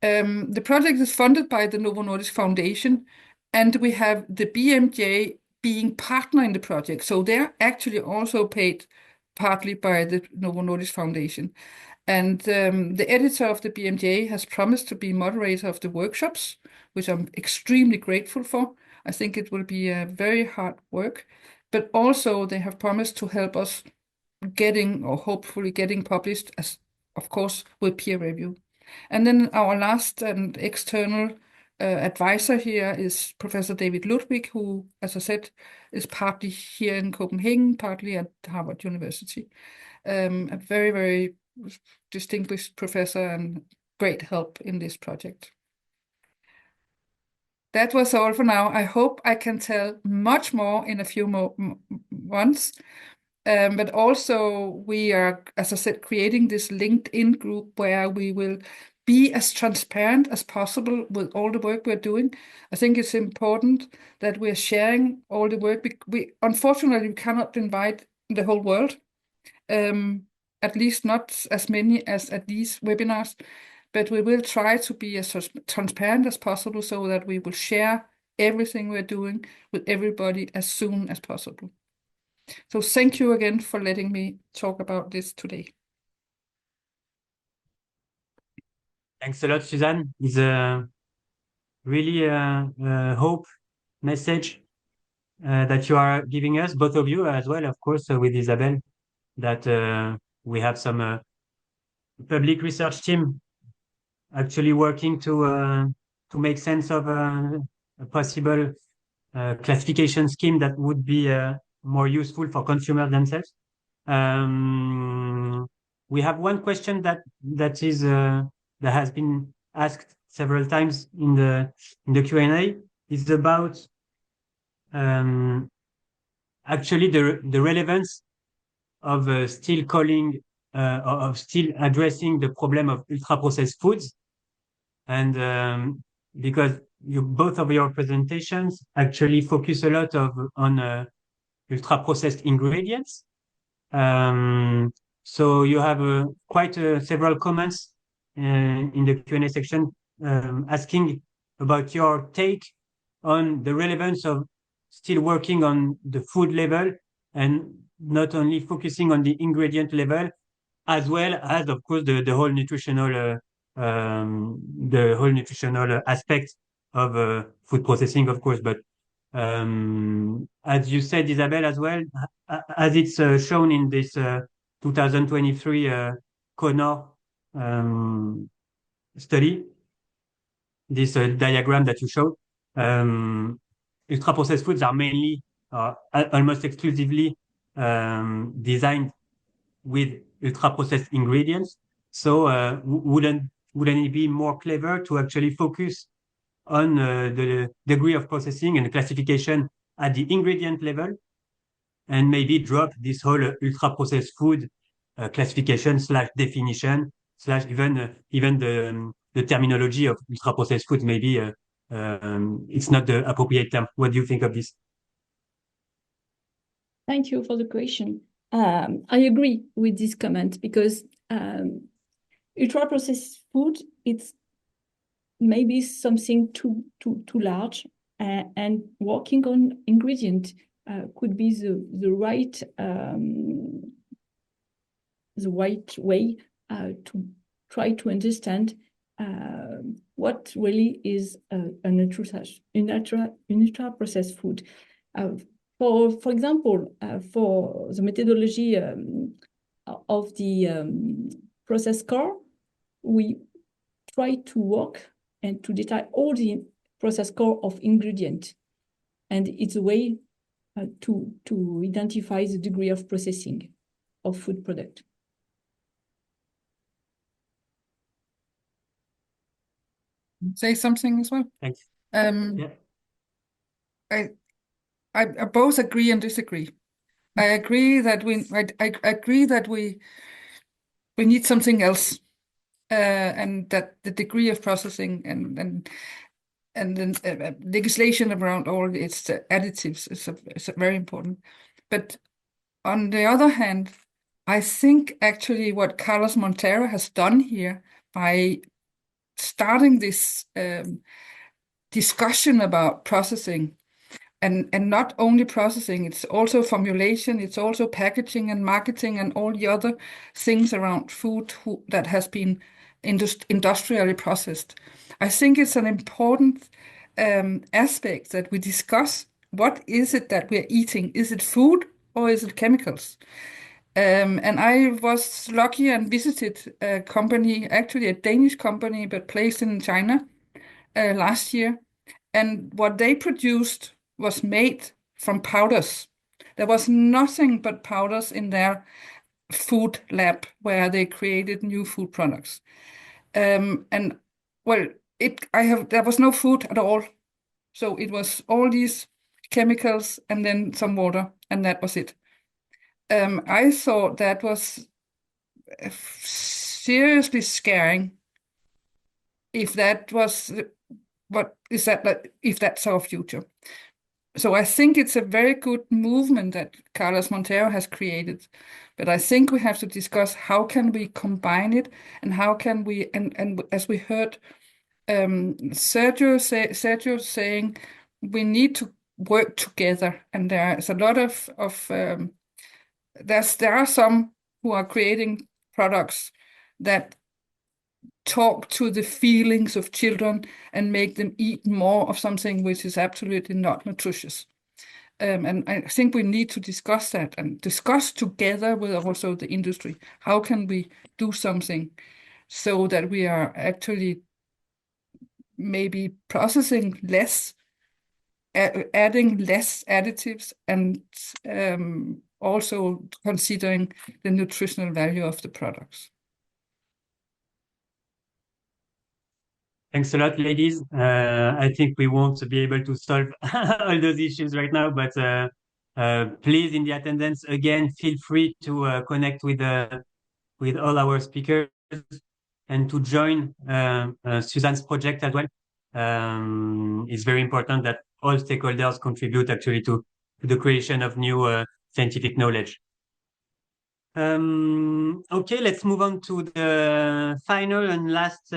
The project is funded by the Novo Nordisk Foundation, and we have the BMJ being partner in the project. So they're actually also paid partly by the Novo Nordisk Foundation. And the editor of the BMJ has promised to be moderator of the workshops, which I'm extremely grateful for. I think it will be a very hard work, but also they have promised to help us getting, or hopefully getting published, as of course with peer review. And then our last and external advisor here is Professor David Ludwig, who, as I said, is partly here in Copenhagen, partly at Harvard University. A very, very distinguished professor and great help in this project. That was all for now. I hope I can tell much more in a few more months. But also we are, as I said, creating this LinkedIn group where we will be as transparent as possible with all the work we're doing. I think it's important that we're sharing all the work. We unfortunately, we cannot invite the whole world, at least not as many as at these webinars, but we will try to be as transparent as possible so that we will share everything we're doing with everybody as soon as possible. So thank you again for letting me talk about this today. Thanks a lot, Susanne. It's a really hope message that you are giving us, both of you as well, of course, with Isabelle, that we have some public research team actually working to make sense of a possible classification scheme that would be more useful for consumers themselves. We have one question that has been asked several times in the Q&A. It's about actually the relevance of still addressing the problem of ultra processed foods, and because both of your presentations actually focus a lot on ultra processed ingredients. So you have quite several comments in the Q&A section asking about your take on the relevance of still working on the food level and not only focusing on the ingredient level, as well as, of course, the whole nutritional aspect of food processing, of course. But as you said, Isabelle, as well, as it's shown in this 2023 Connor study, this diagram that you showed, ultra-processed foods are mainly, almost exclusively designed with ultra-processed ingredients. So wouldn't it be more clever to actually focus on the degree of processing and classification at the ingredient level, and maybe drop this whole ultra-processed food classification / definition / even the terminology of ultra-processed foods? Maybe it's not the appropriate term. What do you think of this? Thank you for the question. I agree with this comment, because ultra-processed food, it's maybe something too large, and working on ingredient could be the right way to try to understand what really is an ultra-processed food. For example, for the methodology of the process score, we try to work and to detail all the process score of ingredient, and it's a way to identify the degree of processing of food product. Say something as well. Thanks. I both agree and disagree. I agree that we need something else, and that the degree of processing and then legislation around all its additives is very important. But on the other hand, I think actually what Carlos Montero has done here by starting this discussion about processing, and not only processing, it's also formulation, it's also packaging and marketing and all the other things around food that has been industrially processed. I think it's an important aspect that we discuss. What is it that we're eating? Is it food or is it chemicals? And I was lucky and visited a company, actually a Danish company, but placed in China last year. And what they produced was made from powders. There was nothing but powders in their food lab where they created new food products. And well, there was no food at all. So it was all these chemicals and then some water, and that was it. I thought that was seriously scaring. If that was if that's our future. So I think it's a very good movement that Carlos Montero has created, but I think we have to discuss how can we combine it, and how can we, and as we heard Sergio saying, we need to work together, and there's a lot of there are some who are creating products that talk to the feelings of children and make them eat more of something which is absolutely not nutritious. And I think we need to discuss that and discuss together with also the industry. How can we do something so that we are actually maybe processing less adding less additives and also considering the nutritional value of the products. Thanks a lot, ladies. I think we won't be able to solve all those issues right now, but please, in the attendance, again, feel free to connect with all our speakers and to join Susanne's project as well. It's very important that all stakeholders contribute actually to the creation of new scientific knowledge. Okay, let's move on to the final and last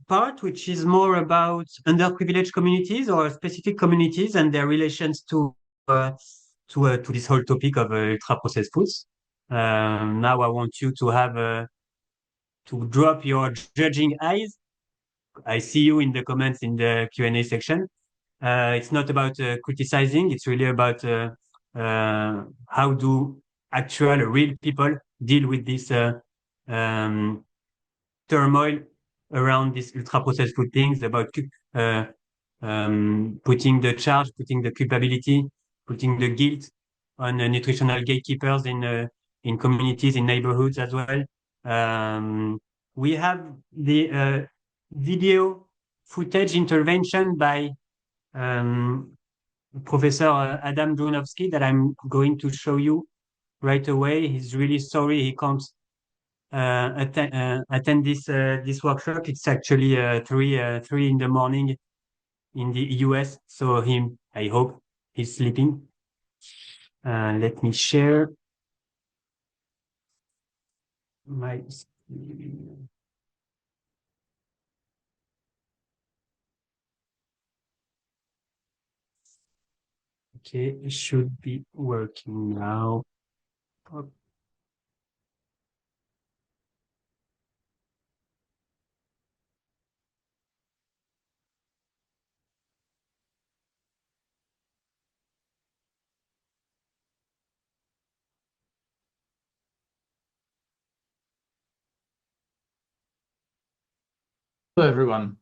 part, which is more about underprivileged communities or specific communities and their relations to this whole topic of ultra-processed foods. Now I want you to have to drop your judging eyes. I see you in the comments in the Q&A section. It's not about criticizing. It's really about how do actual real people deal with this turmoil around these ultra-processed food things, about putting the charge, putting the culpability, putting the guilt on nutritional gatekeepers in communities, in neighborhoods as well. We have the video footage intervention by Professor Adam Drewnowski that I'm going to show you right away. He's really sorry he can't attend this workshop. It's actually 3 in the morning in the US, so I hope he's sleeping. Let me share my screen. Okay, it should be working now. Hello, everyone.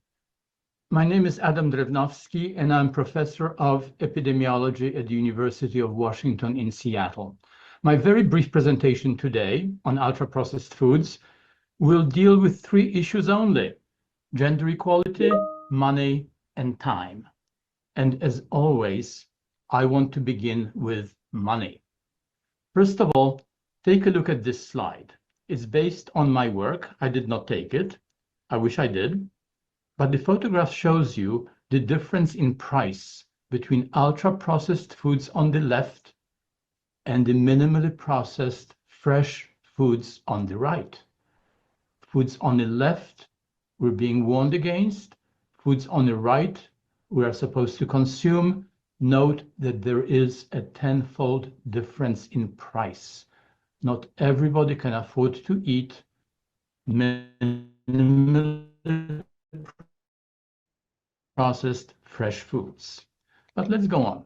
My name is Adam Drewnowski, and I'm professor of epidemiology at the University of Washington in Seattle. My very brief presentation today on ultra-processed foods will deal with 3 issues only: gender equality, money, and time. And as always, I want to begin with money. First of all, take a look at this slide. It's based on my work. I did not take it. I wish I did. But the photograph shows you the difference in price between ultra-processed foods on the left and the minimally processed fresh foods on the right. Foods on the left we're being warned against. Foods on the right we are supposed to consume. Note that there is a 10-fold difference in price. Not everybody can afford to eat minimally processed fresh foods. But let's go on.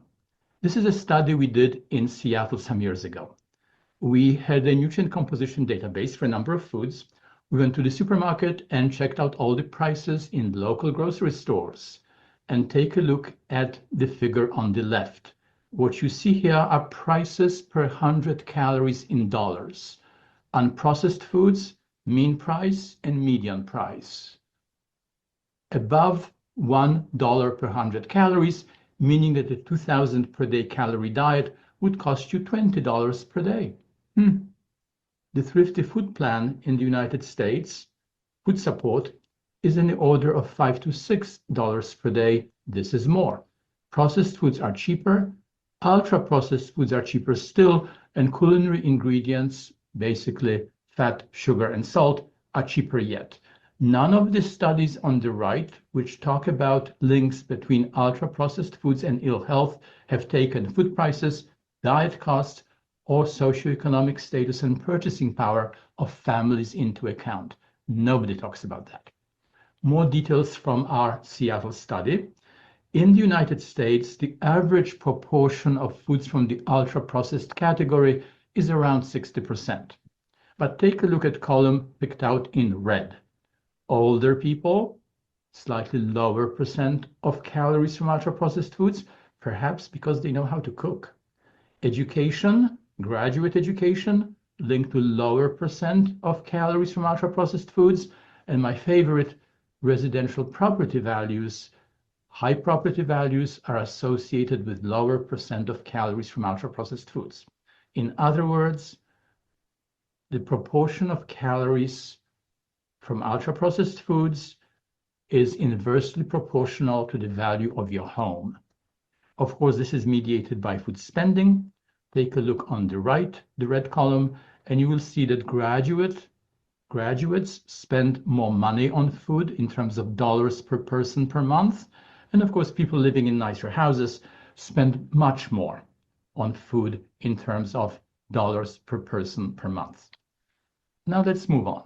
This is a study we did in Seattle some years ago. We had a nutrient composition database for a number of foods. We went to the supermarket and checked out all the prices in local grocery stores. And take a look at the figure on the left. What you see here are prices per 100 calories in dollars. Unprocessed foods, mean price and median price. Above $1 per 100 calories, meaning that a 2,000 per day calorie diet would cost you $20 per day. The Thrifty Food Plan in the United States, food support, is in the order of $5 to $6 per day. This is more. Processed foods are cheaper, ultra-processed foods are cheaper still, and culinary ingredients, basically fat, sugar, and salt, are cheaper yet. None of the studies on the right, which talk about links between ultra-processed foods and ill health, have taken food prices, diet costs, or socioeconomic status and purchasing power of families into account. Nobody talks about that. More details from our Seattle study. In the United States, the average proportion of foods from the ultra-processed category is around 60%. But take a look at column picked out in red. Older people, slightly lower percent of calories from ultra-processed foods. Perhaps because they know how to cook. Education, graduate education, linked to lower percent of calories from ultra-processed foods. And my favorite, residential property values. High property values are associated with lower percent of calories from ultra-processed foods. In other words, the proportion of calories from ultra-processed foods is inversely proportional to the value of your home. Of course, this is mediated by food spending. Take a look on the right, the red column, and you will see that graduates spend more money on food in terms of dollars per person per month. And of course, people living in nicer houses spend much more on food in terms of dollars per person per month. Now let's move on.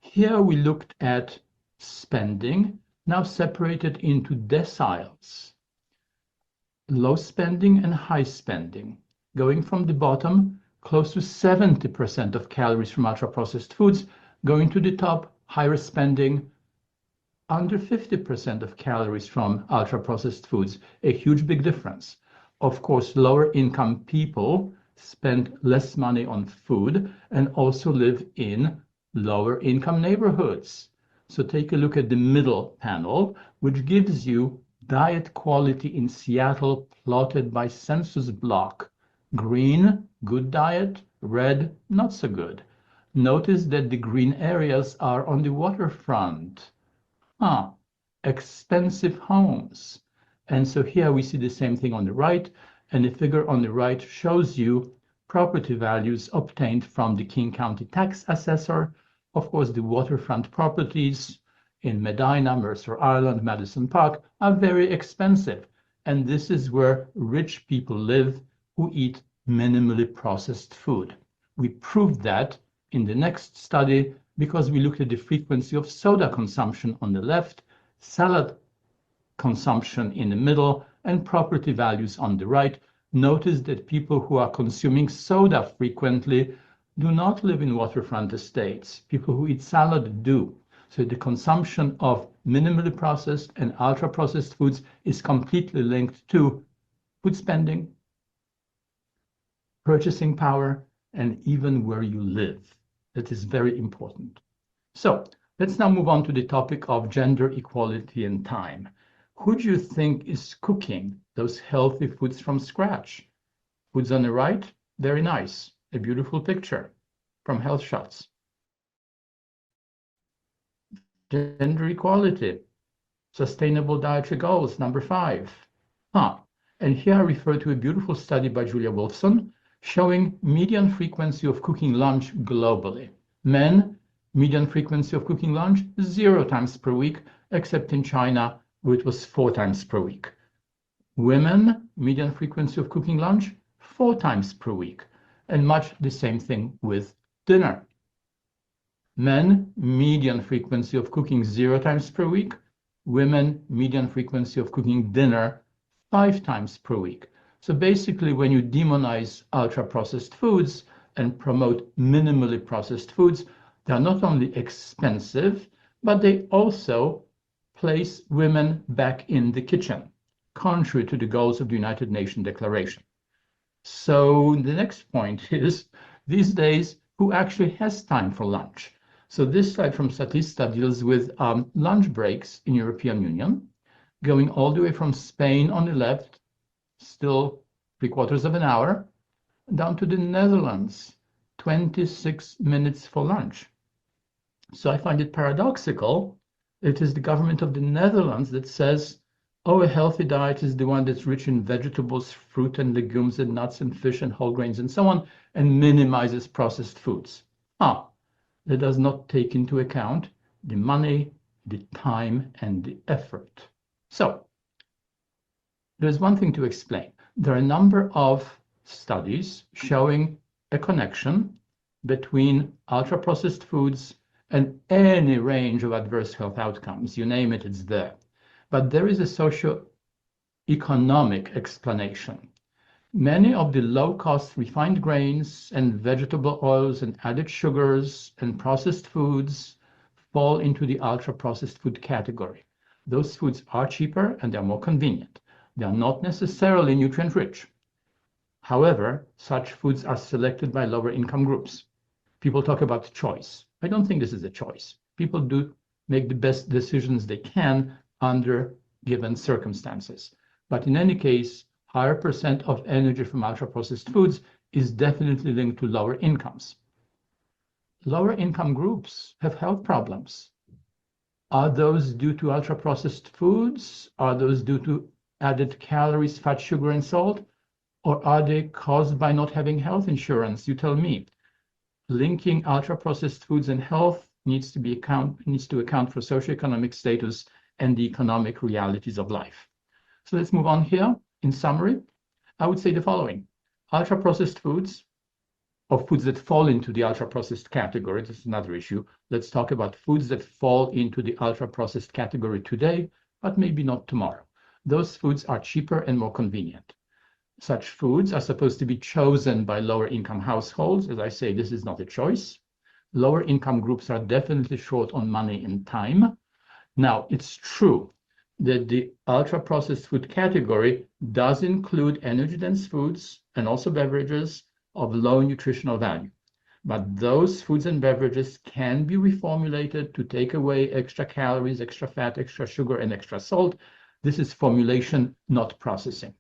Here we looked at spending, now separated into deciles. Low spending and high spending. Going from the bottom, close to 70% of calories from ultra-processed foods, going to the top, higher spending, under 50% of calories from ultra-processed foods, a huge big difference. Of course, lower income people spend less money on food and also live in lower income neighborhoods. So take a look at the middle panel, which gives you diet quality in Seattle plotted by census block. Green, good diet, red, not so good. Notice that the green areas are on the waterfront. Expensive homes. And so here we see the same thing on the right, and the figure on the right shows you property values obtained from the King County tax assessor. Of course, the waterfront properties in Medina, Mercer Island, Madison Park are very expensive. And this is where rich people live who eat minimally processed food. We proved that in the next study because we looked at the frequency of soda consumption on the left, salad consumption in the middle, and property values on the right. Notice that people who are consuming soda frequently do not live in waterfront estates. People who eat salad do. So the consumption of minimally processed and ultra-processed foods is completely linked to food spending, purchasing power, and even where you live. That is very important. So let's now move on to the topic of gender equality and time. Who do you think is cooking those healthy foods from scratch? Foods on the right, very nice. A beautiful picture from Health Shots. Gender equality, sustainable dietary goals, number 5. And here I refer to a beautiful study by Julia Wolfson showing median frequency of cooking lunch globally. Men, median frequency of cooking lunch, 0 times per week, except in China, where it was 4 times per week. Women, median frequency of cooking lunch, 4 times per week, and much the same thing with dinner. Men, median frequency of cooking 0 times per week. Women, median frequency of cooking dinner 5 times per week. So basically, when you demonize ultra-processed foods and promote minimally processed foods, they are not only expensive, but they also place women back in the kitchen, contrary to the goals of the United Nations Declaration. So the next point is, these days, who actually has time for lunch? So this slide from Statista deals with lunch breaks in European Union, going all the way from Spain on the left, still 3/4 of an hour, down to the Netherlands, 26 minutes for lunch. So I find it paradoxical. It is the government of the Netherlands that says, oh, a healthy diet is the one that's rich in vegetables, fruit and legumes and nuts and fish and whole grains and so on, and minimizes processed foods. That does not take into account the money, the time, and the effort. So there's one thing to explain. There are a number of studies showing a connection between ultra-processed foods and any range of adverse health outcomes. You name it, it's there. But there is a socio-economic explanation. Many of the low-cost refined grains and vegetable oils and added sugars and processed foods fall into the ultra-processed food category. Those foods are cheaper and they're more convenient. They are not necessarily nutrient rich. However, such foods are selected by lower income groups. People talk about choice. I don't think this is a choice. People do make the best decisions they can under given circumstances. But in any case, higher percent of energy from ultra-processed foods is definitely linked to lower incomes. Lower income groups have health problems. Are those due to ultra-processed foods? Are those due to added calories, fat, sugar, and salt? Or are they caused by not having health insurance? You tell me. Linking ultra-processed foods and health needs to account for socioeconomic status and the economic realities of life. So let's move on here. In summary, I would say the following. Ultra-processed foods, or foods that fall into the ultra-processed category, this is another issue. Let's talk about foods that fall into the ultra-processed category today, but maybe not tomorrow. Those foods are cheaper and more convenient. Such foods are supposed to be chosen by lower income households. As I say, this is not a choice. Lower income groups are definitely short on money and time. Now, it's true that the ultra-processed food category does include energy-dense foods and also beverages of low nutritional value. But those foods and beverages can be reformulated to take away extra calories, extra fat, extra sugar, and extra salt. This is formulation, not processing.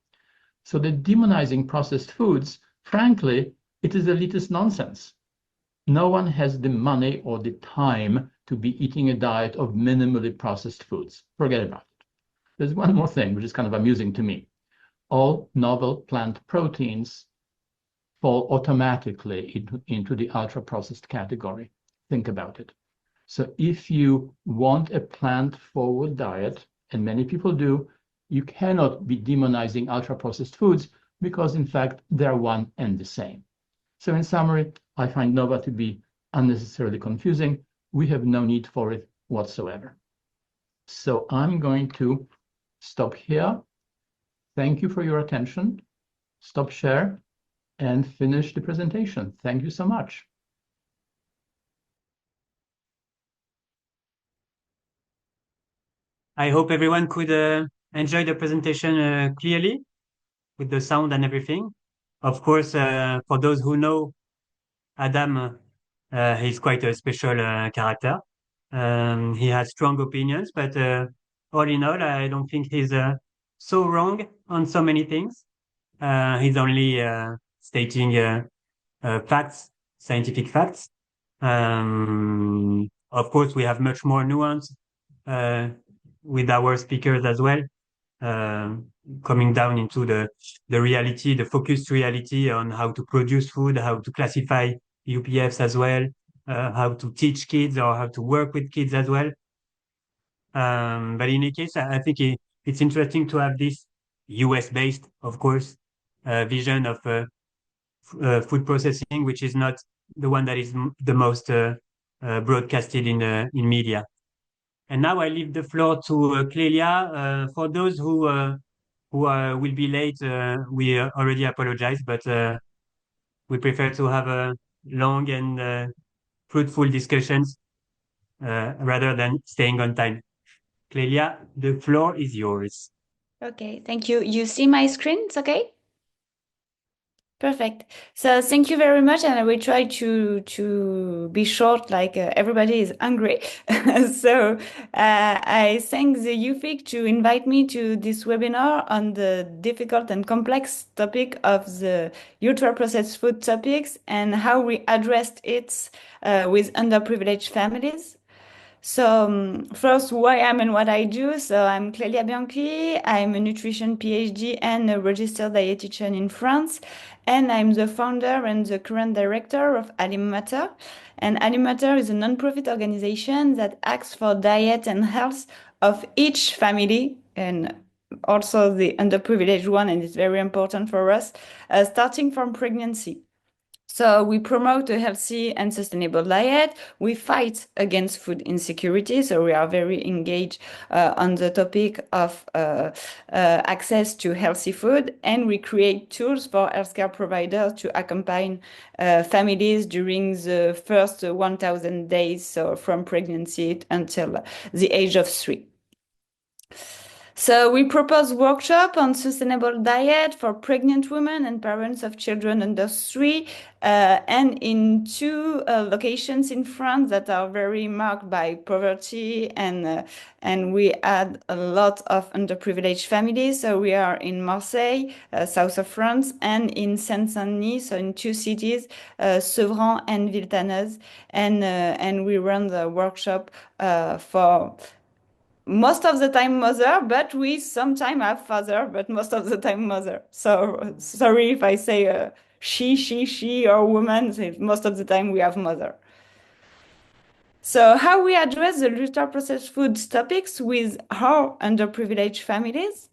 So the demonizing processed foods, frankly, it is elitist nonsense. No one has the money or the time to be eating a diet of minimally processed foods. Forget about it. There's one more thing, which is kind of amusing to me. All novel plant proteins fall automatically into the ultra-processed category. Think about it. So if you want a plant-forward diet, and many people do, you cannot be demonizing ultra-processed foods because, in fact, they're one and the same. So in summary, I find NOVA to be unnecessarily confusing. We have no need for it whatsoever. So I'm going to stop here. Thank you for your attention. Stop share and finish the presentation. Thank you so much. I hope everyone could enjoy the presentation clearly with the sound and everything. Of course, for those who know Adam, he's quite a special character. He has strong opinions, but all in all, I don't think he's so wrong on so many things. He's only stating facts, scientific facts. Of course, we have much more nuance with our speakers as well, coming down into the reality, the focused reality on how to produce food, how to classify UPFs as well, how to teach kids or how to work with kids as well. But in any case, I think it's interesting to have this US-based, of course, vision of food processing, which is not the one that is the most broadcasted in media. And now I leave the floor to Clelia. For those who will be late, we already apologize, but we prefer to have a long and fruitful discussions rather than staying on time. Clelia, the floor is yours. Okay, thank you. You see my screen? It's okay? Perfect. So thank you very much, and I will try to be short, like everybody is hungry. So I thank the EUFIC to invite me to this webinar on the difficult and complex topic of the ultra-processed food topics and how we addressed it with underprivileged families. So first, who I am and what I do. So I'm Clelia Bianchi. I'm a nutrition PhD and a registered dietitian in France. And I'm the founder and the current director of Alim'Mater. And Alim'Mater is a non-profit organization that acts for diet and health of each family, and also the underprivileged one, and it's very important for us, starting from pregnancy. So we promote a healthy and sustainable diet. We fight against food insecurity. So we are very engaged on the topic of access to healthy food. And we create tools for healthcare providers to accompany families during the first 1,000 days, so from pregnancy until the age of 3. So we propose workshop on sustainable diet for pregnant women and parents of children under 3, and in 2 locations in France that are very marked by poverty, and we had a lot of underprivileged families. So we are in Marseille, south of France, and in Seine-Saint-Denis, so in 2 cities, Souchon and Villetaneuse, and we run the workshop for most of the time mother, but we sometimes have father, but most of the time mother. So sorry if I say she, or woman, most of the time we have mother. So how we address the ultra-processed foods topics with our underprivileged families?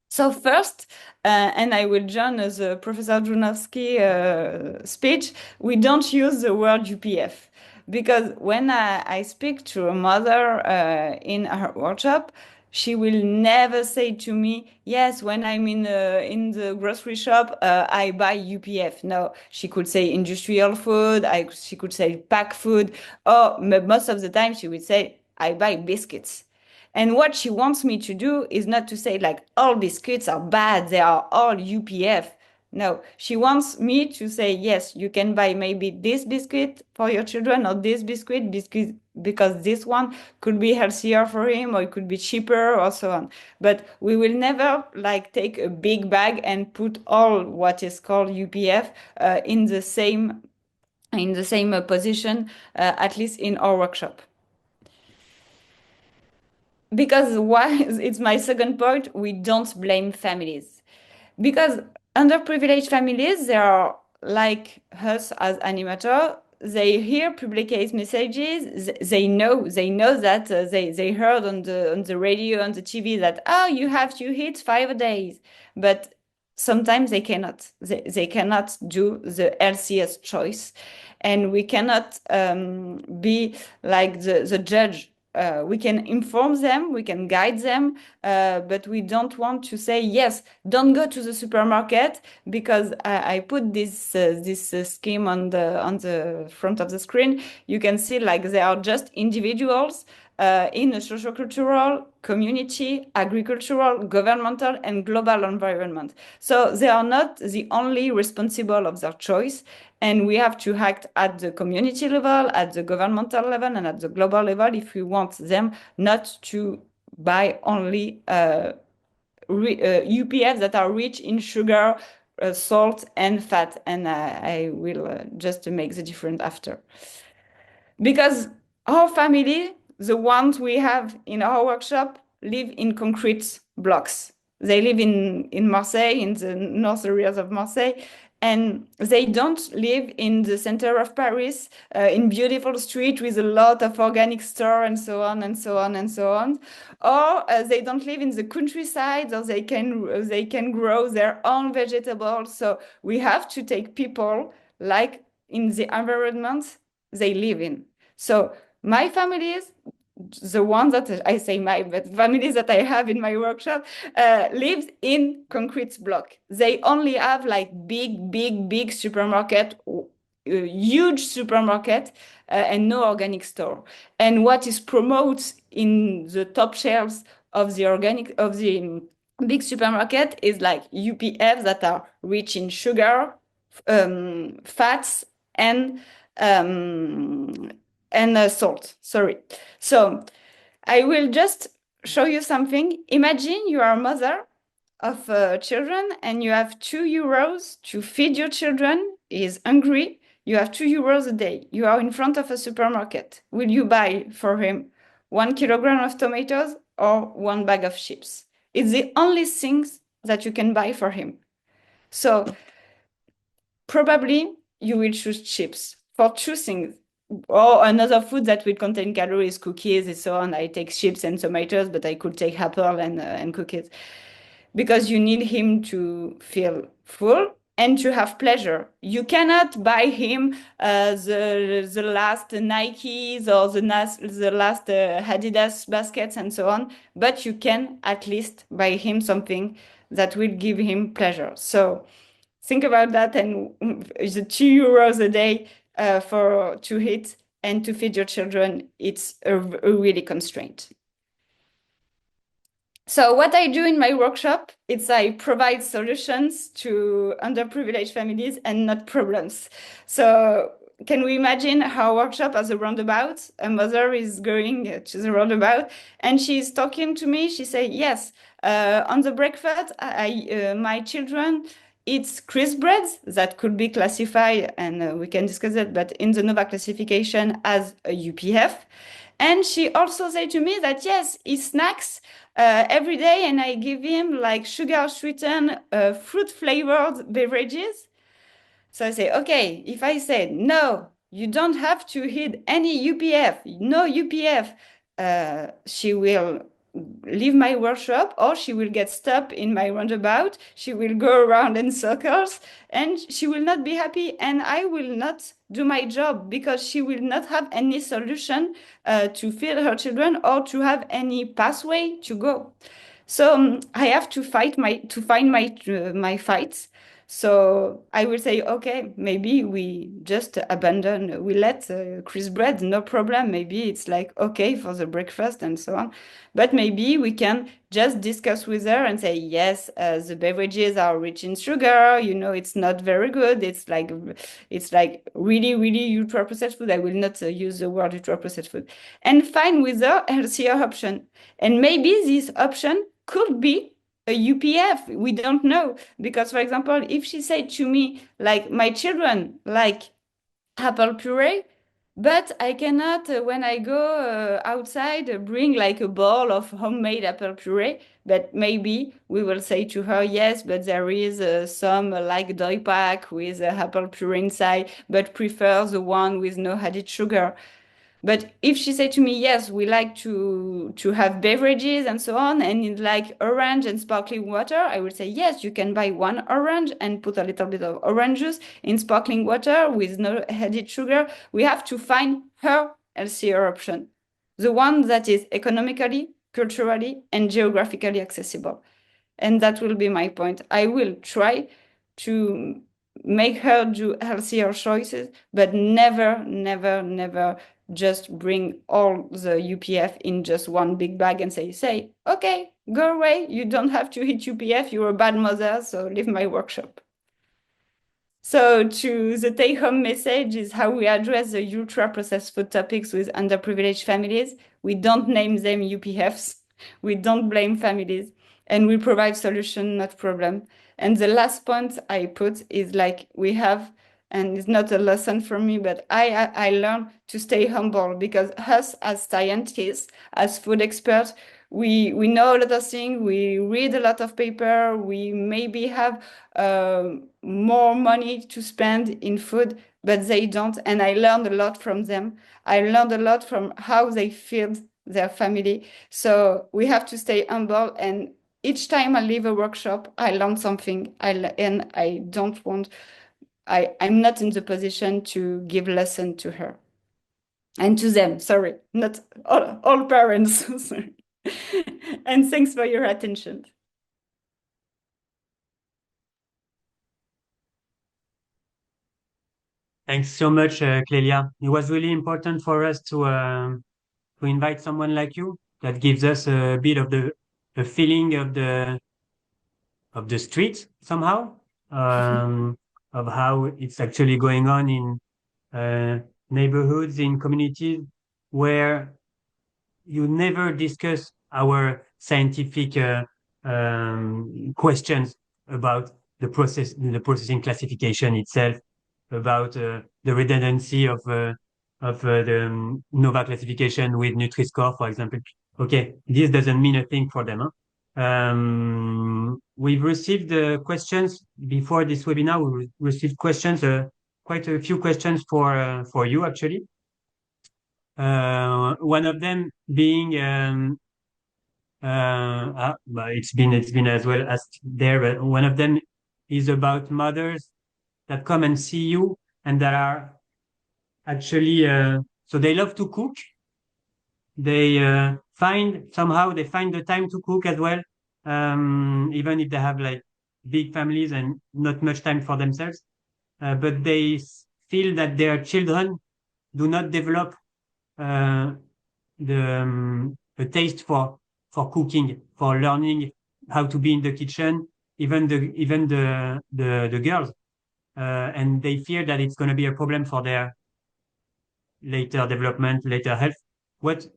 So first, and I will join the Professor Drewnowski speech, we don't use the word UPF. Because when I speak to a mother in her workshop, she will never say to me, yes, when I'm in the grocery shop, I buy UPF. No, she could say industrial food, she could say pack food, or most of the time she would say, I buy biscuits. And what she wants me to do is not to say like all biscuits are bad, they are all UPF. No, she wants me to say, yes, you can buy maybe this biscuit for your children or this biscuit because this one could be healthier for him or it could be cheaper or so on. But we will never like take a big bag and put all what is called UPF in the same position, at least in our workshop. Because why? It's my second point. We don't blame families. Because underprivileged families, they are like us as animator. They hear public messages. They know that they heard on the radio, on the TV that you have to eat 5 days, but sometimes they cannot. They cannot do the healthiest choice, and we cannot be like the judge. We can inform them, we can guide them, but we don't want to say, yes, don't go to the supermarket, because I put this scheme on the front of the screen. You can see like they are just individuals in a socio-cultural, community, agricultural, governmental, and global environment. So they are not the only responsible of their choice. And we have to act at the community level, at the governmental level, and at the global level if we want them not to buy only UPFs that are rich in sugar, salt, and fat. And I will just make the difference after. Because our family, the ones we have in our workshop, live in concrete blocks. They live in Marseille, in the north areas of Marseille, and they don't live in the center of Paris, in beautiful street with a lot of organic store and so on and so on and so on. Or they don't live in the countryside, or they can grow their own vegetables. So we have to take people like in the environment they live in. So my families, the ones that I say but families that I have in my workshop, live in concrete block. They only have like big supermarket, huge supermarket, and no organic store. And what is promoted in the top shelves of the big supermarket is like UPFs that are rich in sugar, fats, and salt. Sorry. So I will just show you something. Imagine you are a mother of children and you have €2 to feed your children. He is hungry. You have €2 a day. You are in front of a supermarket. Will you buy for him 1 kilogram of tomatoes or 1 bag of chips? It's the only things that you can buy for him. So probably you will choose chips for 2 things. Or another food that will contain calories, cookies, and so on. I take chips and tomatoes, but I could take apple and cookies. Because you need him to feel full and to have pleasure. You cannot buy him the last Nikes or the last Haddad baskets and so on, but you can at least buy him something that will give him pleasure. So think about that, and the €2 a day to eat and to feed your children, it's a really constraint. So what I do in my workshop is I provide solutions to underprivileged families and not problems. So can we imagine our workshop as a roundabout? A mother is going to the roundabout and she's talking to me. She says, yes, on the breakfast, my children eat crisp breads that could be classified, and we can discuss it, but in the NOVA classification as a UPF. And she also said to me that, yes, he snacks every day, and I give him like sugar sweetened fruit flavored beverages. So I say, okay, if I said, no, you don't have to eat any UPF, no UPF, she will leave my workshop, or she will get stopped in my roundabout. She will go around in circles and she will not be happy, and I will not do my job because she will not have any solution to feed her children or to have any pathway to go. So I have to find my fights. So I will say, okay, maybe we just abandon, we let crisp bread, no problem. Maybe it's like, okay, for the breakfast and so on. But maybe we can just discuss with her and say, yes, the beverages are rich in sugar, you know, it's not very good. It's like really, really ultra processed food. I will not use the word ultra processed food. And find with her a healthier option. And maybe this option could be a UPF. We don't know, because, for example, if she said to me, like, my children like apple puree, but I cannot, when I go outside, bring like a bowl of homemade apple puree. But maybe we will say to her, yes, but there is some like dye pack with apple puree inside, but prefer the one with no added sugar. But if she said to me, yes, we like to have beverages and so on, and in like orange and sparkling water, I would say, yes, you can buy one orange and put a little bit of orange juice in sparkling water with no added sugar. We have to find her healthier option, the one that is economically, culturally, and geographically accessible. And that will be my point. I will try to make her do healthier choices, but never, never, never just bring all the UPF in just one big bag and say, okay, go away. You don't have to eat UPF. You're a bad mother, so leave my workshop. So the take-home message is how we address the ultra-processed food topics with underprivileged families. We don't name them UPFs. We don't blame families. And we provide solution, not problem. And the last point I put is like we have, and it's not a lesson for me, but I learned to stay humble, because us as scientists, as food experts, we know a lot of things, we read a lot of paper, we maybe have more money to spend in food, but they don't. And I learned a lot from them. I learned a lot from how they feed their family. So we have to stay humble, and each time I leave a workshop, I learn something. And I don't want, I'm not in the position to give lesson to her and to them. Sorry, not all parents. Sorry. And thanks for your attention. Thanks so much, Clélia. It was really important for us to invite someone like you that gives us a bit of the feeling of the street somehow, of how it's actually going on in neighborhoods, in communities where you never discuss our scientific questions about the processing classification itself, about the redundancy of the NOVA classification with Nutri-Score, for example. Okay, this doesn't mean a thing for them. Huh? We've received questions before this webinar. We received questions, quite a few questions for you actually. One of them being but it's been as well asked there, but one of them is about mothers that come and see you and that are actually so they love to cook. They find the time to cook as well, even if they have like big families and not much time for themselves. But they feel that their children do not develop the taste for cooking, for learning how to be in the kitchen, even the girls, and they fear that it's going to be a problem for their later development, later health. What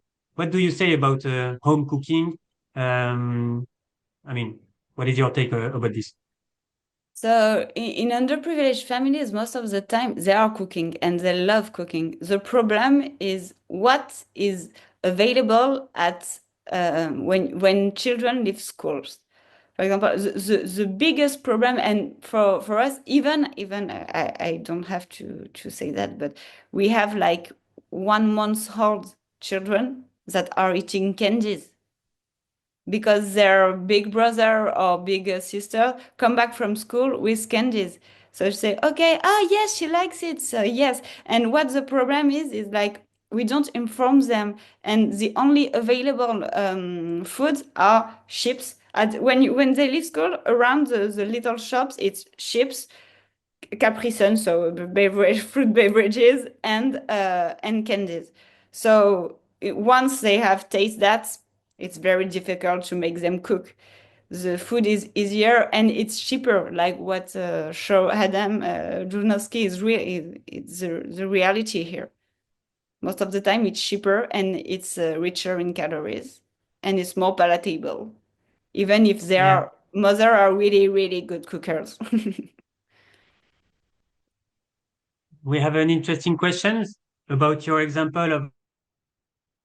do you say about home cooking? I mean, what is your take about this? So in underprivileged families, most of the time they are cooking and they love cooking. The problem is what is available at when children leave schools. For example, the biggest problem, and for us, even I don't have to say that, but we have like 1 month old children that are eating candies because their big brother or big sister come back from school with candies. So you say, okay, yes, she likes it. So yes. And what the problem is like, we don't inform them. And the only available foods are chips. When they leave school, around the little shops, it's chips, Capri Sun, so fruit beverages, and candies. So once they have tasted that, it's very difficult to make them cook. The food is easier and it's cheaper, like what show Haddad, Drewnowski is it's the reality here. Most of the time it's cheaper and it's richer in calories and it's more palatable, even if their mother are really, really good cookers. We have an interesting question about your example of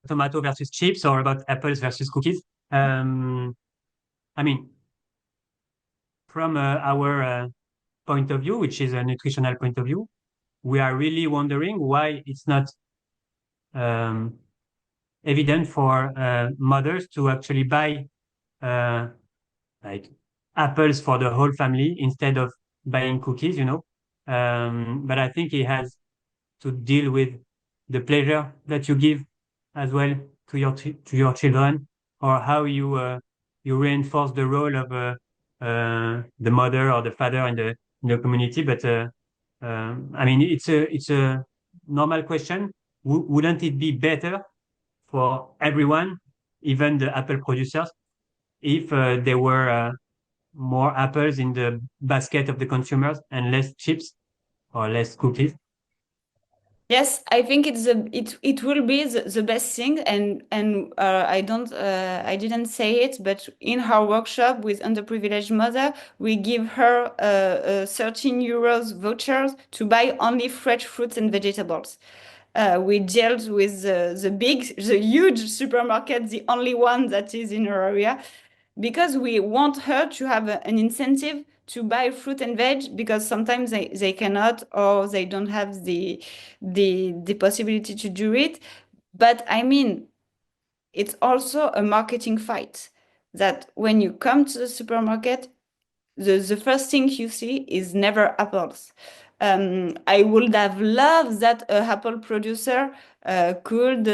tomato versus chips or about apples versus cookies. I mean, from our point of view, which is a nutritional point of view, we are really wondering why it's not evident for mothers to actually buy like apples for the whole family instead of buying cookies, you know. But I think it has to deal with the pleasure that you give as well to your children, or how you reinforce the role of the mother or the father in the community. But I mean, it's a normal question. Wouldn't it be better for everyone, even the apple producers, if there were more apples in the basket of the consumers and less chips or less cookies? Yes, I think it will be the best thing, and I didn't say it, but in our workshop with underprivileged mother, we give her 13 euros vouchers to buy only fresh fruits and vegetables. We dealt with the huge supermarket, the only one that is in her area, because we want her to have an incentive to buy fruit and veg, because sometimes they cannot, or they don't have the possibility to do it. But I mean, it's also a marketing fight, that when you come to the supermarket, the first thing you see is never apples. I would have loved that a apple producer could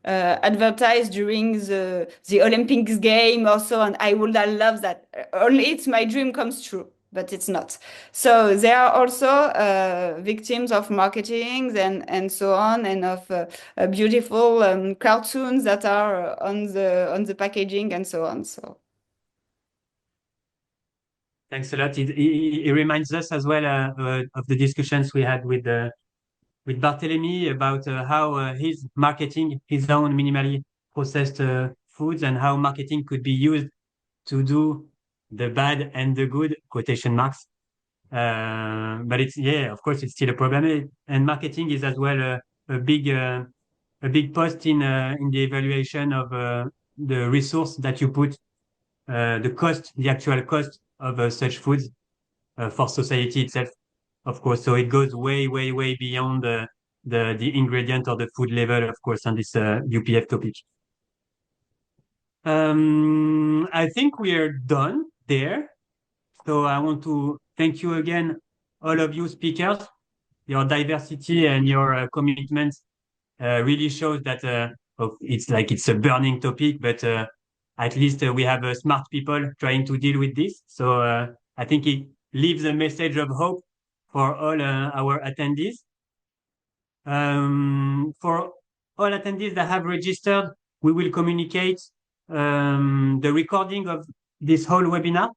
advertise during the Olympics game or so on. I would have loved that. Only it's my dream comes true, but it's not. So they are also victims of marketing and so on, and of beautiful cartoons that are on the packaging and so on. So. Thanks a lot. It reminds us as well of the discussions we had with Barthelemy about how he's marketing his own minimally processed foods, and how marketing could be used to do the bad and the good, quotation marks. But it's, of course, it's still a problem. And marketing is as well a big post in the evaluation of the resource that you put, the actual cost of such foods for society itself, of course. So it goes way, way, way beyond the ingredient or the food level, of course, on this UPF topic. I think we are done there. So I want to thank you again, all of you speakers. Your diversity and your commitment really shows that it's a burning topic, but at least we have smart people trying to deal with this. So I think it leaves a message of hope for all our attendees. For all attendees that have registered, we will communicate the recording of this whole webinar,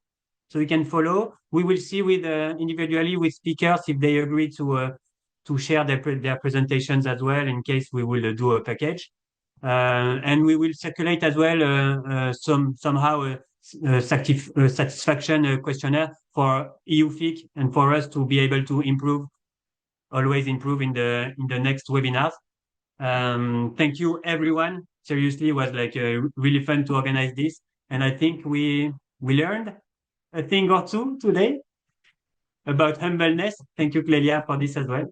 so you can follow. We will see with individually with speakers if they agree to share their presentations as well, in case we will do a package. And we will circulate as well somehow a satisfaction questionnaire for EUFIC and for us to be able to always improve in the next webinars. Thank you, everyone. Seriously, it was like really fun to organize this, and I think we learned a thing or two today about humbleness. Thank you, Clelia, for this as well.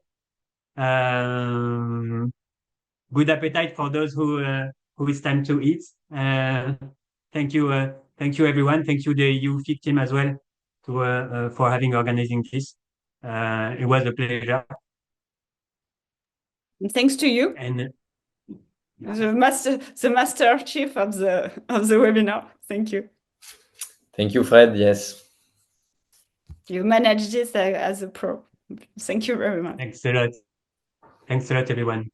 Good appetite for those who it's time to eat. Thank you, everyone. Thank you, the EUFIC team as well, for organizing this. It was a pleasure. And thanks to you, and the master chief of the webinar. Thank you. Thank you, Fred. Yes. You managed this as a pro. Thank you very much. Thanks a lot. Thanks a lot, everyone.